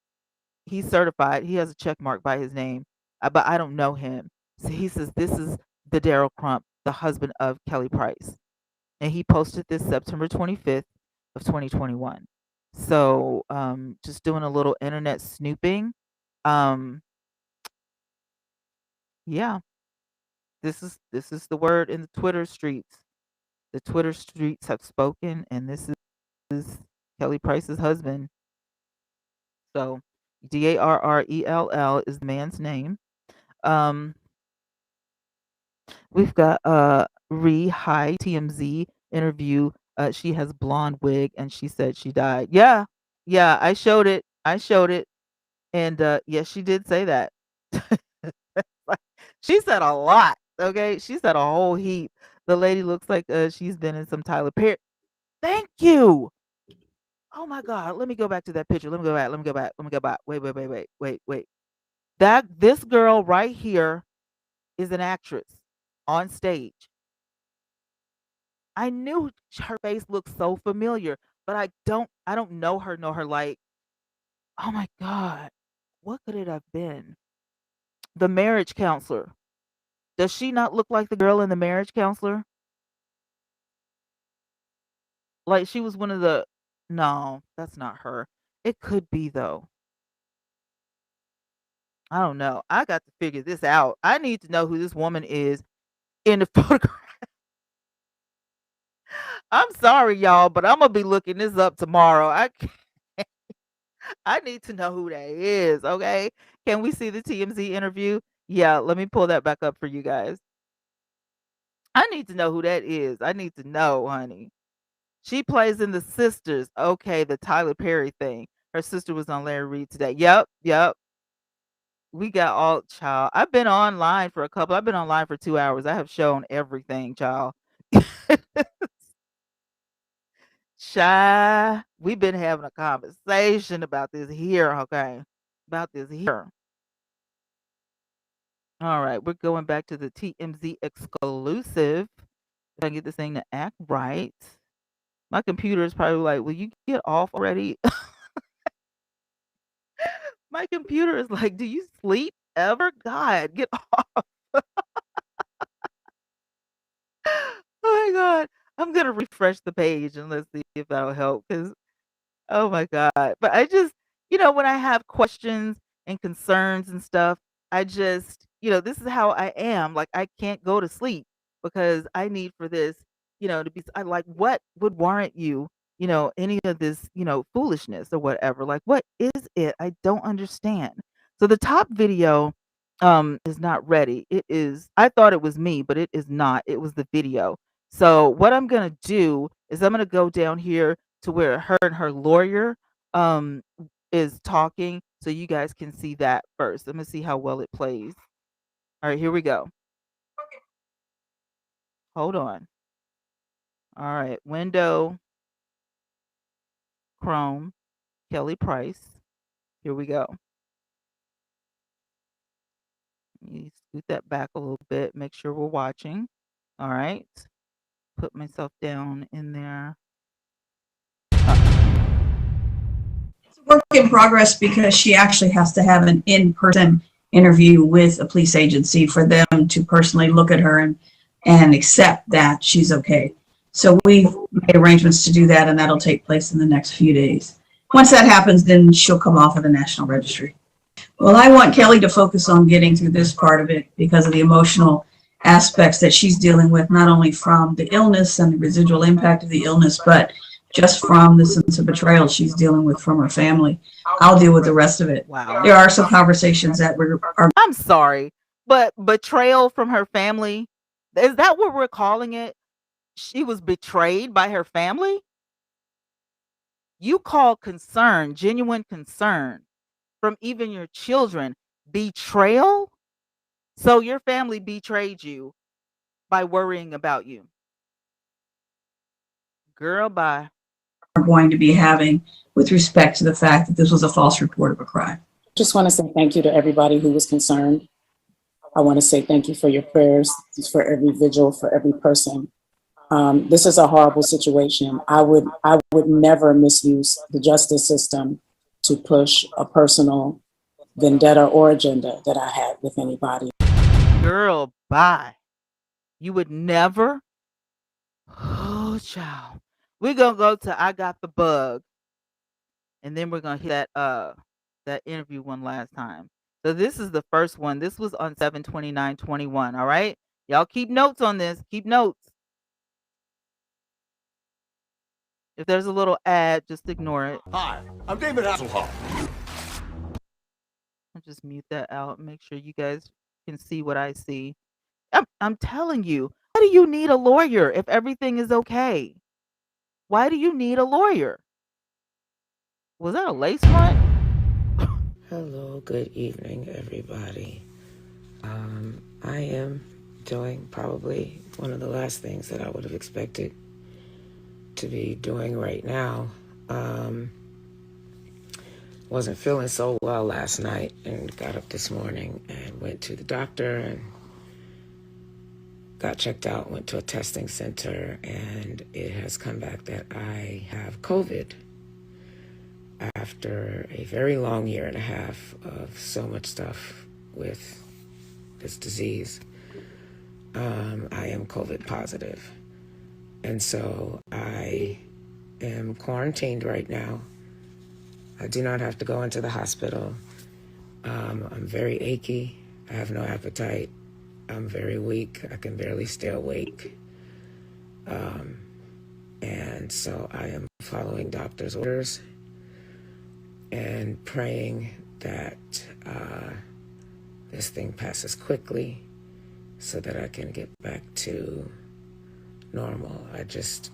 he's certified. He has a check mark by his name, but I don't know him. So he says this is the Daryl Crump, the husband of Kelly Price, and he posted this September 25th of 2021. So just doing a little internet snooping. Um, yeah, this is the word in the Twitter streets. The Twitter streets have spoken, and this is Kelly Price's husband. So Darrell is the man's name. Um, we've got Ree High TMZ interview. She has blonde wig, and she said she died. Yeah, yeah, I showed it. I showed it, and yes, she did say that. She said a lot. Okay, she said a whole heap. The lady looks like she's been in some Tyler Perry. Thank you. Oh my God, let me go back to that picture. Let me go back. Let me go back. Let me go back. Wait. That this girl right here is an actress on stage. I knew her face looked so familiar, but I don't know her like, oh my God, what could it have been? The marriage counselor. Does she not look like the girl in the marriage counselor? Like she was one of the no, that's not her. It could be though. I don't know. I got to figure this out. I need to know who this woman is in the photograph. I'm sorry, y'all, but I'm gonna be looking this up tomorrow. I need to know who that is. Okay, can we see the TMZ interview? Yeah, let me pull that back up for you guys. I need to know who that is. I need to know, honey. She plays in The Sisters. Okay, the Tyler Perry thing. Her sister was on Larry Reid today. Yep. We got all child. I've been online for 2 hours. I have shown everything, child. Shy. We've been having a conversation about this here, okay? About this here. All right, we're going back to the TMZ exclusive. If I can get this thing to act right. My computer is probably like, will you get off already? My computer is like, do you sleep ever? God, get off. Oh my God. I'm going to refresh the page and let's see if that'll help. Because oh my God. But I just, when I have questions and concerns and stuff, I just, this is how I am. Like I can't go to sleep because I need for this, to be I like what would warrant you, any of this, foolishness or whatever. Like what is it? I don't understand. So the top video is not ready. It is I thought it was me, but it is not. It was the video. So what I'm going to do is I'm going to go down here to where her and her lawyer um is talking so you guys can see that first. Let me see how well it plays. All right, here we go. Hold on. All right, window, Chrome, Kelly Price. Here we go. Let me scoot that back a little bit, make sure we're watching. All right. Put myself down in there. It's a work in progress because she actually has to have an in-person interview with a police agency for them to personally look at her and accept that she's okay. So we've made arrangements to do that, and that'll take place in the next few days. Once that happens, then she'll come off of the National Registry. Well, I want Kelly to focus on getting through this part of it because of the emotional aspects that she's dealing with, not only from the illness and the residual impact of the illness, but just from the sense of betrayal she's dealing with from her family. I'll deal with the rest of it. Wow. There are some conversations that are. I'm sorry, but betrayal from her family, is that what we're calling it? She was betrayed by her family? You call concern, genuine concern from even your children, betrayal? So your family betrayed you by worrying about you. Girl, bye. Are going to be having with respect to the fact that this was a false report of a crime. Just want to say thank you to everybody who was concerned. I want to say thank you for your prayers, for every vigil, for every person. This is a horrible situation. I would never misuse the justice system to push a personal vendetta or agenda that I had with anybody. Girl, bye. You would never. Oh, child. We're gonna go to I Got the Bug, and then we're gonna hit that interview one last time. So this is the first one. This was on 7/29/21. All right. Y'all keep notes on this. Keep notes. If there's a little ad, just ignore it. Hi, I'm David Hasselhoff. I'll just mute that out. Make sure you guys can see what I see. I'm telling you, why do you need a lawyer if everything is okay? Why do you need a lawyer? Was that a lace front? Hello, good evening, everybody. I am doing probably one of the last things that I would have expected to be doing right now. Wasn't feeling so well last night and got up this morning and went to the doctor and got checked out, went to a testing center, and it has come back that I have COVID after a very long year and a half of so much stuff with this disease. I am COVID positive. And so I am quarantined right now. I do not have to go into the hospital. I'm very achy. I have no appetite. I'm very weak. I can barely stay awake. And so I am following doctor's orders and praying that this thing passes quickly so that I can get back to normal. I just,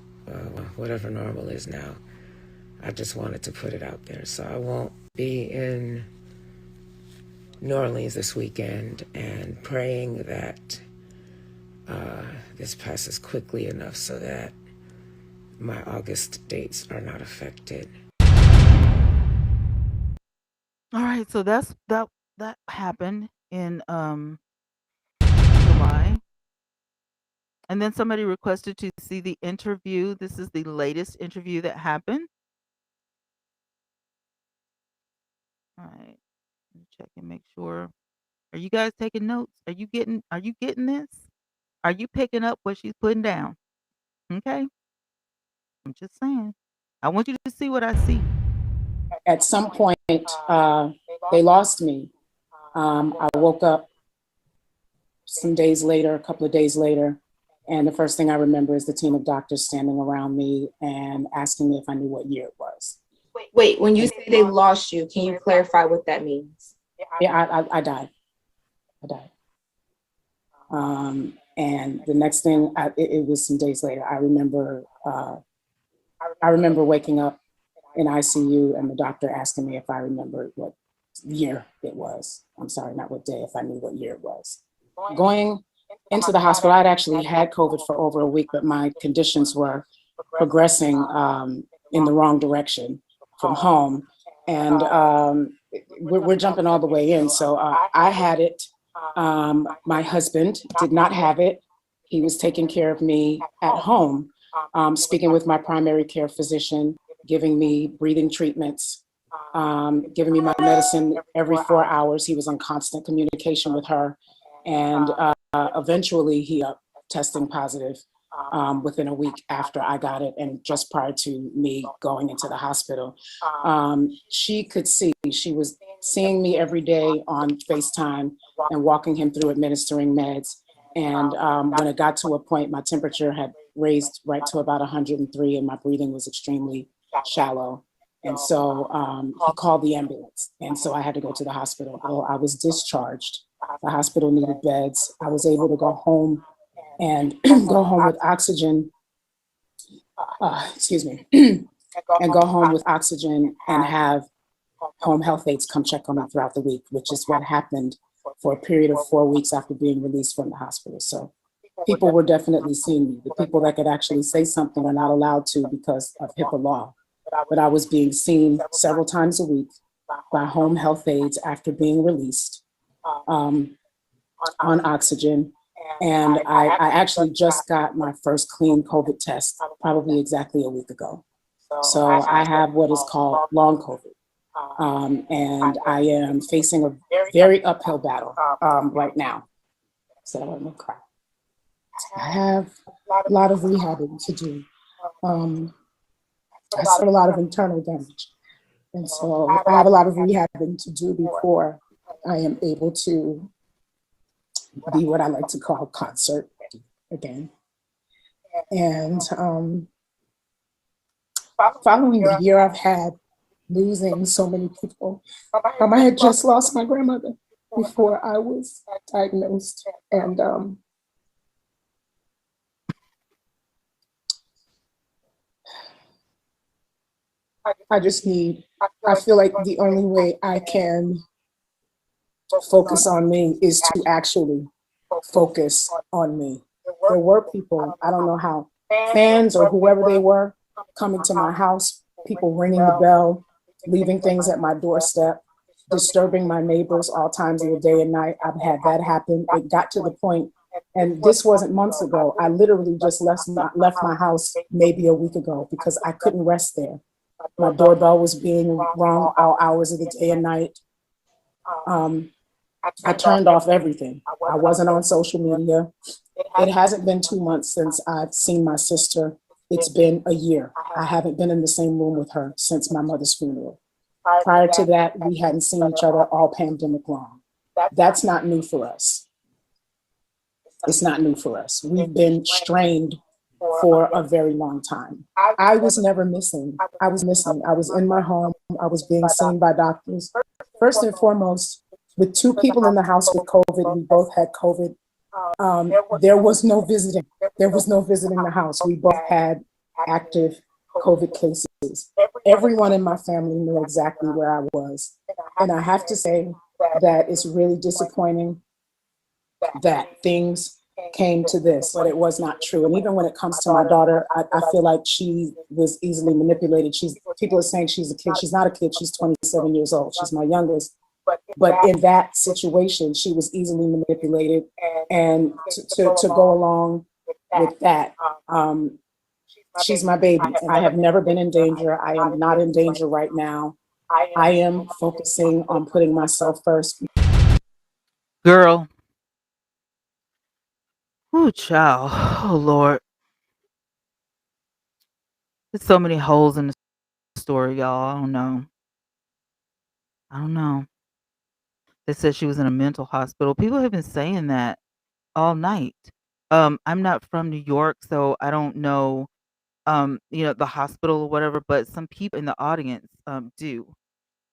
whatever normal is now, I just wanted to put it out there. So I won't be in New Orleans this weekend, and praying that this passes quickly enough so that my August dates are not affected. All right, so that happened in July. And then somebody requested to see the interview. This is the latest interview that happened. All right. Let me check and make sure. Are you guys taking notes? Are you getting this? Are you picking up what she's putting down? Okay? I'm just saying. I want you to see what I see. At some point, they lost me. I woke up some days later, a couple of days later, and the first thing I remember is the team of doctors standing around me and asking me if I knew what year it was. Wait, when you say they lost you, can you clarify what that means? Yeah, I died. I died. And the next thing, it was some days later. I remember waking up in ICU and the doctor asking me if I remembered what year it was. I'm sorry, not what day, if I knew what year it was. Going into the hospital, I'd actually had COVID for over a week, but my conditions were progressing in the wrong direction from home. And we're jumping all the way in. So I had it. My husband did not have it. He was taking care of me at home, speaking with my primary care physician, giving me breathing treatments, giving me my medicine every 4 hours. He was in constant communication with her. And eventually he testing positive within a week after I got it and just prior to me going into the hospital. She could see, she was seeing me every day on FaceTime and walking him through administering meds. And when it got to a point, my temperature had raised right to about 103 and my breathing was extremely shallow. And so he called the ambulance. And so I had to go to the hospital. I was discharged. The hospital needed beds. I was able to go home and go home with oxygen, excuse me, and go home with oxygen and have home health aides come check on me throughout the week, which is what happened for a period of 4 weeks after being released from the hospital. So people were definitely seeing me. The people that could actually say something are not allowed to because of HIPAA law. But I was being seen several times a week by home health aides after being released on oxygen. And I actually just got my first clean COVID test probably exactly a week ago. So I have what is called long COVID. And I am facing a very uphill battle right now. So I'm gonna cry. I have a lot of rehabbing to do. I suffered a lot of internal damage. And so I have a lot of rehabbing to do before I am able to be what I like to call concert again. And following the year I've had losing so many people, I had just lost my grandmother before I was diagnosed. And I feel like the only way I can focus on me is to actually focus on me. There were people, I don't know how, fans or whoever they were, coming to my house, people ringing the bell, leaving things at my doorstep, disturbing my neighbors all times of the day and night. I've had that happen. It got to the point, and this wasn't months ago. I literally just left my house maybe a week ago because I couldn't rest there. My doorbell was being rung all hours of the day and night. I turned off everything. I wasn't on social media. It hasn't been 2 months since I've seen my sister. It's been a year. I haven't been in the same room with her since my mother's funeral. Prior to that, we hadn't seen each other all pandemic long. That's not new for us. It's not new for us. We've been strained for a very long time. I was never missing. I was missing. I was in my home. I was being seen by doctors. First and foremost, with 2 people in the house with COVID, we both had COVID. There was no visiting. There was no visiting the house. We both had active COVID cases. Everyone in my family knew exactly where I was. And I have to say that it's really disappointing that things came to this, but it was not true. And even when it comes to my daughter, I feel like she was easily manipulated. People are saying she's a kid. She's not a kid. She's 27 years old. She's my youngest. But in that situation, she was easily manipulated. And to go along with that, she's my baby. I have never been in danger. I am not in danger right now. I am focusing on putting myself first. Girl. Ooh, child. Oh, Lord. There's so many holes in the story, y'all. I don't know. I don't know. They said she was in a mental hospital. People have been saying that all night. I'm not from New York, so I don't know, the hospital or whatever, but some people in the audience do.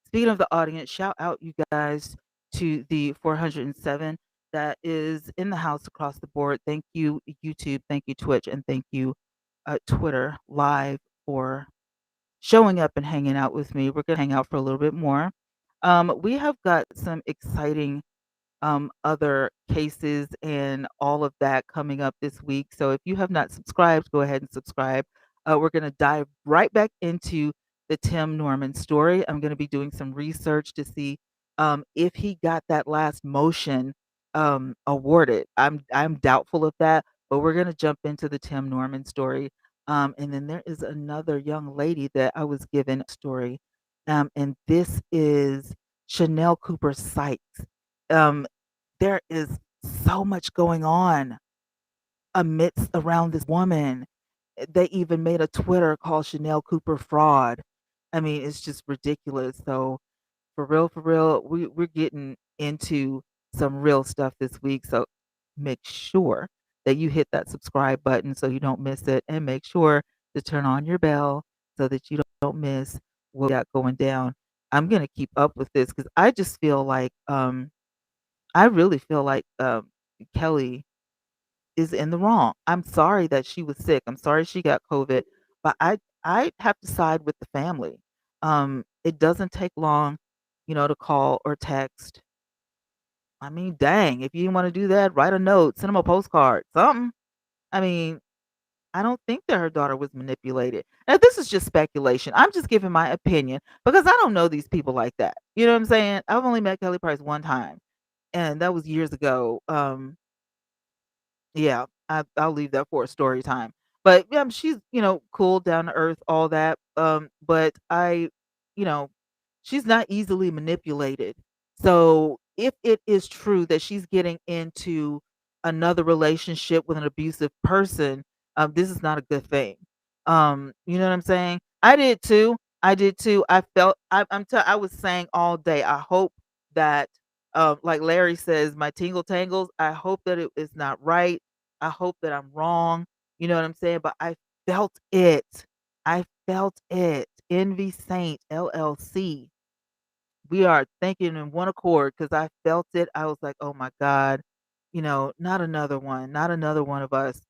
Speaking of the audience, shout out you guys to the 407 that is in the house across the board. Thank you, YouTube. Thank you, Twitch. And thank you, Twitter Live, for showing up and hanging out with me. We're going to hang out for a little bit more. We have got some exciting other cases and all of that coming up this week. So if you have not subscribed, go ahead and subscribe. We're going to dive right back into the Tim Norman story. I'm going to be doing some research to see if he got that last motion awarded. I'm doubtful of that, but we're going to jump into the Tim Norman story. And then there is another young lady that I was given a story, and this is Chanel Cooper Sykes. Um, there is so much going on amidst around this woman. They even made a Twitter called Chanel Cooper Fraud. I mean, it's just ridiculous. So for real, we're getting into some real stuff this week. So make sure that you hit that subscribe button so you don't miss it, and make sure to turn on your bell so that you don't miss what we got going down. I'm gonna keep up with this because I just feel like I really feel like, Kelly is in the wrong. I'm sorry that she was sick. I'm sorry she got COVID, but I have to side with the family. It doesn't take long, to call or text. I mean, dang, if you want to do that, write a note, send them a postcard, something. I mean, I don't think that her daughter was manipulated. Now, this is just speculation. I'm just giving my opinion because I don't know these people like that. You know what I'm saying? I've only met Kelly Price one time, and that was years ago. Yeah, I'll leave that for a story time. But yeah, she's cool, down to earth, all that. But you know, she's not easily manipulated. So if it is true that she's getting into another relationship with an abusive person, this is not a good thing. You know what I'm saying? I did too. I did too. I felt I was saying all day. I hope that like Larry says, my tingle tangles. I hope that it is not right. I hope that I'm wrong. You know what I'm saying? But I felt it. I felt it. Envy Saint LLC. We are thinking in one accord because I felt it. I was like, oh my God, not another one, not another one of us.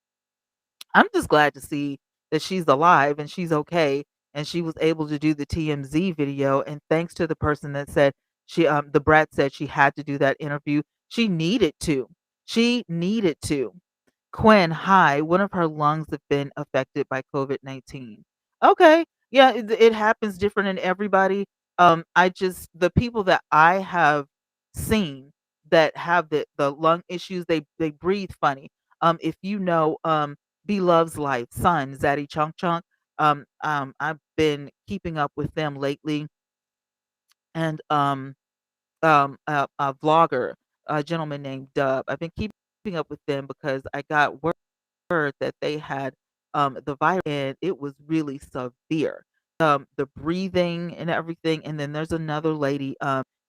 I'm just glad to see that she's alive and she's okay and she was able to do the TMZ video, and thanks to the person that said the brat said she had to do that interview. She needed to. She needed to. Quinn, hi. One of her lungs have been affected by COVID-19. Okay. Yeah, it happens different in everybody. The people that I have seen that have the lung issues, they breathe funny. If you know Be Love's Life, son, Zaddy Chunk Chunk, I've been keeping up with them lately, and a vlogger, a gentleman named Dub. I've been keeping up with them because I got word that they had the virus and it was really severe. The breathing and everything. And then there's another lady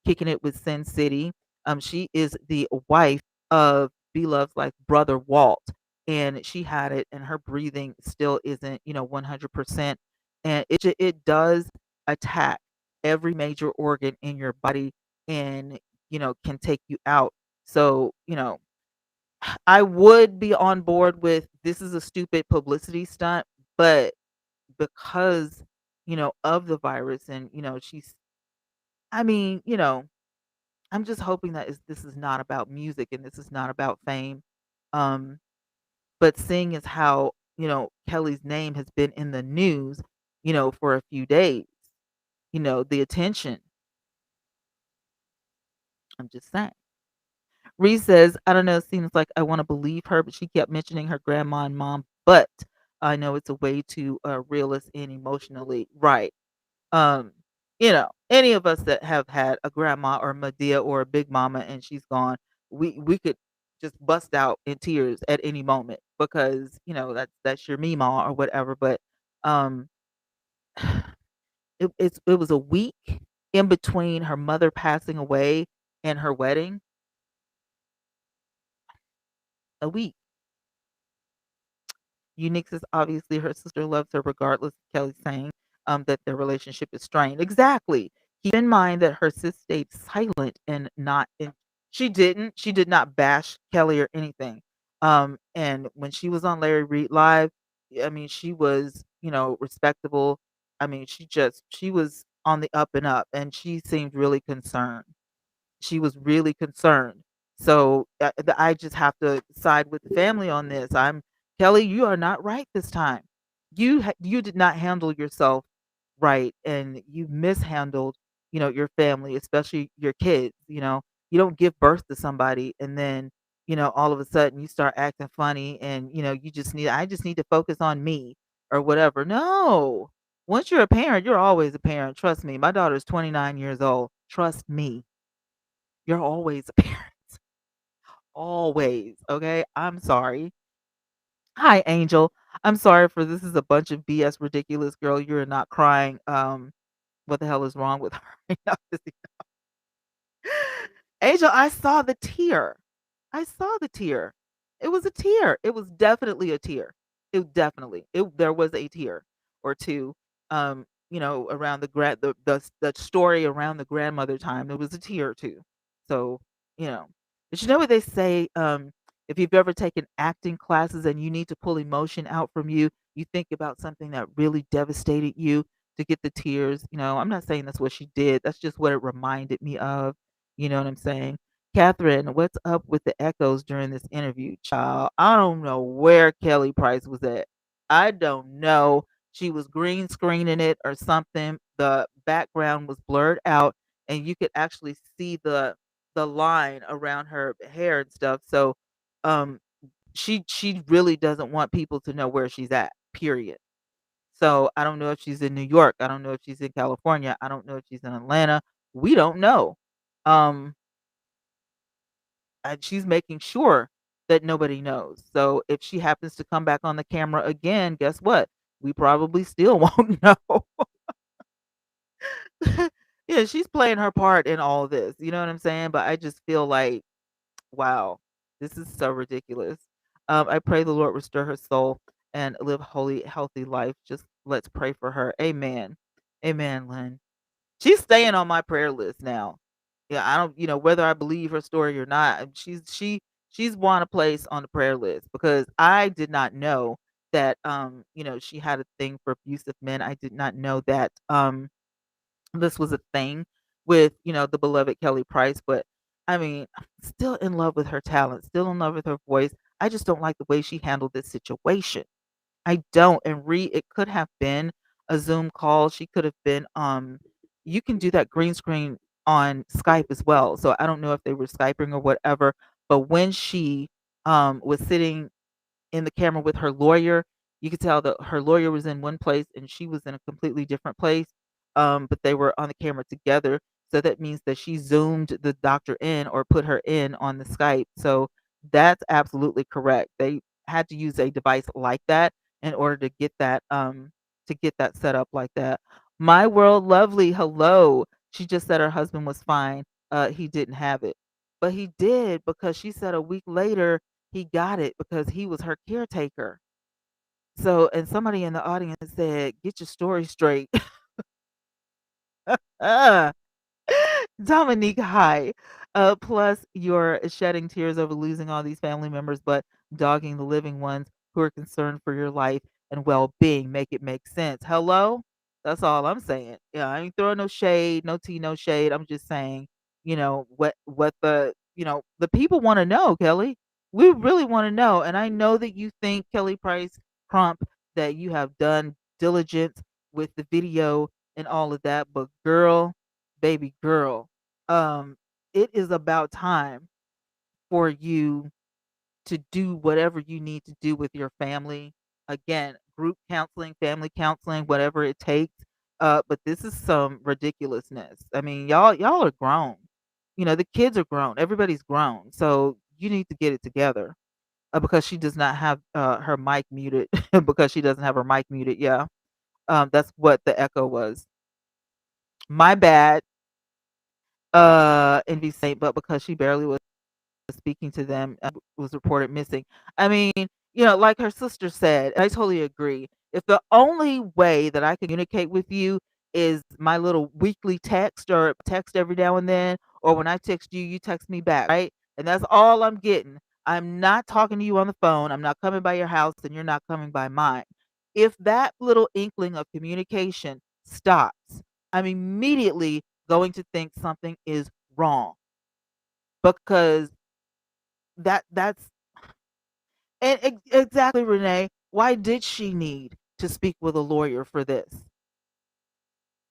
kicking it with Sin City. She is the wife of Beloved's like brother Walt, and she had it, and her breathing still isn't 100%, and it does attack every major organ in your body, and can take you out. So I would be on board with this is a stupid publicity stunt, but because, of the virus and, I mean, I'm just hoping that this is not about music and this is not about fame. Um, but seeing as how, Kelly's name has been in the news, for a few days, the attention, I'm just saying. Reese says, I don't know, it seems like I want to believe her, but she kept mentioning her grandma and mom, but I know it's a way to reel us in emotionally. Right. Um, any of us that have had a grandma or Medea or a big mama and she's gone, we could just bust out in tears at any moment because, that's your mima or whatever. But um it was a week in between her mother passing away and her wedding. A week. Unique says obviously her sister loves her regardless of Kelly saying that their relationship is strained. Exactly. Keep in mind that her sis stayed silent and not in she did not bash Kelly or anything. And when she was on Larry Reed Live, I mean she was, respectable. I mean she was on the up and up and she seemed really concerned. She was really concerned. So, I just have to side with the family on this. Kelly, you are not right this time. You did not handle yourself right, and you mishandled, your family, especially your kids. You don't give birth to somebody and then, all of a sudden you start acting funny and, I just need to focus on me or whatever. No. Once you're a parent, you're always a parent. Trust me. My daughter is 29 years old. Trust me. You're always a parent. Always, okay? I'm sorry. Hi, Angel. I'm sorry for this is a bunch of BS ridiculous, girl. You're not crying. What the hell is wrong with her? No, Angel, I saw the tear. I saw the tear. It was a tear. It was definitely a tear. There was a tear or two. Around the story around the grandmother time. There was a tear or two. So, you know. But you know what they say, if you've ever taken acting classes and you need to pull emotion out from you, you think about something that really devastated you to get the tears. I'm not saying that's what she did. That's just what it reminded me of. You know what I'm saying? Catherine, what's up with the echoes during this interview, child? I don't know where Kelly Price was at. I don't know. She was green screening it or something. The background was blurred out, and you could actually see the line around her hair and stuff. So, um, she really doesn't want people to know where she's at. Period. So I don't know if she's in New York. I don't know if she's in California. I don't know if she's in Atlanta. We don't know. Um, and she's making sure that nobody knows. So if she happens to come back on the camera again, guess what? We probably still won't know. Yeah, she's playing her part in all this. You know what I'm saying? But I just feel like, wow, this is so ridiculous. I pray the Lord restore her soul and live holy, healthy life. Just let's pray for her. Amen. Amen, Lynn. She's staying on my prayer list now. Yeah, I don't, whether I believe her story or not. She's won a place on the prayer list because I did not know that she had a thing for abusive men. I did not know that this was a thing with, the beloved Kelly Price. But I mean, I'm still in love with her talent, still in love with her voice. I just don't like the way she handled this situation. I don't. And it could have been a Zoom call. She could have been you can do that green screen on Skype as well. So I don't know if they were Skyping or whatever, but when she was sitting in the camera with her lawyer, you could tell that her lawyer was in one place and she was in a completely different place. But they were on the camera together. So that means that she zoomed the doctor in or put her in on the Skype. So that's absolutely correct. They had to use a device like that in order to get that set up like that. My world lovely, hello. She just said her husband was fine. He didn't have it. But he did, because she said a week later he got it because he was her caretaker. So, and somebody in the audience said, "Get your story straight." Uh, Dominique, hi. Plus, you're shedding tears over losing all these family members, but dogging the living ones who are concerned for your life and well being. Make it make sense. Hello? That's all I'm saying. Yeah, I ain't throwing no shade, no tea, no shade. I'm just saying, what the people want to know, Kelly. We really want to know. And I know that you think, Kelly Price Crump, that you have done diligence with the video and all of that, but girl, baby girl, um, it is about time for you to do whatever you need to do with your family. Again, group counseling, family counseling, whatever it takes. But this is some ridiculousness. I mean, y'all are grown. The kids are grown. Everybody's grown. So you need to get it together. Because she does not have her mic muted. Because she doesn't have her mic muted. Yeah. That's what the echo was. My bad. Envy Saint, but because she barely was speaking to them, was reported missing. I mean, like her sister said, and I totally agree. If the only way that I can communicate with you is my little weekly text or text every now and then, or when I text you, you text me back, right? And that's all I'm getting. I'm not talking to you on the phone. I'm not coming by your house, and you're not coming by mine. If that little inkling of communication stops, I'm immediately going to think something is wrong, because that's and exactly, Renee. Why did she need to speak with a lawyer for this?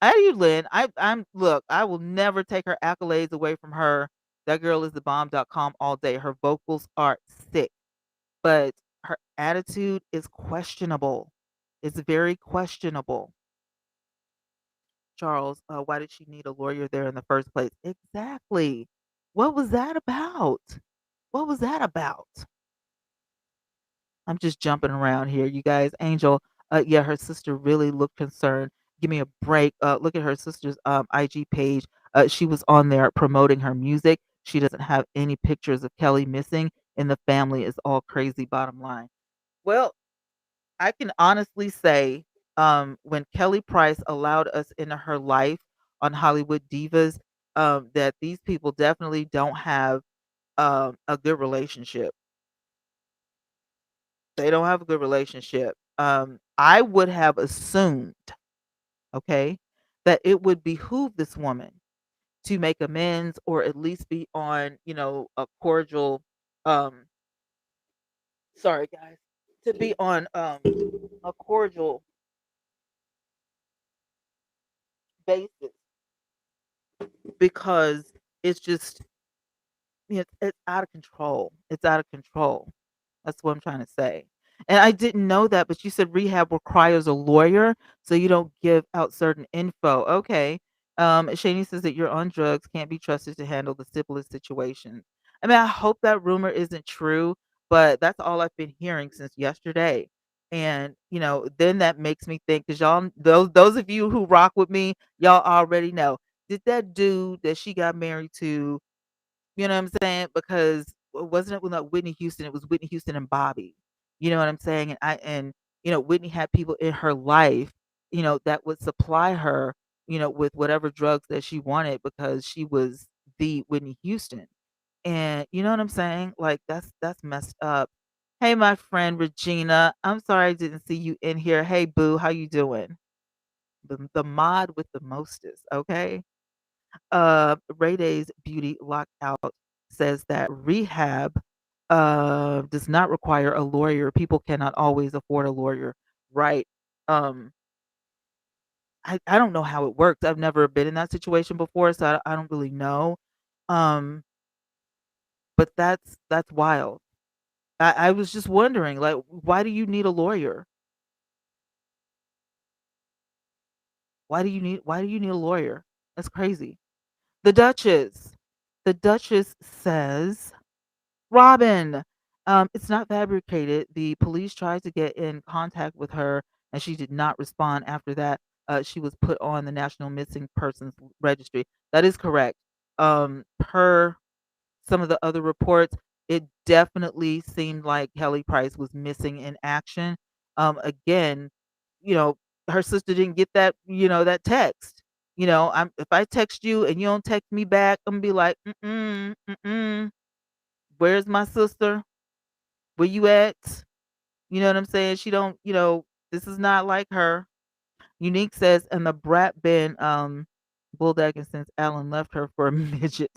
I do, Lynn. I'm look. I will never take her accolades away from her. That girl is the bomb.com all day. Her vocals are sick, but her attitude is questionable. It's very questionable. Charles, why did she need a lawyer there in the first place? Exactly. What was that about? What was that about? I'm just jumping around here, you guys. Angel, yeah, her sister really looked concerned. Give me a break. Look at her sister's IG page. She was on there promoting her music. She doesn't have any pictures of Kelly missing, and the family is all crazy. Bottom line. Well, I can honestly say, when Kelly Price allowed us into her life on Hollywood Divas, that these people definitely don't have a good relationship. They don't have a good relationship. I would have assumed, okay, that it would behoove this woman to make amends or at least be on, a cordial, um, sorry guys, to be on a cordial basis because it's just, it's out of control. It's out of control. That's what I'm trying to say. And I didn't know that, but you said rehab requires a lawyer, so you don't give out certain info. Okay. Shani says that you're on drugs, can't be trusted to handle the simplest situations. I mean, I hope that rumor isn't true, but that's all I've been hearing since yesterday. And then that makes me think, because y'all, those of you who rock with me, y'all already know. Did that dude that she got married to, you know what I'm saying? Because wasn't it with not Whitney Houston? It was Whitney Houston and Bobby. You know what I'm saying? And Whitney had people in her life, that would supply her, with whatever drugs that she wanted because she was the Whitney Houston. And you know what I'm saying? Like that's messed up. Hey, my friend Regina. I'm sorry I didn't see you in here. Hey, boo, how you doing? The mod with the mostest, okay? Ray Day's Beauty Lockout says that rehab does not require a lawyer. People cannot always afford a lawyer, right? Um, I don't know how it works. I've never been in that situation before, so I don't really know. Um, but that's wild. I was just wondering, like, why do you need a lawyer? Why do you need a lawyer? That's crazy. The Duchess. The Duchess says Robin, it's not fabricated. The police tried to get in contact with her, and she did not respond. After that, she was put on the National Missing Persons Registry. That is correct. Per some of the other reports, it definitely seemed like Kelly Price was missing in action. Again, you know, her sister didn't get that, that text. If I text you and you don't text me back, I'm gonna be like, mm-mm. Where's my sister? Where you at? You know what I'm saying? She don't, this is not like her. Unique says, and the brat been bulldagging since Alan left her for a midget.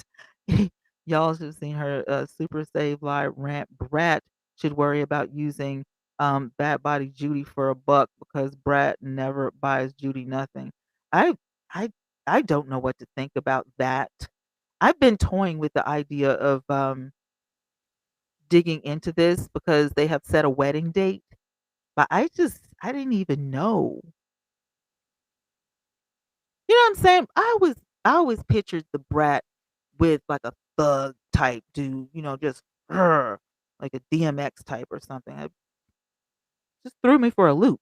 Y'all should have seen her super save live rant. Brat should worry about using Bad Body Judy for a buck because Brat never buys Judy nothing. I I I don't know what to think about that. I've been toying with the idea of digging into this because they have set a wedding date, but I didn't even know. You know what I'm saying? I always pictured the brat with like a thug type dude, just like a DMX type or something. It just threw me for a loop.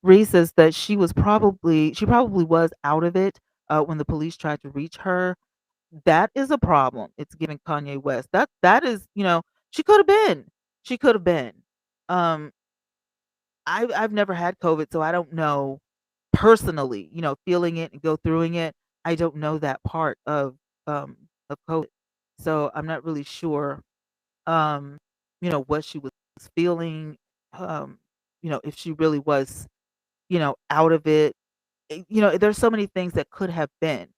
Ree says that she probably was out of it when the police tried to reach her. That is a problem. It's giving Kanye West. That is, she could have been. She could have been. Um, I've never had COVID, so I don't know personally, feeling it and go throughing it. I don't know that part of COVID. So I'm not really sure what she was feeling, um, if she really was, out of it. There's so many things that could have been.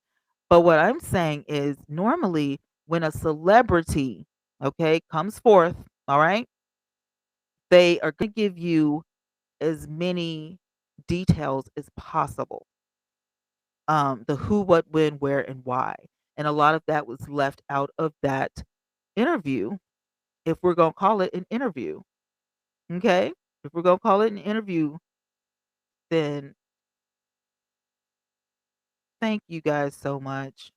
But what I'm saying is normally when a celebrity, okay, comes forth, all right, they are going to give you as many details as possible. The who, what, when, where, and why. And a lot of that was left out of that interview, if we're going to call it an interview. Okay? If we're going to call it an interview, then thank you guys so much.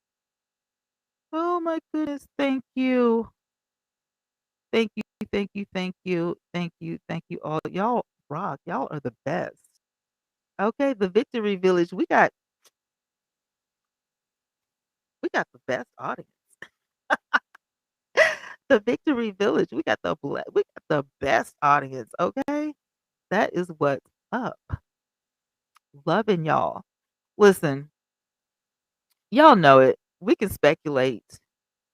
Oh my goodness. Thank you. Thank you. Thank you. Thank you. Thank you. Thank you all. Y'all rock. Y'all are the best. Okay, the Victory Village. We got the best audience. The Victory Village. We got the best audience, okay? That is what's up. Loving y'all. Listen, y'all know it. We can speculate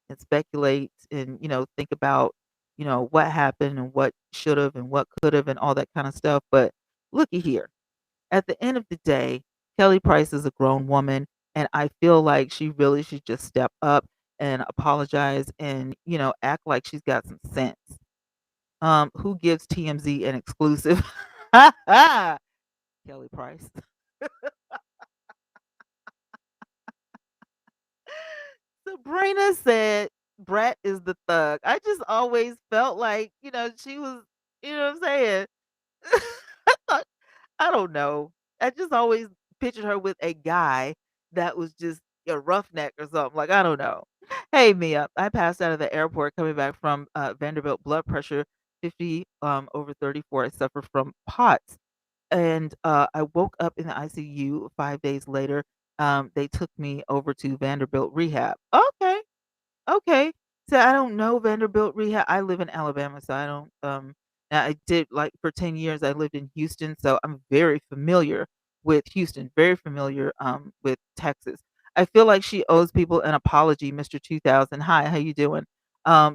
and think about, what happened and what should have and what could have and all that kind of stuff, but looky here. At the end of the day, Kelly Price is a grown woman, and I feel like she really should just step up and apologize and, act like she's got some sense. Who gives TMZ an exclusive? Kelly Price. Sabrina said Brat is the thug. I just always felt like, she was, what I'm saying? I thought I don't know. I just always pictured her with a guy that was just a roughneck or something. Like, I don't know. Hey, Mia, I passed out of the airport coming back from Vanderbilt, blood pressure 50 over 34. I suffer from POTS. And I woke up in the ICU 5 days later. They took me over to Vanderbilt rehab. Okay. Okay. So I don't know Vanderbilt rehab. I live in Alabama, so I don't now I did like for 10 years I lived in Houston, so I'm very familiar with Houston, very familiar with Texas. I feel like she owes people an apology, Mr. 2000. Hi, how you doing?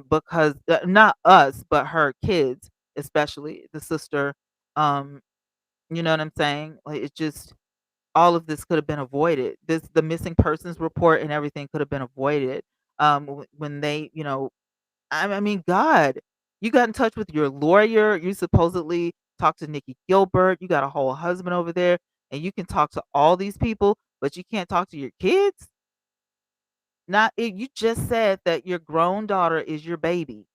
Because not us, but her kids, especially the sister. Um, you know what I'm saying? Like it's just all of this could have been avoided. The missing persons report and everything could have been avoided. When they, I mean, God, you got in touch with your lawyer. You supposedly talked to Nikki Gilbert. You got a whole husband over there, and you can talk to all these people, but you can't talk to your kids. Not you just said that your grown daughter is your baby,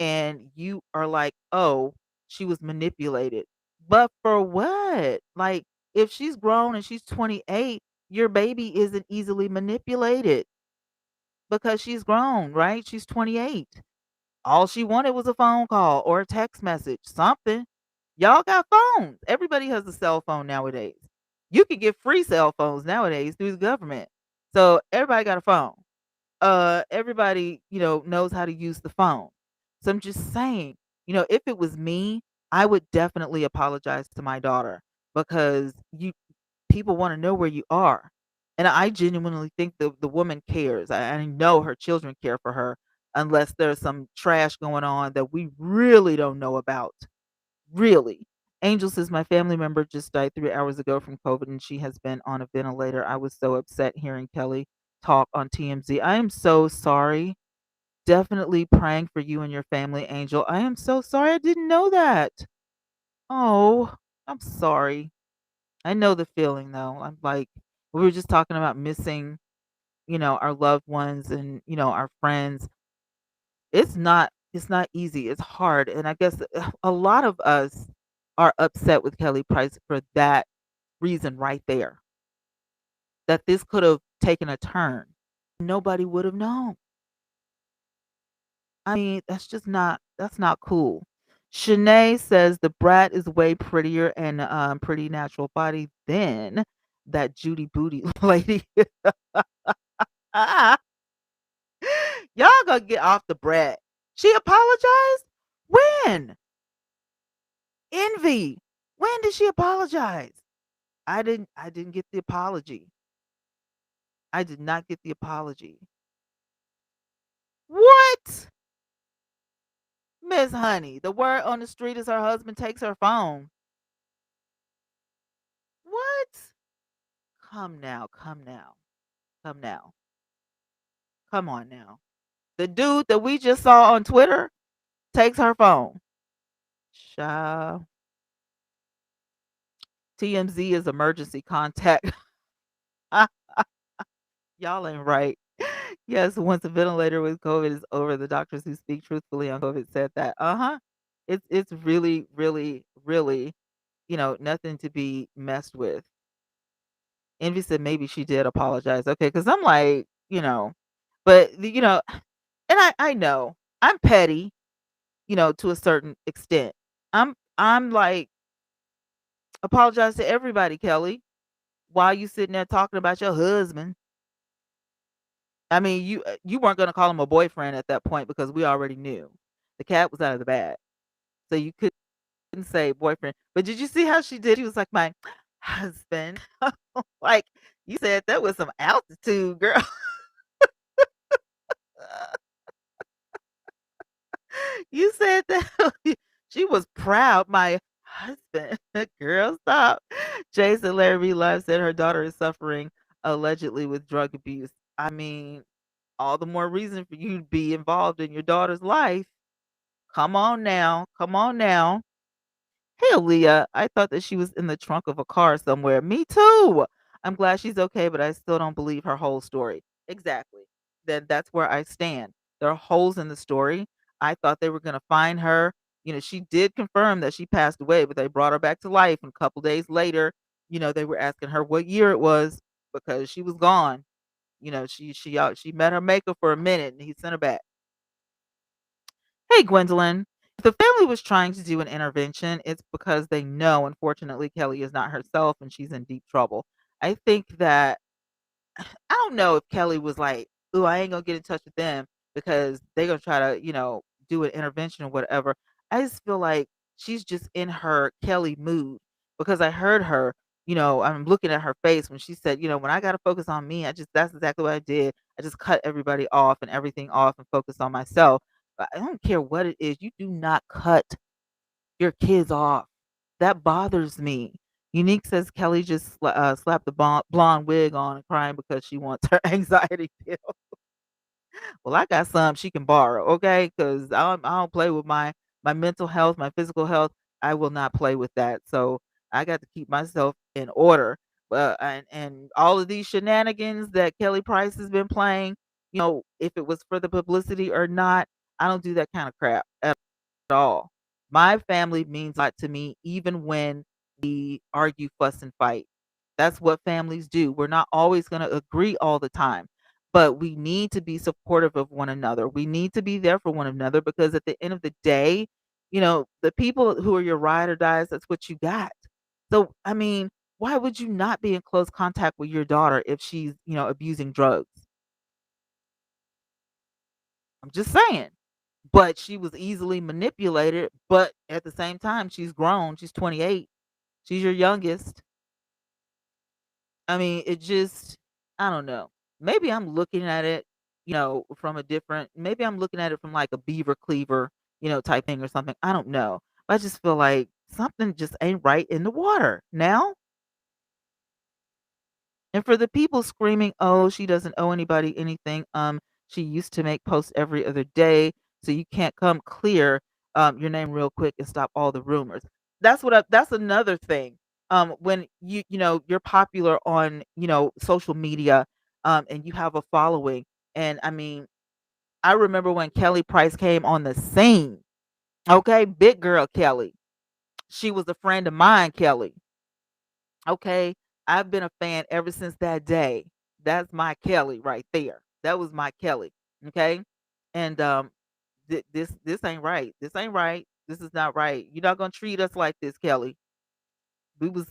and you are like, oh, she was manipulated. But for what? Like, if she's grown and she's 28, your baby isn't easily manipulated because she's grown, right? She's 28. All she wanted was a phone call or a text message, something. Y'all got phones. Everybody has a cell phone nowadays. You can get free cell phones nowadays through the government. So everybody got a phone. Everybody, knows how to use the phone. So I'm just saying, if it was me, I would definitely apologize to my daughter because you people want to know where you are. And I genuinely think the woman cares. I know her children care for her unless there's some trash going on that we really don't know about. Really. Angel says my family member just died 3 hours ago from COVID and she has been on a ventilator. I was so upset hearing Kelly talk on TMZ. I am so sorry. Definitely praying for you and your family, Angel. I am so sorry. I didn't know that. Oh, I'm sorry. I know the feeling though. I'm like, we were just talking about missing, our loved ones and, our friends. It's not easy. It's hard. And I guess a lot of us are upset with Kelly Price for that reason right there. That this could have taken a turn. Nobody would have known. I mean, that's not cool. Shanae says the brat is way prettier and pretty natural body than that Judy Booty lady. Ah, y'all gonna get off the brat. She apologized? When? Envy. When did she apologize? I didn't get the apology. I did not get the apology. What? Miss Honey, the word on the street is her husband takes her phone. What? Come now, come now, come now. Come on now. The dude that we just saw on Twitter takes her phone. Child. TMZ is emergency contact. Y'all ain't right. Yes, once a ventilator with COVID is over, the doctors who speak truthfully on COVID said that. Uh-huh. It's really, really, really, nothing to be messed with. Envy said maybe she did apologize. Okay, because I'm like, but and I know I'm petty, to a certain extent. I'm like, apologize to everybody, Kelly. While you sitting there talking about your husband. I mean, you weren't gonna call him a boyfriend at that point because we already knew. The cat was out of the bag. So you couldn't say boyfriend. But did you see how she did? She was like, "My husband." Like, you said that was some altitude, girl. You said that she was proud, "My husband. Girl, stop. Jason Larrabee Live said her daughter is suffering allegedly with drug abuse. I mean, all the more reason for you to be involved in your daughter's life. Come on now. Come on now. Hey, Aaliyah, I thought that she was in the trunk of a car somewhere. Me too. I'm glad she's okay, but I still don't believe her whole story. Exactly. Then that's where I stand. There are holes in the story. I thought they were going to find her. She did confirm that she passed away, but they brought her back to life. And a couple days later, they were asking her what year it was because she was gone. She met her maker for a minute and he sent her back. Hey, Gwendolyn. If the family was trying to do an intervention, it's because they know, unfortunately, Kelly is not herself and she's in deep trouble. I think that I don't know if Kelly was like, "Ooh, I ain't gonna get in touch with them because they're gonna try to, do an intervention or whatever." I just feel like she's just in her Kelly mood because I heard her. I'm looking at her face when she said, "When I gotta focus on me, that's exactly what I did. I just cut everybody off and everything off and focus on myself." But I don't care what it is. You do not cut your kids off. That bothers me. Unique says Kelly just slapped the blonde wig on and crying because she wants her anxiety pill. Well, I got some she can borrow, okay? Because I don't play with my mental health, my physical health. I will not play with that. So I got to keep myself in order. And all of these shenanigans that Kelly Price has been playing, if it was for the publicity or not, I don't do that kind of crap at all. My family means a lot to me, even when we argue, fuss, and fight. That's what families do. We're not always going to agree all the time, but we need to be supportive of one another. We need to be there for one another because at the end of the day, the people who are your ride or dies, that's what you got. So, I mean, why would you not be in close contact with your daughter if she's, abusing drugs? I'm just saying. But she was easily manipulated, but at the same time, she's grown. She's 28. She's your youngest. I mean, it just I don't know. Maybe I'm looking at it, from a different maybe I'm looking at it from like a beaver cleaver, type thing or something. I don't know. I just feel like something just ain't right in the water now. And for the people screaming, "Oh, she doesn't owe anybody anything. She used to make posts every other day, so you can't come clear your name real quick and stop all the rumors." That's another thing. When you're popular on, social media, and you have a following. And I mean, I remember when Kelly Price came on the scene. Okay, big girl Kelly. She was a friend of mine, Kelly. Okay, I've been a fan ever since that day. That's my Kelly right there. That was my Kelly. Okay, and this ain't right. This ain't right. This is not right. You're not gonna treat us like this, Kelly. We was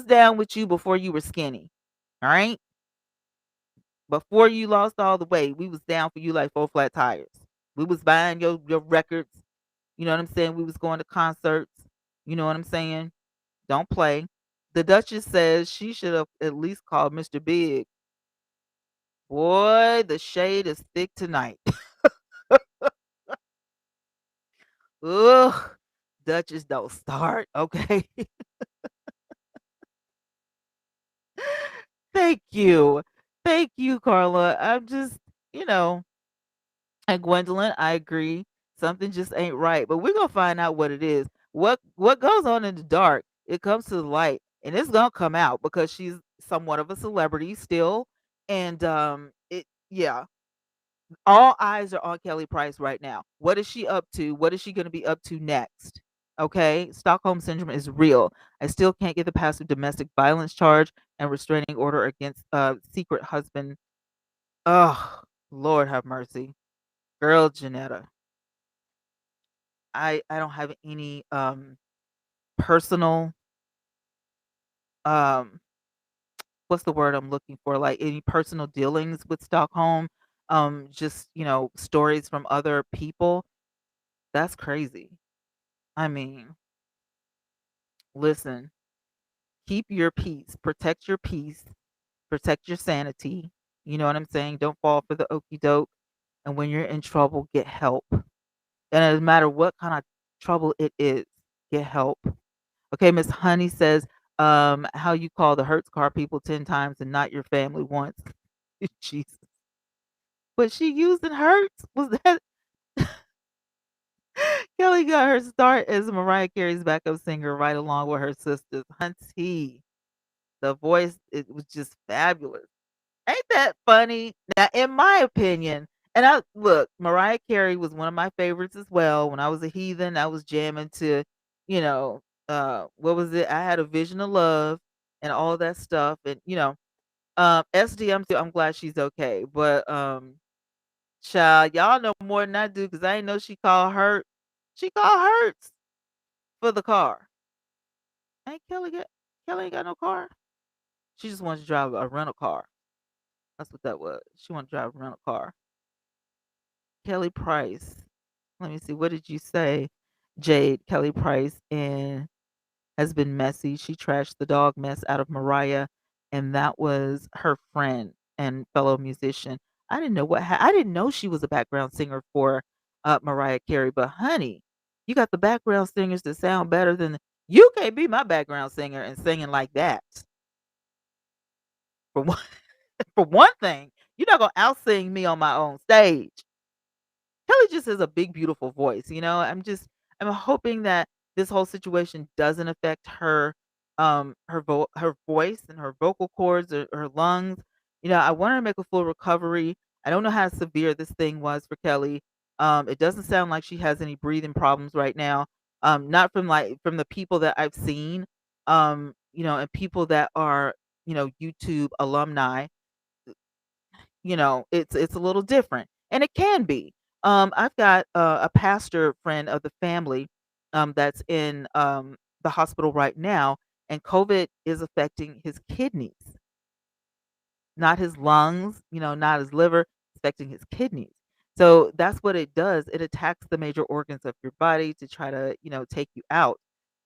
down with you before you were skinny. All right, before you lost all the weight, we was down for you like four flat tires. We was buying your records. You know what I'm saying? We was going to concerts. You know what I'm saying? Don't play. The Duchess says she should have at least called Mr. Big. Boy, the shade is thick tonight. Ugh. Duchess, don't start, okay? Thank you. Thank you, Carla. I'm just, you know, and Gwendolyn, I agree. Something just ain't right. But we're gonna find out what it is. What goes on in the dark, it comes to the light. And it's gonna come out because she's somewhat of a celebrity still. And it yeah, all eyes are on Kelly Price right now. What is she up to? What is she going to be up to next? Okay, Stockholm syndrome is real. I still can't get the past the domestic violence charge and restraining order against secret husband. Oh, Lord have mercy, girl, Janetta. I don't have any personal um what's the word I'm looking for? Like any personal dealings with Stockholm. Just stories from other people. That's crazy. I mean, listen, keep your peace, protect your peace, protect your sanity. You know what I'm saying? Don't fall for the okey doke. And when you're in trouble, get help. And it doesn't matter what kind of trouble it is, get help. Okay, Miss Honey says, how you call the Hertz car people 10 times and not your family once. Jesus. But she using Hertz? Was that Kelly got her start as Mariah Carey's backup singer right along with her sisters. Hunty. The voice, it was just fabulous. Ain't that funny? Now, in my opinion, and I look, Mariah Carey was one of my favorites as well. When I was a heathen, I was jamming to, you know, what was it? I had a vision of love and all that stuff. And, SD, I'm glad she's okay. But child, y'all know more than I do because I didn't know she called Hurt. She called Hurts for the car. Ain't Kelly ain't got no car. She just wants to drive a rental car. That's what that was. She wanted to drive a rental car. Kelly Price. Let me see. What did you say? Jade, Kelly Price, and has been messy. She trashed the dog mess out of Mariah, and that was her friend and fellow musician. I didn't know I didn't know she was a background singer for Mariah Carey, but honey, you got the background singers that sound better than you can't be my background singer and singing like that. For one, for one thing, you're not gonna out sing me on my own stage. Kelly just has a big, beautiful voice, I'm hoping that this whole situation doesn't affect her voice and her vocal cords or her lungs. I want her to make a full recovery. I don't know how severe this thing was for Kelly. It doesn't sound like she has any breathing problems right now. Not from the people that I've seen, and people that are, YouTube alumni. It's a little different, and it can be. I've got a pastor friend of the family that's in the hospital right now, and COVID is affecting his kidneys, not his lungs, not his liver, it's affecting his kidneys. So that's what it does. It attacks the major organs of your body to try to, take you out,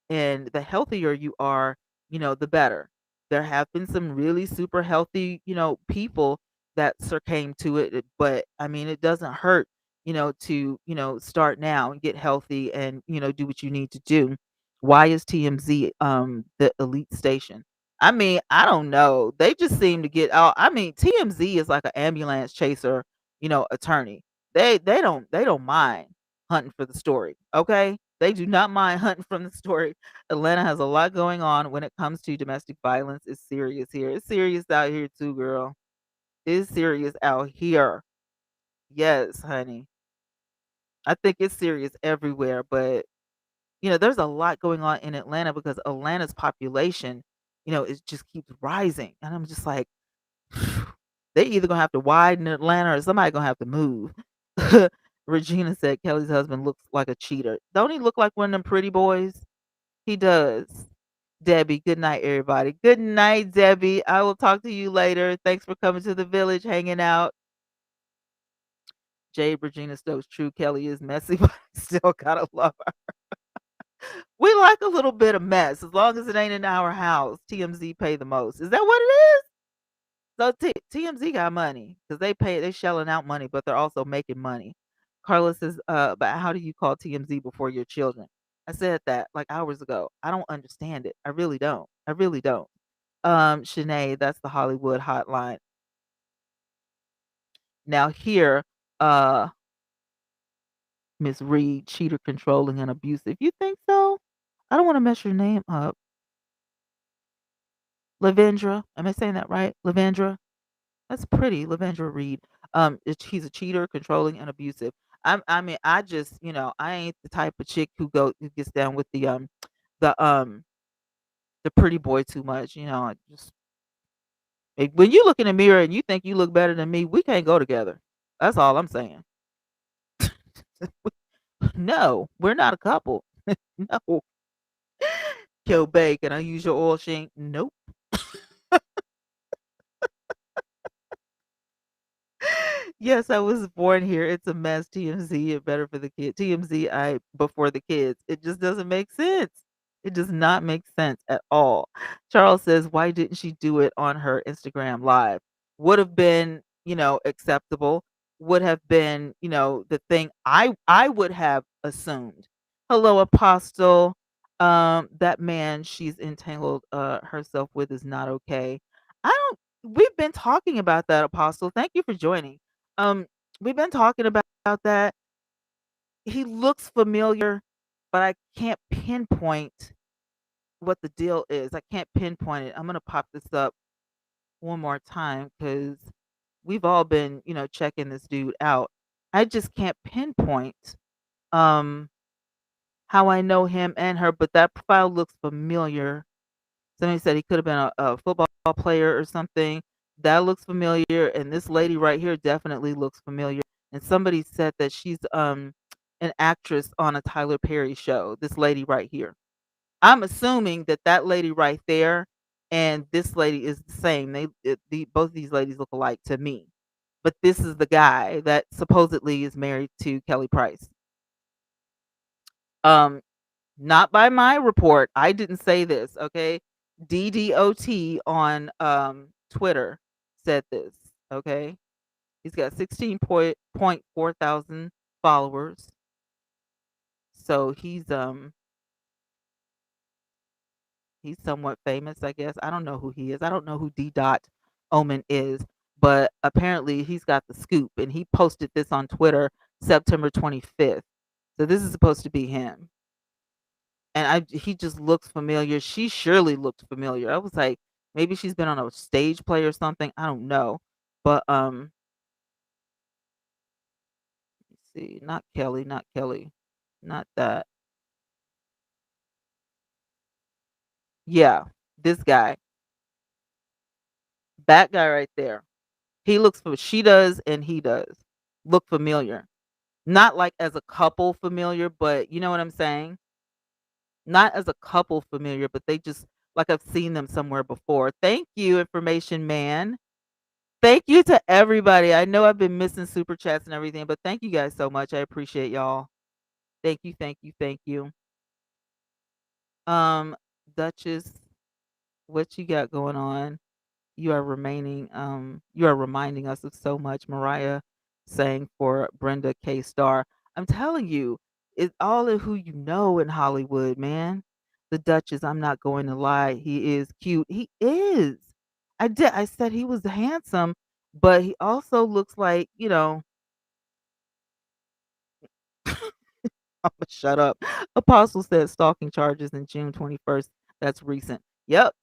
and the healthier you are, the better. There have been some really super healthy, people that succumbed to it, but I mean, it doesn't hurt, to, start now and get healthy and, do what you need to do. Why is TMZ the elite station? I mean, I don't know. They just seem to get out. I mean, TMZ is like an ambulance chaser, attorney. They don't mind hunting for the story. Okay? They do not mind hunting from the story. Atlanta has a lot going on when it comes to domestic violence. It's serious here. It's serious out here too, girl. It's serious out here. Yes, honey. I think it's serious everywhere, but there's a lot going on in Atlanta because Atlanta's population, it just keeps rising. And I'm just like, they either gonna have to widen Atlanta or somebody gonna have to move. Regina said Kelly's husband looks like a cheater. Don't he look like one of them pretty boys? He does. Debbie, good night, everybody. Good night, Debbie. I will talk to you later. Thanks for coming to the village, hanging out. Jade Regina Stokes, true. Kelly is messy, but I still gotta love her. We like a little bit of mess as long as it ain't in our house. TMZ pay the most. Is that what it is? So TMZ got money because they shelling out money, but they're also making money. Carla says, but how do you call TMZ before your children? I said that like hours ago. I don't understand it. I really don't. I really don't. Shanae, that's the Hollywood hotline. Now here, uh, Miss Reed, cheater, controlling, and abusive. You think so? I don't want to mess your name up. Lavendra, am I saying that right? Lavendra, that's pretty. Lavendra Reed. He's a cheater, controlling, and abusive. I mean, I just, I ain't the type of chick who gets down with the the pretty boy too much. I just when you look in the mirror and you think you look better than me, we can't go together. That's all I'm saying. No, we're not a couple. No. Kill bake. Can I use your oil sheen? Nope. Yes, I was born here. It's a mess. TMZ, it better for the kid. TMZ, I before the kids. It just doesn't make sense. It does not make sense at all. Charles says, why didn't she do it on her Instagram live? Would have been, acceptable. Would have been, the thing I would have assumed. Hello, Apostle. That man she's entangled herself with is not okay. I don't We've been talking about that, Apostle. Thank you for joining. Um, we've been talking about that. He looks familiar, but I can't pinpoint what the deal is. I can't pinpoint it. I'm gonna pop this up one more time because we've all been, checking this dude out. I just can't pinpoint um how I know him and her, but that profile looks familiar. Somebody said he could have been a football player or something. That looks familiar, and this lady right here definitely looks familiar. And somebody said that she's an actress on a Tyler Perry show. This lady right here. I'm assuming that that lady right there and this lady is the same. Both of these ladies look alike to me. But this is the guy that supposedly is married to Kelly Price. Um, Not by my report. I didn't say this, okay? DDOT on Twitter said this, okay? He's got 16.4 thousand followers. So he's somewhat famous, I guess. I don't know who he is. I don't know who D. Dot Omen is, but apparently he's got the scoop and he posted this on Twitter September 25th. So this is supposed to be him. And he just looks familiar. She surely looked familiar. I was like, maybe she's been on a stage play or something. I don't know. But let's see, not Kelly, not Kelly. Not that. Yeah, this guy. That guy right there. He looks for she does and he does look familiar. Not like as a couple familiar, but you know what I'm saying? Not as a couple familiar, but they just like I've seen them somewhere before. Thank you, information man. Thank you to everybody. I know I've been missing super chats and everything, but thank you guys so much. I appreciate y'all. Thank you, thank you, thank you. Um, Duchess, what you got going on? You are reminding us of so much. Mariah sang for Brenda K. Starr. I'm telling you, it's all of who you know in Hollywood, man. The Duchess, I'm not going to lie, he is cute. He is. I said he was handsome, but he also looks like, Imma shut up. Apostle said stalking charges in June 21st. That's recent. Yep.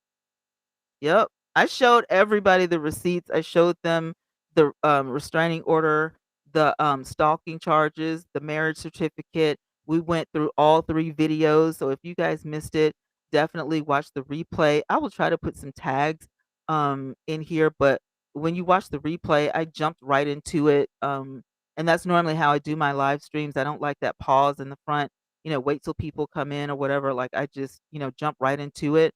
Yep. I showed everybody the receipts. I showed them the restraining order, the stalking charges, the marriage certificate. We went through all three videos. So if you guys missed it, definitely watch the replay. I will try to put some tags in here, but when you watch the replay, I jumped right into it. And that's normally how I do my live streams. I don't like that pause in the front, wait till people come in or whatever. Like I just, jump right into it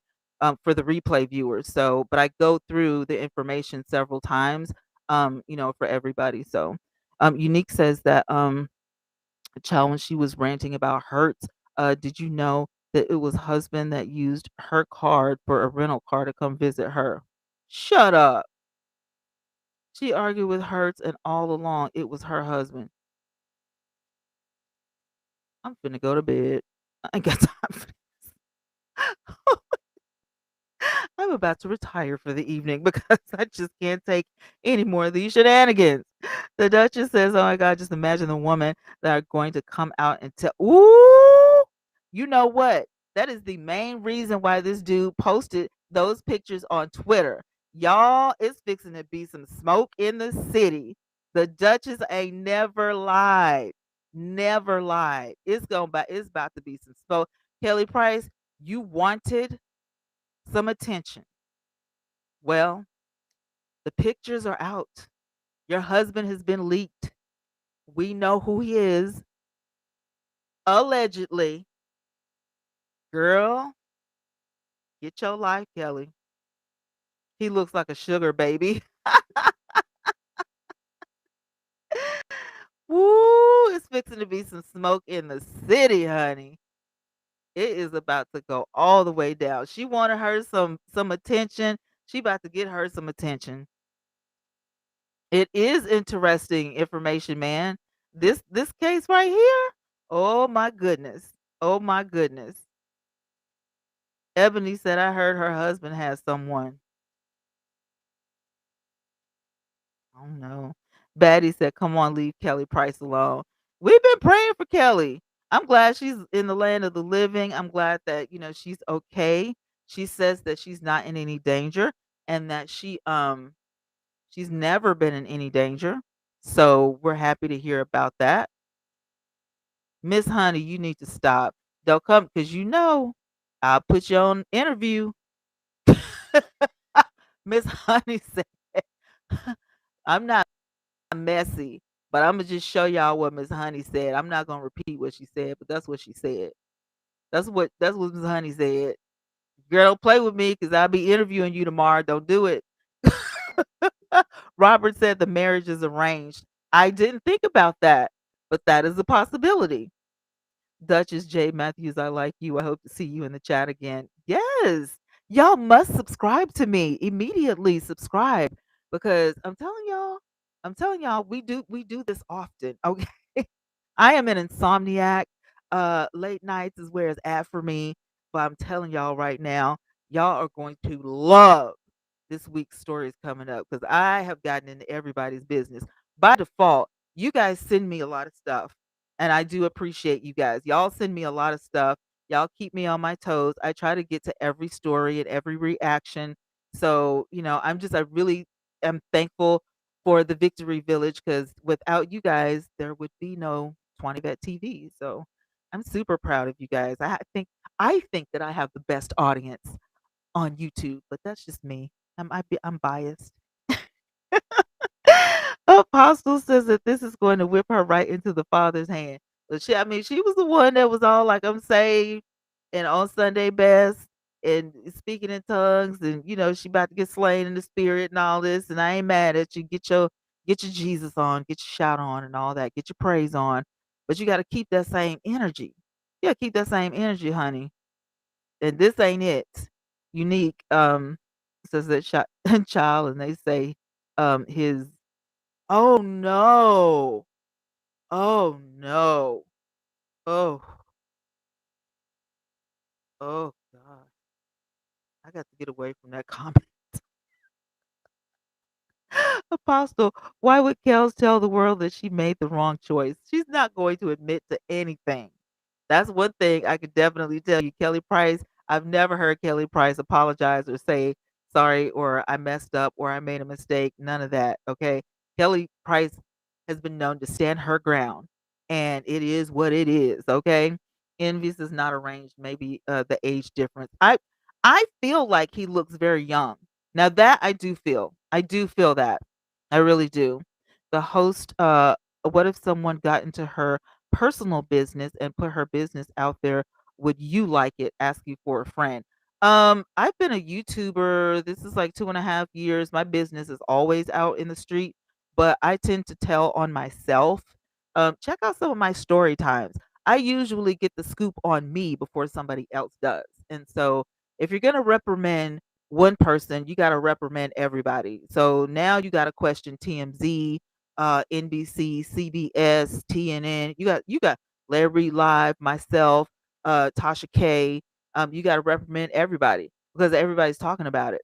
for the replay viewers. So, but I go through the information several times, for everybody. So, Unique says that a child when she was ranting about Hertz, did you know that it was husband that used her card for a rental car to come visit her? Shut up. She argued with Hertz, and all along it was her husband. I'm finna go to bed. I ain't got time for this. I'm about to retire for the evening because I just can't take any more of these shenanigans. The Duchess says, "Oh my God, just imagine the woman that are going to come out and tell." Ooh, you know what? That is the main reason why this dude posted those pictures on Twitter. Y'all, it's fixing to be some smoke in the city. The Duchess ain't never lied. Never lied. It's about to be some smoke. Kelly Price, you wanted some attention. Well, the pictures are out. Your husband has been leaked. We know who he is. Allegedly. Girl, get your life, Kelly. He looks like a sugar baby. Woo! It's fixing to be some smoke in the city, honey. It is about to go all the way down. She wanted her some attention. She about to get her some attention. It is interesting information, man. This case right here. Oh my goodness. Oh my goodness. Ebony said, I heard her husband has someone. Oh no. Batty said, come on, leave Kelly Price alone. We've been praying for Kelly. I'm glad she's in the land of the living. I'm glad that, she's okay. She says that she's not in any danger and that she's never been in any danger. So we're happy to hear about that. Miss Honey, you need to stop. Don't come because I'll put you on interview. Miss Honey said, I'm not messy, but I'm gonna just show y'all what Miss Honey said. I'm not gonna repeat what she said, but that's what she said. That's what Miss Honey said. Girl, don't play with me because I'll be interviewing you tomorrow. Don't do it. Robert said the marriage is arranged. I didn't think about that, but that is a possibility. Duchess J. Matthews, I like you. I hope to see you in the chat again. Yes. Y'all must subscribe to me. Immediately subscribe because I'm telling y'all, we do this often. Okay. I am an insomniac. Late nights is where it's at for me. But I'm telling y'all right now, y'all are going to love this week's stories coming up because I have gotten into everybody's business. By default, you guys send me a lot of stuff, and I do appreciate you guys. Y'all send me a lot of stuff. Y'all keep me on my toes. I try to get to every story and every reaction. So, I really am thankful for the Victory Village because without you guys, there would be no 20 Vet TV. So I'm super proud of you guys. I think that I have the best audience on YouTube, but that's just me. I'm biased. Apostle says that this is going to whip her right into the Father's hand. But she was the one that was all like, "I'm saved," and on Sunday best, and speaking in tongues, and she about to get slain in the spirit and all this. And I ain't mad at you. Get your Jesus on, get your shout on, and all that. Get your praise on, but you got to keep that same energy. Yeah, keep that same energy, honey. And this ain't it. Unique says that child, and they say his oh no. Oh no. Oh, oh god. I got to get away from that comment. Apostle, why would Kels tell the world that she made the wrong choice? She's not going to admit to anything. That's one thing I could definitely tell you. Kelly Price, I've never heard Kelly Price apologize or say sorry or I messed up or I made a mistake. None of that. Okay. Kelly Price has been known to stand her ground and it is what it is. Okay. Envious is not arranged. Maybe the age difference. I feel like he looks very young. Now that I do feel. I do feel that. I really do. The host, what if someone got into her personal business and put her business out there? Would you like it? Ask you for a friend. I've been a YouTuber. This is like 2.5 years. My business is always out in the street, but I tend to tell on myself. Check out some of my story times. I usually get the scoop on me before somebody else does. And so if you're gonna reprimand one person, you got to reprimand everybody. So now you got to question TMZ, NBC, CBS, TNN. You got Larry Live, myself, Tasha K. You got to reprimand everybody because everybody's talking about it.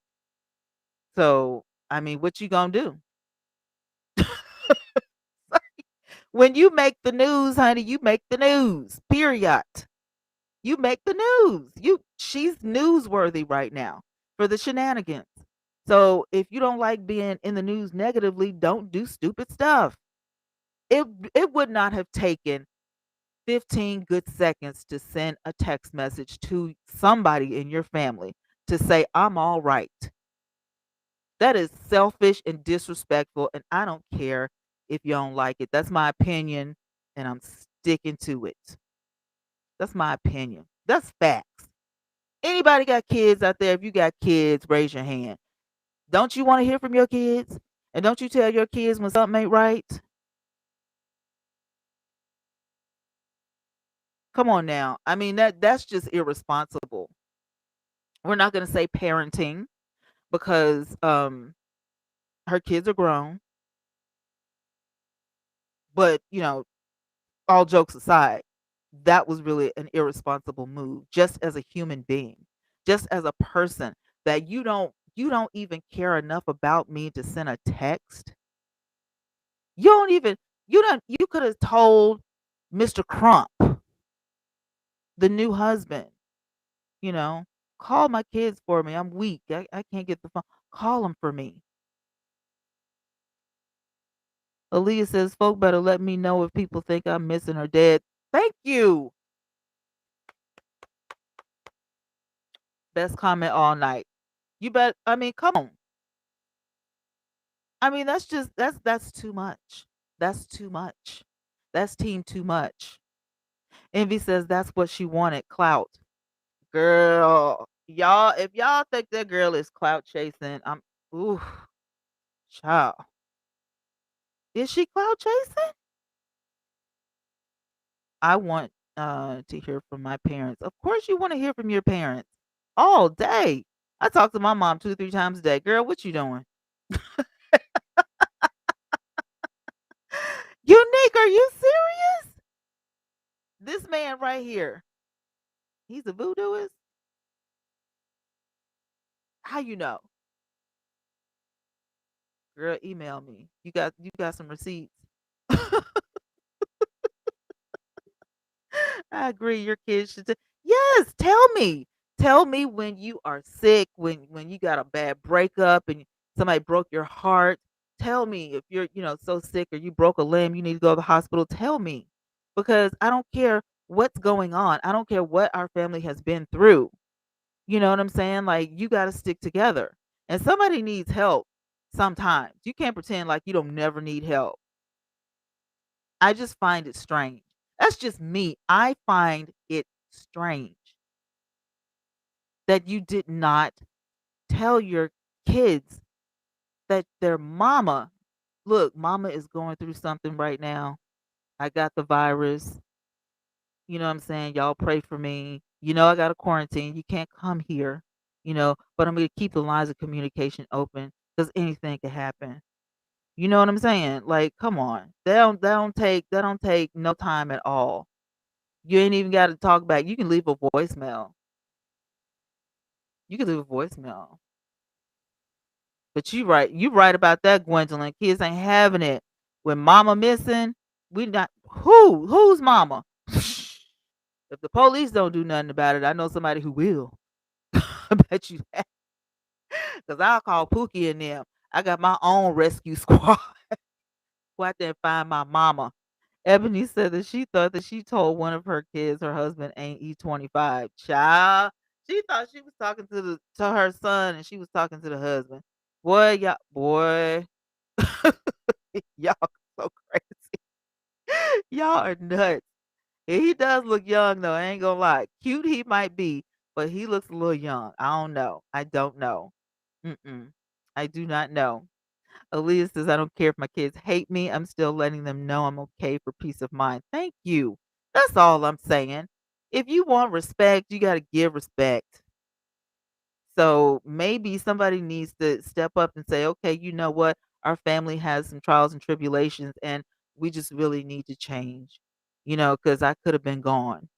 So I mean, what you gonna do when you make the news, honey? You make the news. Period. You make the news. She's newsworthy right now for the shenanigans. So if you don't like being in the news negatively, don't do stupid stuff. It it would not have taken 15 good seconds to send a text message to somebody in your family to say I'm all right. That is selfish and disrespectful and I don't care if you don't like it. That's my opinion and I'm sticking to it. That's my opinion. That's facts. Anybody got kids out there? If you got kids, raise your hand. Don't you want to hear from your kids? And don't you tell your kids when something ain't right? Come on now. I mean that's just irresponsible. We're not going to say parenting because her kids are grown, but all jokes aside, that was really an irresponsible move just as a human being. just as a person, that you don't even care enough about me to send a text. You don't even you could have told Mr. Crump, the new husband, you know, call my kids for me. I'm weak. I can't get the phone. Call them for me. Aaliyah says, folk better let me know if people think I'm missing or dead. Thank you. Best comment all night. You bet. I mean, come on. I mean, that's too much. That's too much. That's team too much. Envy says that's what she wanted. Clout. Girl. Y'all, if y'all think that girl is clout chasing, I'm ooh, child. Is she clout chasing? I want to hear from my parents. Of course you want to hear from your parents. All day. I talk to my mom 2, 3 times a day. Girl, what you doing? Unique, are you serious? This man right here, he's a voodooist? How you know? Girl, email me. You got some receipts. I agree. Your kids should. Yes, tell me. Tell me when you are sick, when you got a bad breakup and somebody broke your heart. Tell me if you're so sick or you broke a limb, you need to go to the hospital. Tell me, because I don't care what's going on. I don't care what our family has been through. You know what I'm saying? Like you got to stick together, and somebody needs help. Sometimes you can't pretend like you don't never need help. I just find it strange. That's just me. I find it strange that you did not tell your kids that their mama, look, mama is going through something right now. I got the virus. You know what I'm saying? Y'all pray for me. I got a quarantine. You can't come here, but I'm going to keep the lines of communication open because anything could happen. You know what I'm saying? Like, come on. That don't take no time at all. You ain't even got to talk back. You can leave a voicemail. You can leave a voicemail. But you right about that, Gwendolyn. Kids ain't having it. When mama missing, we not who's mama? If the police don't do nothing about it, I know somebody who will. I bet you that. Because I'll call Pookie and them. I got my own rescue squad. Go out there and find my mama. Ebony said that she thought that she told one of her kids her husband ain't E25. Child. She thought she was talking to her son and she was talking to the husband. Boy, y'all so crazy. Y'all are nuts. And he does look young though, I ain't gonna lie. Cute he might be, but he looks a little young. I don't know. I don't know. Mm-mm. I do not know. Aaliyah says, I don't care if my kids hate me. I'm still letting them know I'm okay for peace of mind. Thank you. That's all I'm saying. If you want respect, you got to give respect. So maybe somebody needs to step up and say, okay, you know what? Our family has some trials and tribulations, and we just really need to change, because I could have been gone.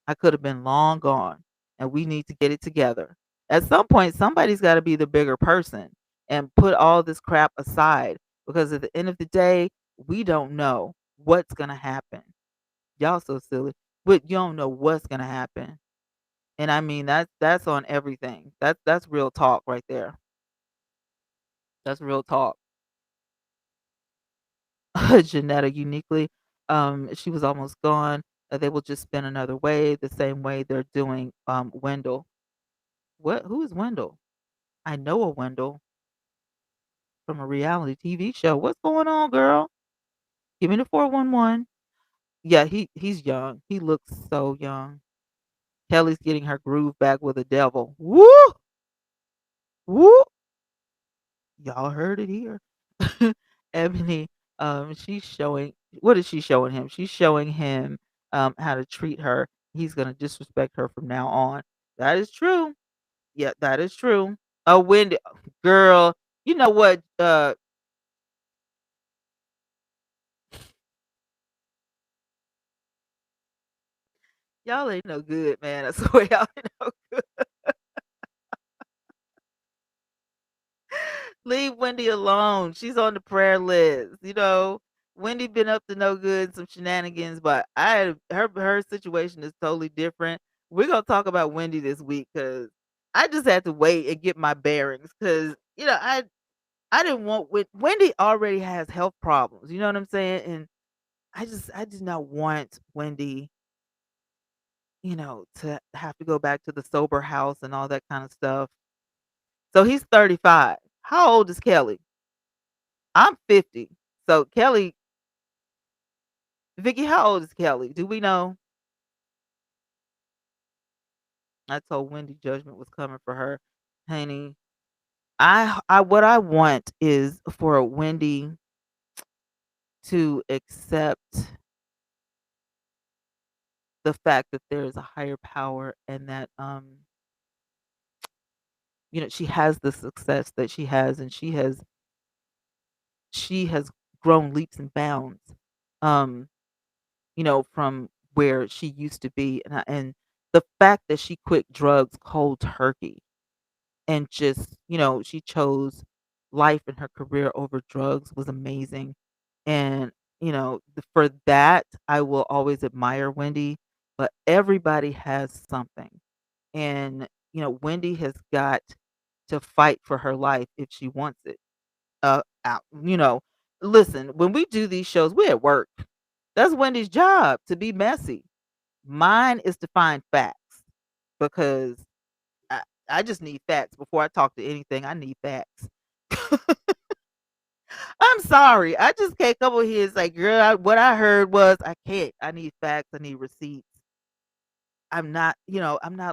I could have been long gone, and we need to get it together. At some point, somebody's got to be the bigger person and put all this crap aside because at the end of the day, we don't know what's going to happen. Y'all so silly, but you don't know what's going to happen. And I mean that's on everything. That's real talk right there. That's real talk. Janetta uniquely, she was almost gone. They will just spin another way, the same way they're doing Wendell. What? Who is Wendell? I know a Wendell from a reality TV show. What's going on, girl? Give me the 411. Yeah, he's young. He looks so young. Kelly's getting her groove back with the devil. Woo! Woo! Y'all heard it here. Ebony, she's showing what is she showing him? She's showing him how to treat her. He's gonna disrespect her from now on. That is true. Yeah, that is true. Oh, Wendy, girl, you know what? Y'all ain't no good, man. I swear y'all ain't no good. Leave Wendy alone. She's on the prayer list. Wendy been up to no good, some shenanigans, but her situation is totally different. We're gonna talk about Wendy this week because I just had to wait and get my bearings because I didn't want Wendy already has health problems. You know what I'm saying? And I did not want Wendy, to have to go back to the sober house and all that kind of stuff. So he's 35. How old is Kelly? I'm 50. So Kelly, Vicky, how old is Kelly? Do we know? I told Wendy judgment was coming for her. Honey, I what I want is for Wendy to accept the fact that there is a higher power and that she has the success that she has, and she has grown leaps and bounds. Um from where she used to be, and the fact that she quit drugs cold turkey and just, she chose life and her career over drugs was amazing. And, for that, I will always admire Wendy, but everybody has something. And, Wendy has got to fight for her life if she wants it. Out, listen, when we do these shows, we at work. That's Wendy's job to be messy. Mine is to find facts because I, I just need facts before I talk to anything. I need facts. I'm sorry. I just can't come over here and say, girl, what I heard was I can't. I need facts. I need receipts. I'm not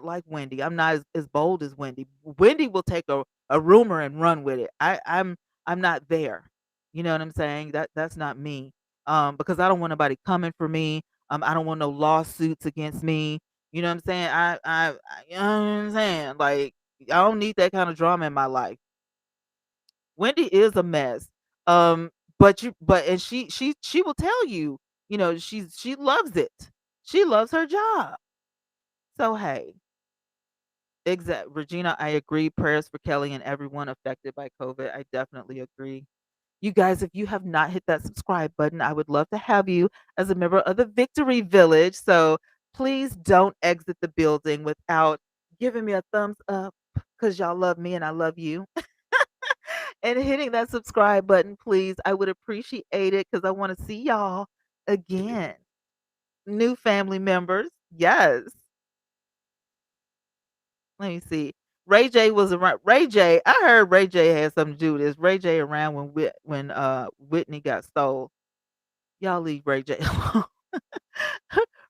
like Wendy. I'm not as bold as Wendy. Wendy will take a rumor and run with it. I'm not there. You know what I'm saying? That's not me. Because I don't want nobody coming for me. I don't want no lawsuits against me. You know what I'm saying? You know what I'm saying? Like, I don't need that kind of drama in my life. Wendy is a mess. And she will tell you, she loves it. She loves her job. So hey, exact Regina, I agree. Prayers for Kelly and everyone affected by COVID. I definitely agree. You guys, if you have not hit that subscribe button, I would love to have you as a member of the Victory Village. So please don't exit the building without giving me a thumbs up because y'all love me and I love you. And hitting that subscribe button, please. I would appreciate it because I want to see y'all again. New family members. Yes. Let me see. Ray J was around. Ray J, I heard Ray J had something to do with this. Ray J around when Whitney got stole. Y'all leave Ray J alone.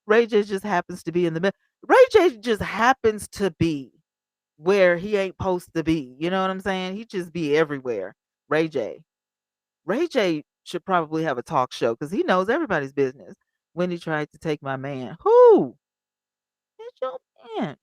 Ray J just happens to be in the middle. Ray J just happens to be where he ain't supposed to be. You know what I'm saying? He just be everywhere. Ray J. Ray J should probably have a talk show because he knows everybody's business. When he tried to take my man. Who? It's your man.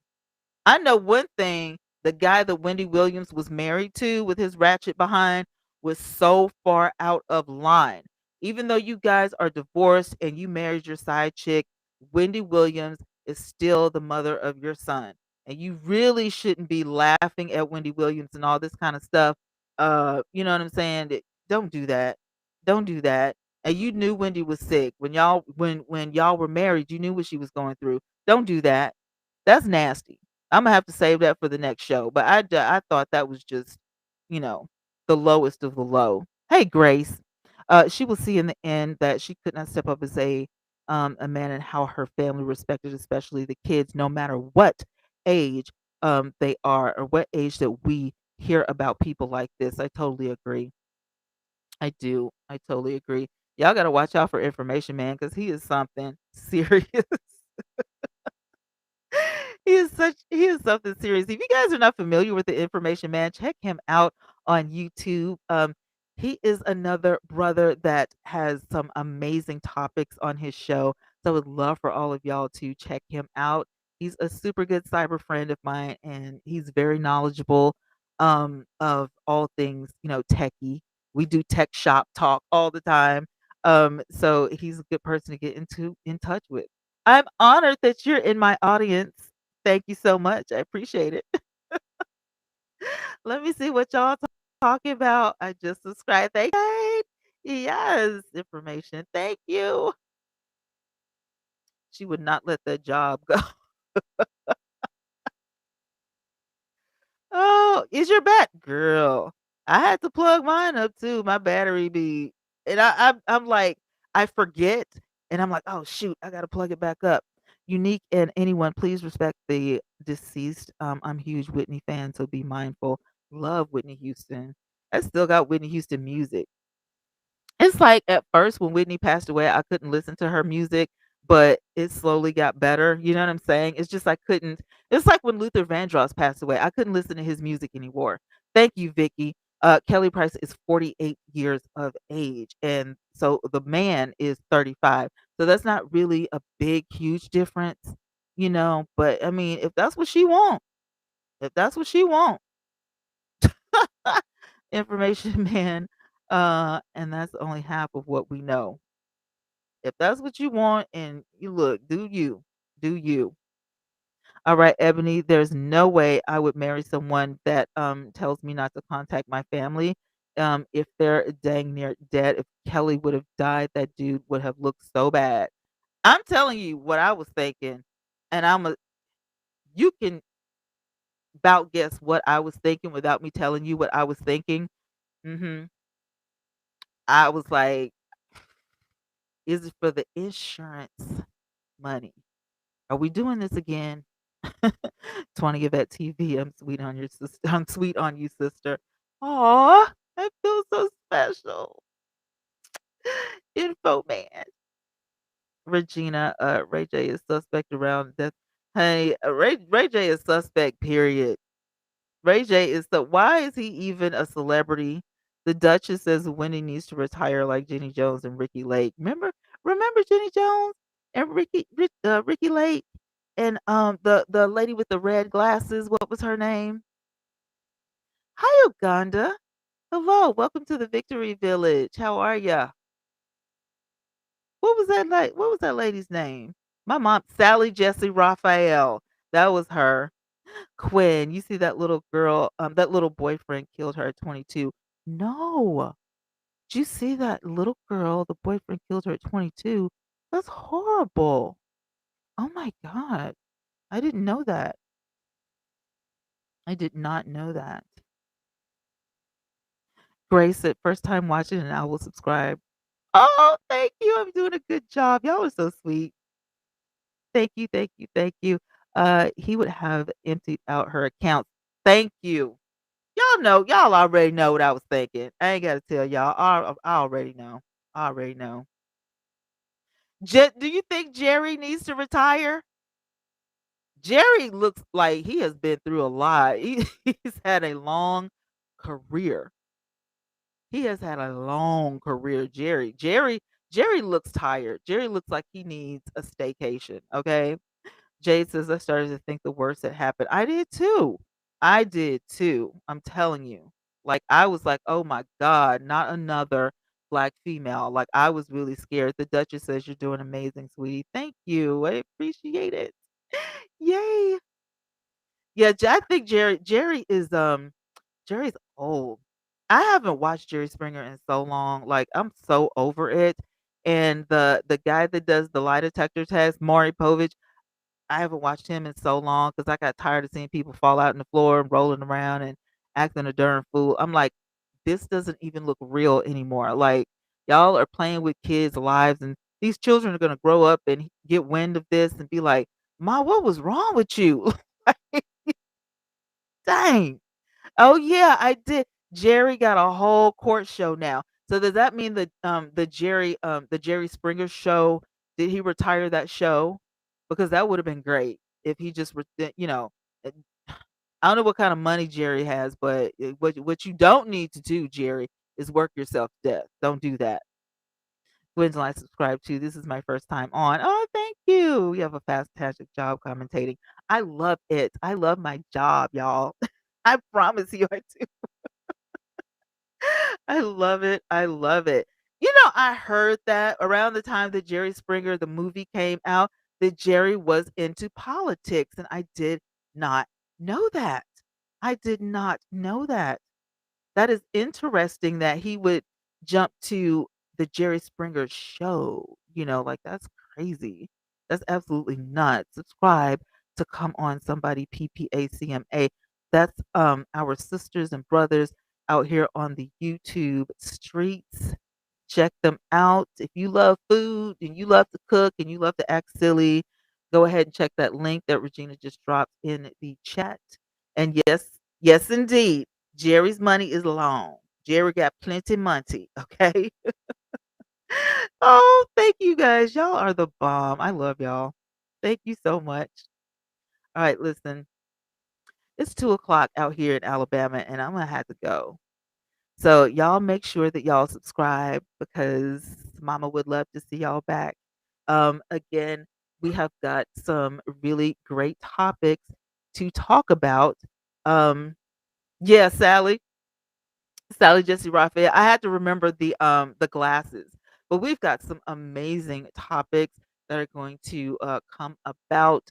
I know one thing, the guy that Wendy Williams was married to with his ratchet behind was so far out of line. Even though you guys are divorced and you married your side chick, Wendy Williams is still the mother of your son. And you really shouldn't be laughing at Wendy Williams and all this kind of stuff. You know what I'm saying? Don't do that. Don't do that. And you knew Wendy was sick when y'all were married. You knew what she was going through. Don't do that. That's nasty. Imma have to save that for the next show, but I thought that was just, you know, the lowest of the low. Hey, Grace. She will see in the end that she could not step up as a man and how her family respected, especially the kids, no matter what age, they are or what age that we hear about people like this. I totally agree. I do. I totally agree. Y'all gotta watch out for Information Man because he is something serious. He is something serious. If you guys are not familiar with the Information Man, check him out on YouTube. He is another brother that has some amazing topics on his show. So I would love for all of y'all to check him out. He's a super good cyber friend of mine, and he's very knowledgeable of all things, techie. We do tech shop talk all the time. So he's a good person to get in touch with. I'm honored that you're in my audience. Thank you so much. I appreciate it. Let me see what y'all talking about. I just subscribed. Thank you. Yes, information. Thank you. She would not let that job go. Oh, is your bat girl? I had to plug mine up too. My battery be, and I'm like, I forget, and I'm like, oh shoot, I gotta plug it back up. Unique and anyone, please respect the deceased. I'm a huge Whitney fan, so be mindful. Love Whitney Houston. I still got Whitney Houston music. It's like at first when Whitney passed away, I couldn't listen to her music, but it slowly got better. You know what I'm saying? It's just I couldn't. It's like when Luther Vandross passed away. I couldn't listen to his music anymore. Thank you, Vicky. Kelly Price is 48 years of age, and so the man is 35. So that's not really a big, huge difference, you know. But I mean, if that's what she wants, if that's what she wants, information man, and that's only half of what we know. If that's what you want and you look, do you. Do you. All right, Ebony, there's no way I would marry someone that tells me not to contact my family. If they're dang near dead, if Kelly would have died, that dude would have looked so bad. I'm telling you what I was thinking, and you can about guess what I was thinking without me telling you what I was thinking. hmm I was like, is it for the insurance money? Are we doing this again? 20 of at TV. I'm sweet on your sister. I'm sweet on you, sister. Aw, I feel so special. Info man. Regina, Ray J is suspect around death. Hey, Ray J is suspect, period. Ray J is the why is he even a celebrity? The Duchess says Wendy needs to retire like Jenny Jones and Ricky Lake. Remember Jenny Jones and Ricky Lake and the lady with the red glasses. What was her name? Hi Uganda. Hello, welcome to the Victory Village. How are ya? What was that like? What was that lady's name? My mom, Sally Jesse Raphael. That was her. Quinn, you see that little girl, that little boyfriend killed her at 22. No. Did you see that little girl, the boyfriend killed her at 22? That's horrible. Oh my God. I didn't know that. I did not know that. Grace said, first time watching and I will subscribe. Oh, thank you. I'm doing a good job. Y'all are so sweet. Thank you, thank you, thank you. He would have emptied out her accounts. Thank you. Y'all already know what I was thinking. I ain't gotta tell y'all. I already know. I already know. Do you think Jerry needs to retire? Jerry looks like he has been through a lot. He's had a long career. He has had a long career, Jerry looks tired. Jerry looks like he needs a staycation. Okay. Jade says I started to think the worst had happened. I did too. I did too. I'm telling you. Like I was like, "Oh my god, not another black female." Like I was really scared. The Duchess says you're doing amazing, sweetie. Thank you. I appreciate it. Yay. Yeah, I think Jerry's old. I haven't watched Jerry Springer in so long. Like I'm so over it. And the guy that does the lie detector test, Maury Povich, I haven't watched him in so long because I got tired of seeing people fall out on the floor and rolling around and acting a darn fool. I'm like, this doesn't even look real anymore. Like, y'all are playing with kids' lives, and these children are gonna grow up and get wind of this and be like, "Ma, what was wrong with you?" Like, dang. Oh yeah, I did. Jerry got a whole court show now. So does that mean that the Jerry Springer show, did he retire that show? Because that would have been great if he just uh, I don't know what kind of money Jerry has, but what you don't need to do, Jerry, is work yourself to death. Don't do that. Gwendolyn, I subscribe to. This is my first time on. Oh, thank you. You have a fantastic job commentating. I love it. I love my job, y'all. I promise you I do. I love it. I love it. You know, I heard that around the time that Jerry Springer, the movie came out, that Jerry was into politics, and I did not know that. I did not know that. That is interesting that he would jump to the Jerry Springer show, like, that's crazy. That's absolutely nuts. Subscribe to Come On Somebody, PPACMA. That's, our sisters and brothers out here on the YouTube streets. Check them out. If you love food and you love to cook and you love to act silly, go ahead and check that link that Regina just dropped in the chat. And yes, yes, indeed, Jerry's money is long. Jerry got plenty money. Okay. Oh, thank you guys. Y'all are the bomb. I love y'all. Thank you so much. All right, listen, it's 2 o'clock out here in Alabama, and I'm gonna have to go. So y'all make sure that y'all subscribe because mama would love to see y'all back. Again, we have got some really great topics to talk about. Um, yeah, Sally Jesse Raphael. I had to remember the glasses. But we've got some amazing topics that are going to come about.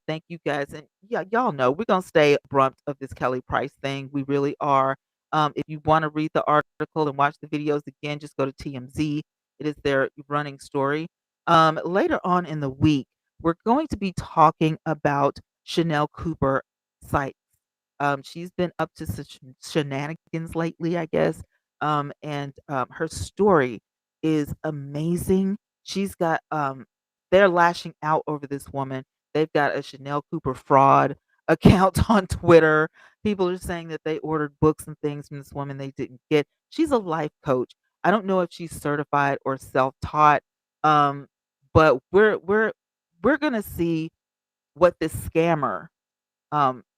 Thank you guys. And yeah, y'all know we're gonna stay abrupt of this Kelly Price thing. We really are. If you want to read the article and watch the videos again, just go to TMZ. It is their running story. Later on in the week, we're going to be talking about Chanel Cooper site. She's been up to such shenanigans lately, I guess. And her story is amazing. She's got they're lashing out over this woman. They've got a Chanel Cooper fraud account on Twitter. People are saying that they ordered books and things from this woman they didn't get. She's a life coach. I don't know if she's certified or self-taught. Um, but we're gonna see what this scammer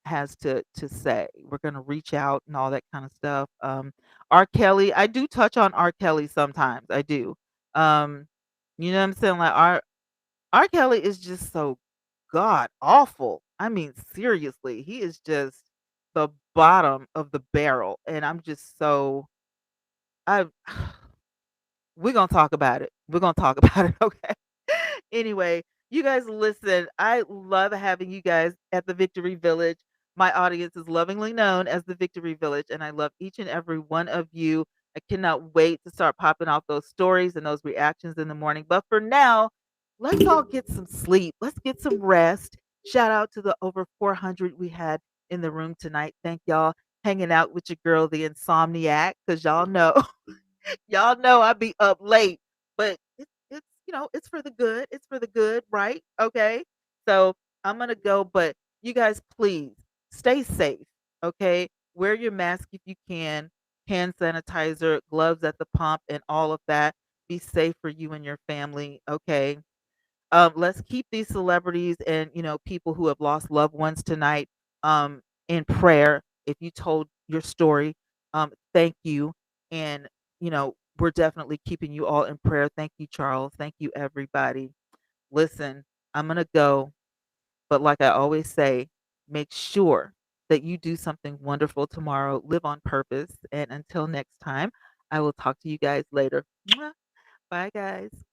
has to say. We're gonna reach out and all that kind of stuff. R. Kelly, I do touch on R. Kelly sometimes. I do. Um, you know what I'm saying? Like R. Kelly is just so god awful. I mean, seriously, he is just the bottom of the barrel, and I'm just so I we're gonna talk about it. We're gonna talk about it, okay? Anyway, you guys listen. I love having you guys at the Victory Village. My audience is lovingly known as the Victory Village, and I love each and every one of you. I cannot wait to start popping off those stories and those reactions in the morning. But for now, let's all get some sleep. Let's get some rest. Shout out to the over 400 we had in the room tonight. Thank y'all hanging out with your girl, the insomniac, because y'all know y'all know I be up late, but it's for the good. It's for the good, right? Okay. So I'm gonna go, but you guys please stay safe. Okay. Wear your mask if you can, hand sanitizer, gloves at the pump, and all of that. Be safe for you and your family. Okay. Let's keep these celebrities and people who have lost loved ones tonight in prayer. If you told your story, thank you, and we're definitely keeping you all in prayer. Thank you, Charles. Thank you, everybody. Listen, I'm gonna go, but like I always say, make sure that you do something wonderful tomorrow. Live on purpose, and until next time, I will talk to you guys later. Mwah. Bye, guys. Good